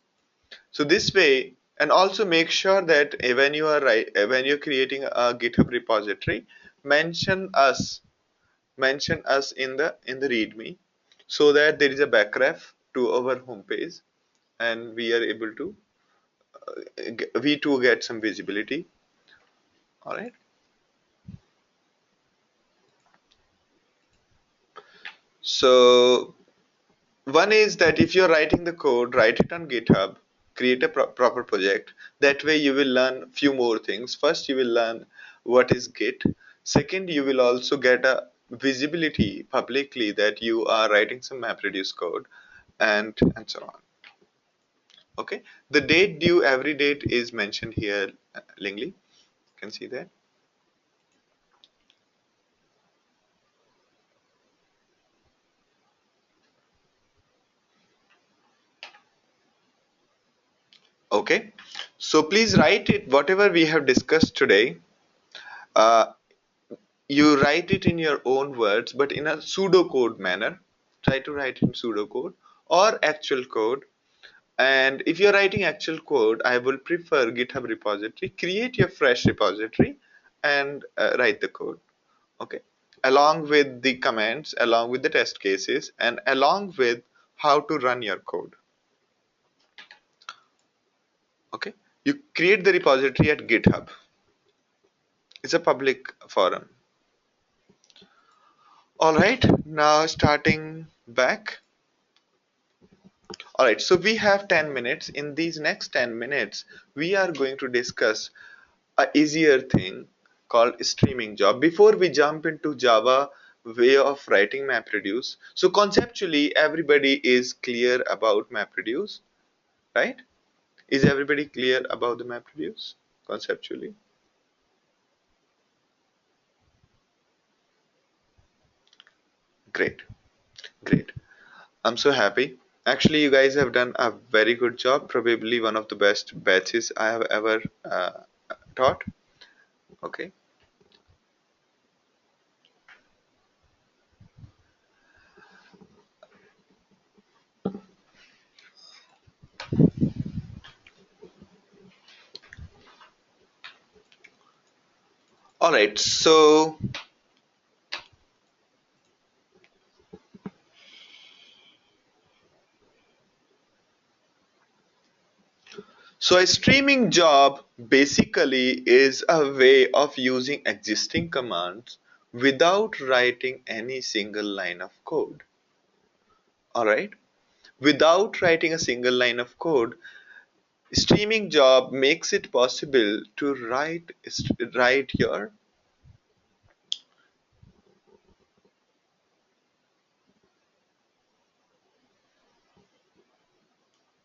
So this way, and also make sure that when you are when you're creating a GitHub repository, mention us, mention us in the README, so that there is a backref to our homepage, and we are able to we too get some visibility. All right. So one is that if you're writing the code, write it on GitHub, create a proper project. That way you will learn few more things. First, you will learn what is Git. Second, you will also get a visibility publicly that you are writing some MapReduce code and so on. Okay. The date due, every date is mentioned here, Lingley. You can see that. Okay. So please write it, whatever we have discussed today. Uh, you write it in your own words, but in a pseudocode manner. Try to write in pseudocode or actual code. And if you're writing actual code, I will prefer GitHub repository. Create your fresh repository and write the code. Okay. Along with the comments, along with the test cases, and along with how to run your code. Okay. You create the repository at GitHub. It's a public forum. All right. Now starting back. All right, so we have 10 minutes. In these next 10 minutes, we are going to discuss a easier thing called streaming job. Before we jump into Java way of writing MapReduce, so conceptually, everybody is clear about MapReduce, right? Is everybody clear about the MapReduce conceptually? Great, great. I'm so happy. Actually, you guys have done a very good job. Probably one of the best batches I have ever taught. Okay. All right. So a streaming job basically is a way of using existing commands without writing any single line of code. All right. Without writing a single line of code, streaming job makes it possible to write your.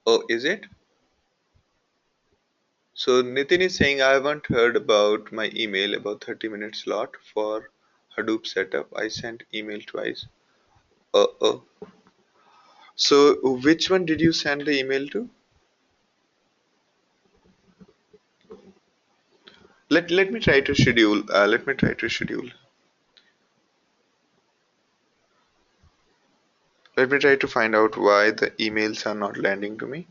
Oh, is it? So Nitin is saying I haven't heard about my email about 30-minute slot for Hadoop setup. I sent email twice. Oh. So which one did you send the email to? Let me try to schedule. Let me try to schedule. Let me try to find out why the emails are not landing to me.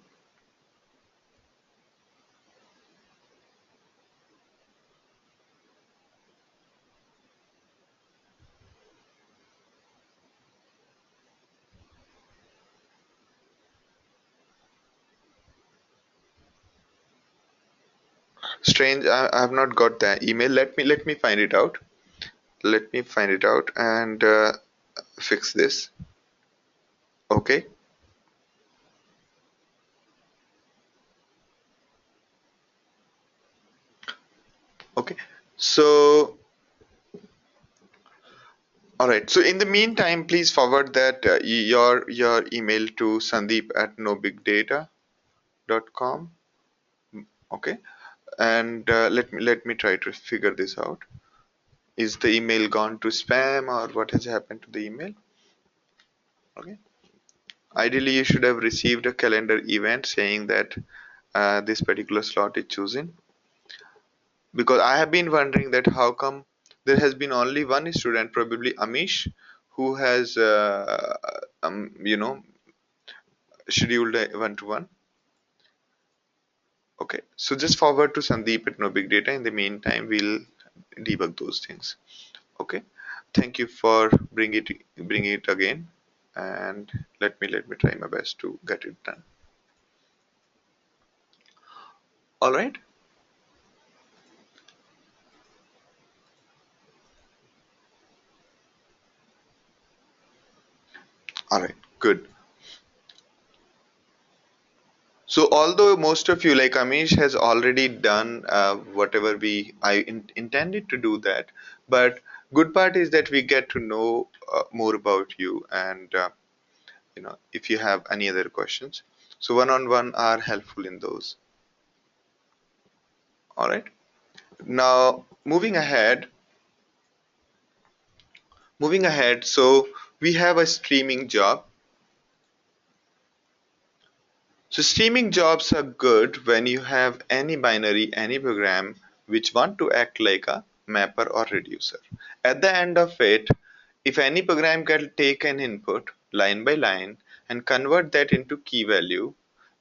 Strange. I have not got the email. Let me find it out. Let me find it out and fix this. Okay. Okay. So all right. So in the meantime, please forward that your email to Sandeep at nobigdata.com. Okay. And let me try to figure this out. Is the email gone to spam or what has happened to the email? Okay. Ideally, you should have received a calendar event saying that this particular slot is chosen. Because I have been wondering that how come there has been only one student, probably Amish, who has scheduled a one-to-one. Okay, so just forward to Sandeep at No Big Data. In the meantime, we'll debug those things. Okay, thank you for bringing it again, and let me try my best to get it done. All right, all right, good. So although most of you, like Amish, has already done whatever intended to do that, but good part is that we get to know more about you, and if you have any other questions, so one-on-one are helpful in those. All right. Now moving ahead. So we have a streaming job. So streaming jobs are good when you have any binary, any program which want to act like a mapper or reducer. At the end of it, if any program can take an input line by line and convert that into key value,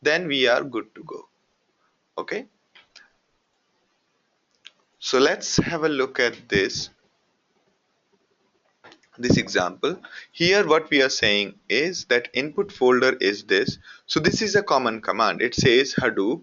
then we are good to go. Okay. So let's have a look at this example. Here what we are saying is that input folder is this. So this is a common command. It says Hadoop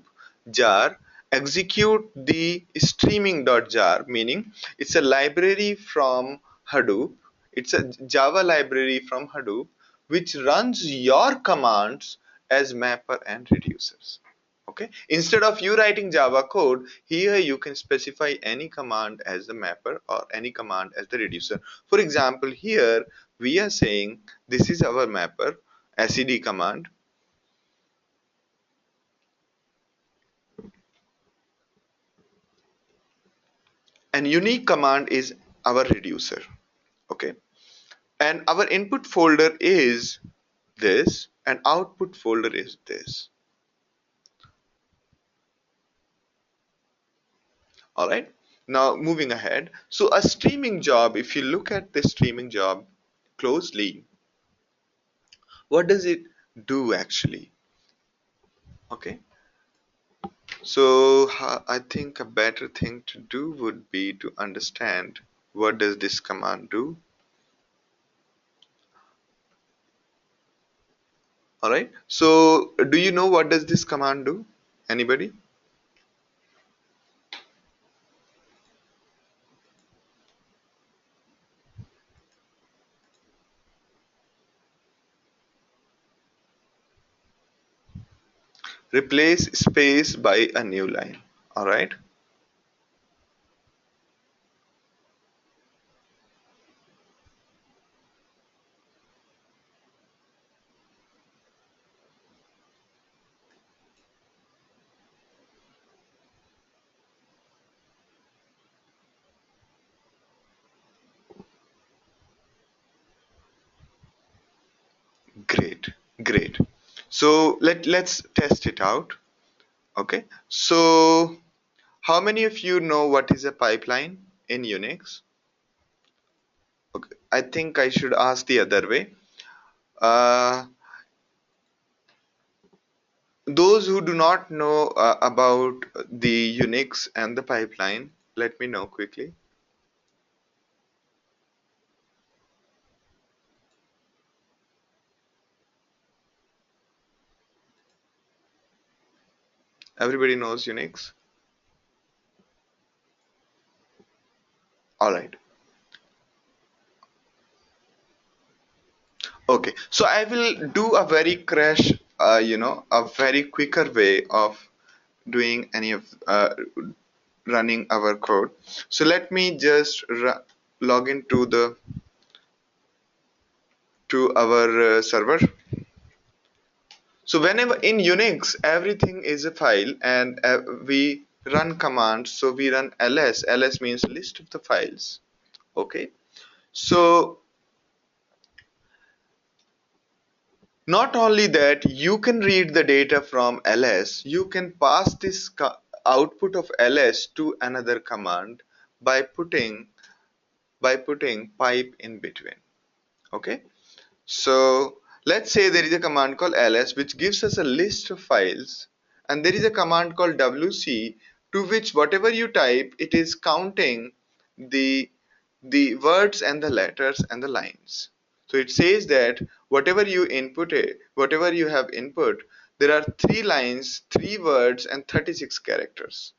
jar execute the streaming.jar, meaning it's a library from Hadoop. It's a Java library from Hadoop which runs your commands as mapper and reducers. Okay, instead of you writing Java code, here you can specify any command as the mapper or any command as the reducer. For example, here we are saying this is our mapper sed command, and unique command is our reducer. Okay, and our input folder is this and output folder is this. All right. Now moving ahead. So a streaming job, if you look at the streaming job closely, what does it do actually? Okay. So I think a better thing to do would be to understand what does this command do. All right. So do you know what does this command do? Anybody? Replace space by a new line. All right. Great. Great. So let's test it out. Okay. So how many of you know what is a pipeline in Unix? Okay. I think I should ask the other way. Uh, those who do not know about the Unix and the pipeline, let me know quickly. Everybody knows Unix. All right. Okay. So I will do a very crash, a very quicker way of doing any of running our code. So let me just log into the to our server. So whenever in Unix, everything is a file and we run commands. So we run ls. Ls means list of the files. Okay. So not only that, you can read the data from ls, you can pass this output of ls to another command by putting pipe in between. Okay. So let's say there is a command called ls which gives us a list of files, and there is a command called wc to which whatever you type it is counting the words and the letters and the lines. So it says that whatever you have input, there are 3 lines, 3 words and 36 characters.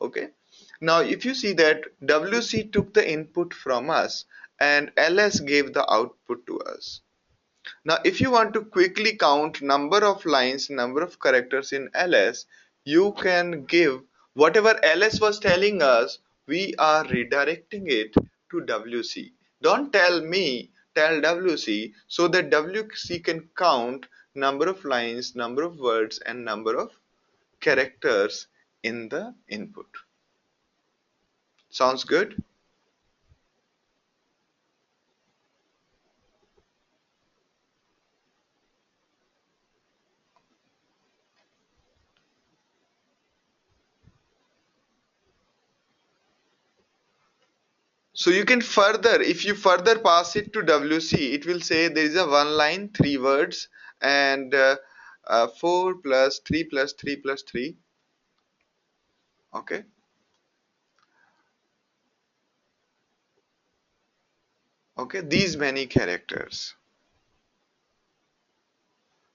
Okay. Now if you see that wc took the input from us and ls gave the output to us. Now, if you want to quickly count number of lines, number of characters in ls, you can give whatever ls was telling us, we are redirecting it to wc. Don't tell me, tell wc so that wc can count number of lines, number of words and number of characters in the input. Sounds good? So you can further, if you further pass it to WC, it will say there is a 1 line, 3 words, and 4 plus 3 plus 3 plus 3. Okay. Okay. These many characters.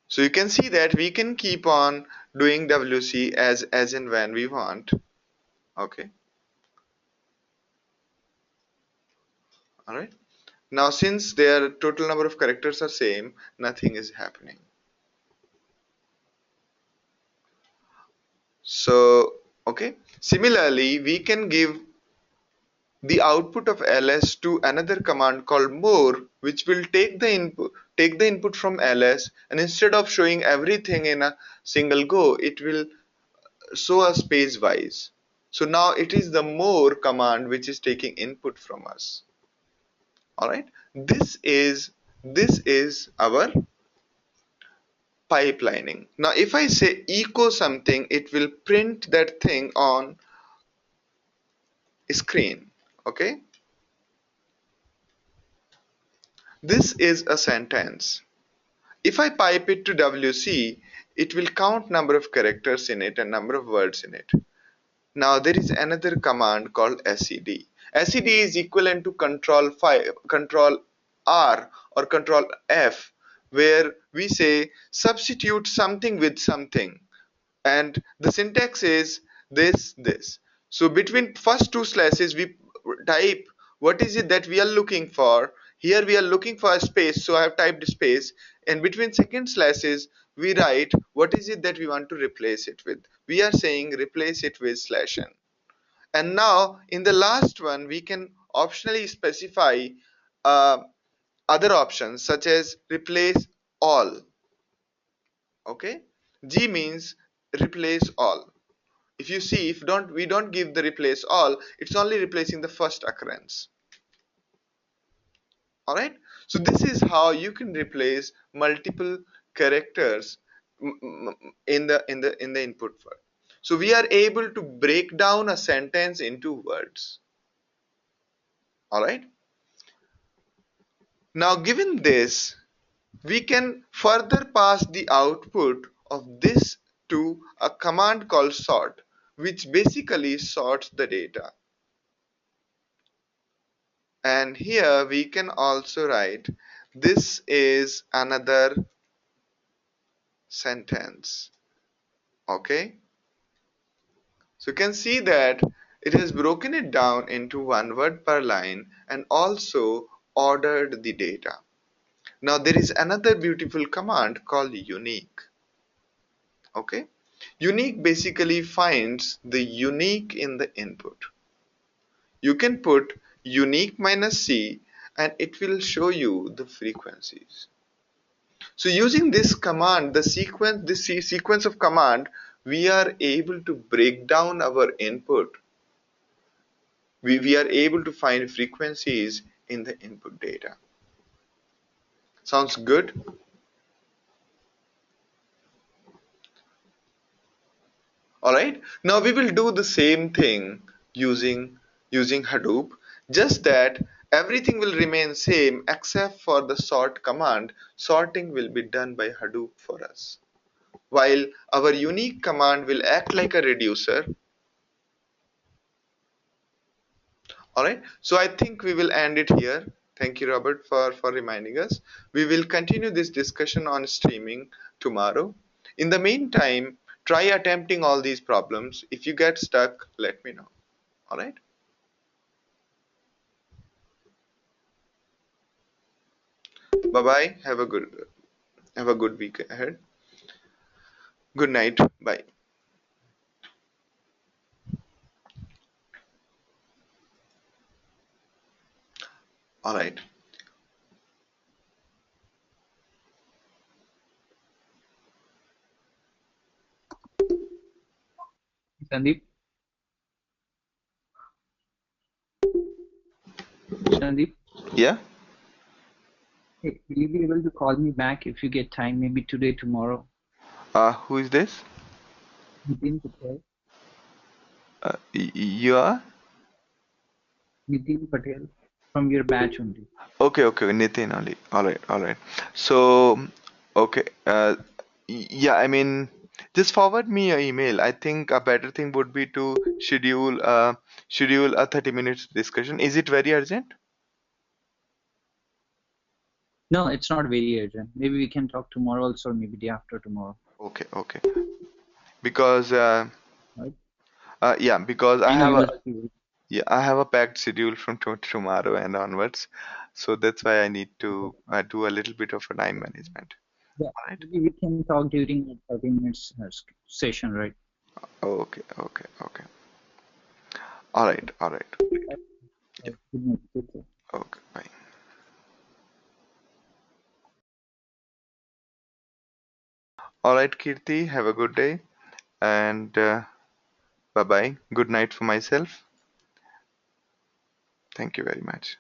So you can see that we can keep on doing WC as and when we want. Okay. All right. Now since their total number of characters are same, nothing is happening. So okay. Similarly, we can give the output of ls to another command called more, which will take the input from ls, and instead of showing everything in a single go, it will show us page wise. So now it is the more command which is taking input from us. All right. This is our pipelining. Now if I say echo something, it will print that thing on screen. Okay, this is a sentence. If I pipe it to WC, it will count number of characters in it and number of words in it. Now there is another command called sed. Sed is equivalent to control R or control F, where we say substitute something with something, and the syntax is this. So between first two slashes we type what is it that we are looking for. Here we are looking for a space, so I have typed space, and between second slashes we write what is it that we want to replace it with. We are saying replace it with /n. And now in the last one we can optionally specify uh, other options such as replace all. Okay, G means replace all. If you see, if don't we don't give the replace all, it's only replacing the first occurrence. All right, so this is how you can replace multiple characters in the input word. So we are able to break down a sentence into words. All right, now given this, we can further pass the output of this to a command called sort, which basically sorts the data. And here we can also write this is another sentence. Okay, so you can see that it has broken it down into one word per line and also ordered the data. Now there is another beautiful command called unique. Okay, unique basically finds the unique in the input. You can put unique minus c and it will show you the frequencies. So using this command, this sequence of command, we are able to break down our input. We are able to find frequencies in the input data. Sounds good? Alright, now we will do the same thing using Hadoop, just that everything will remain same except for the sort command. Sorting will be done by Hadoop for us, while our unique command will act like a reducer. Alright, so I think we will end it here. Thank you, Robert, for reminding us. We will continue this discussion on streaming tomorrow. In the meantime, try attempting all these problems. If you get stuck, let me know. Alright, bye bye. Have a good week ahead. Good night. Bye. Alright. Sandeep, Sandeep, Yeah. hey, will you be able to call me back if you get time, maybe today, tomorrow? Who is this? Nitin Patel. You are? Nitin Patel from your batch only. Okay, Nitin only. Alright. So, okay. Yeah, I mean, just forward me your email. I think a better thing would be to schedule a 30 minutes discussion. Is it very urgent? No, it's not very urgent. Maybe we can talk tomorrow also, or maybe day after tomorrow. Okay. Because Right? yeah, because I know you will see it. I have a packed schedule from tomorrow and onwards. So that's why I need to do a little bit of a time management. Yeah, All right. maybe we can talk during a 30 minutes session, right? Okay. All right. Right. Yeah. Good night. Take care. Okay. Bye. All right, Kirti. Have a good day and bye bye. Good night for myself. Thank you very much.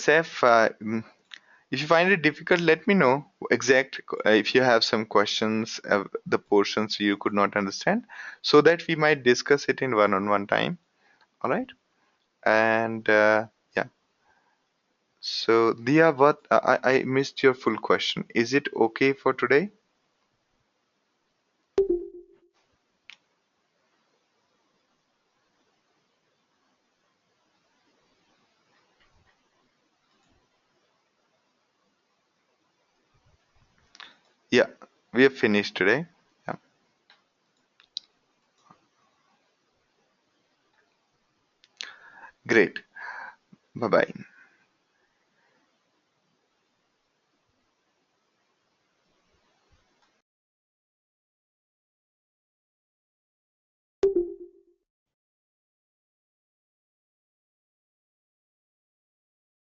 Seth, if you find it difficult, let me know. If you have some questions, the portions you could not understand, so that we might discuss it in one-on-one time. All right. And yeah. So, Dia, what I missed your full question. Is it okay for today? Yeah, we have finished today. Yeah, great. Bye bye.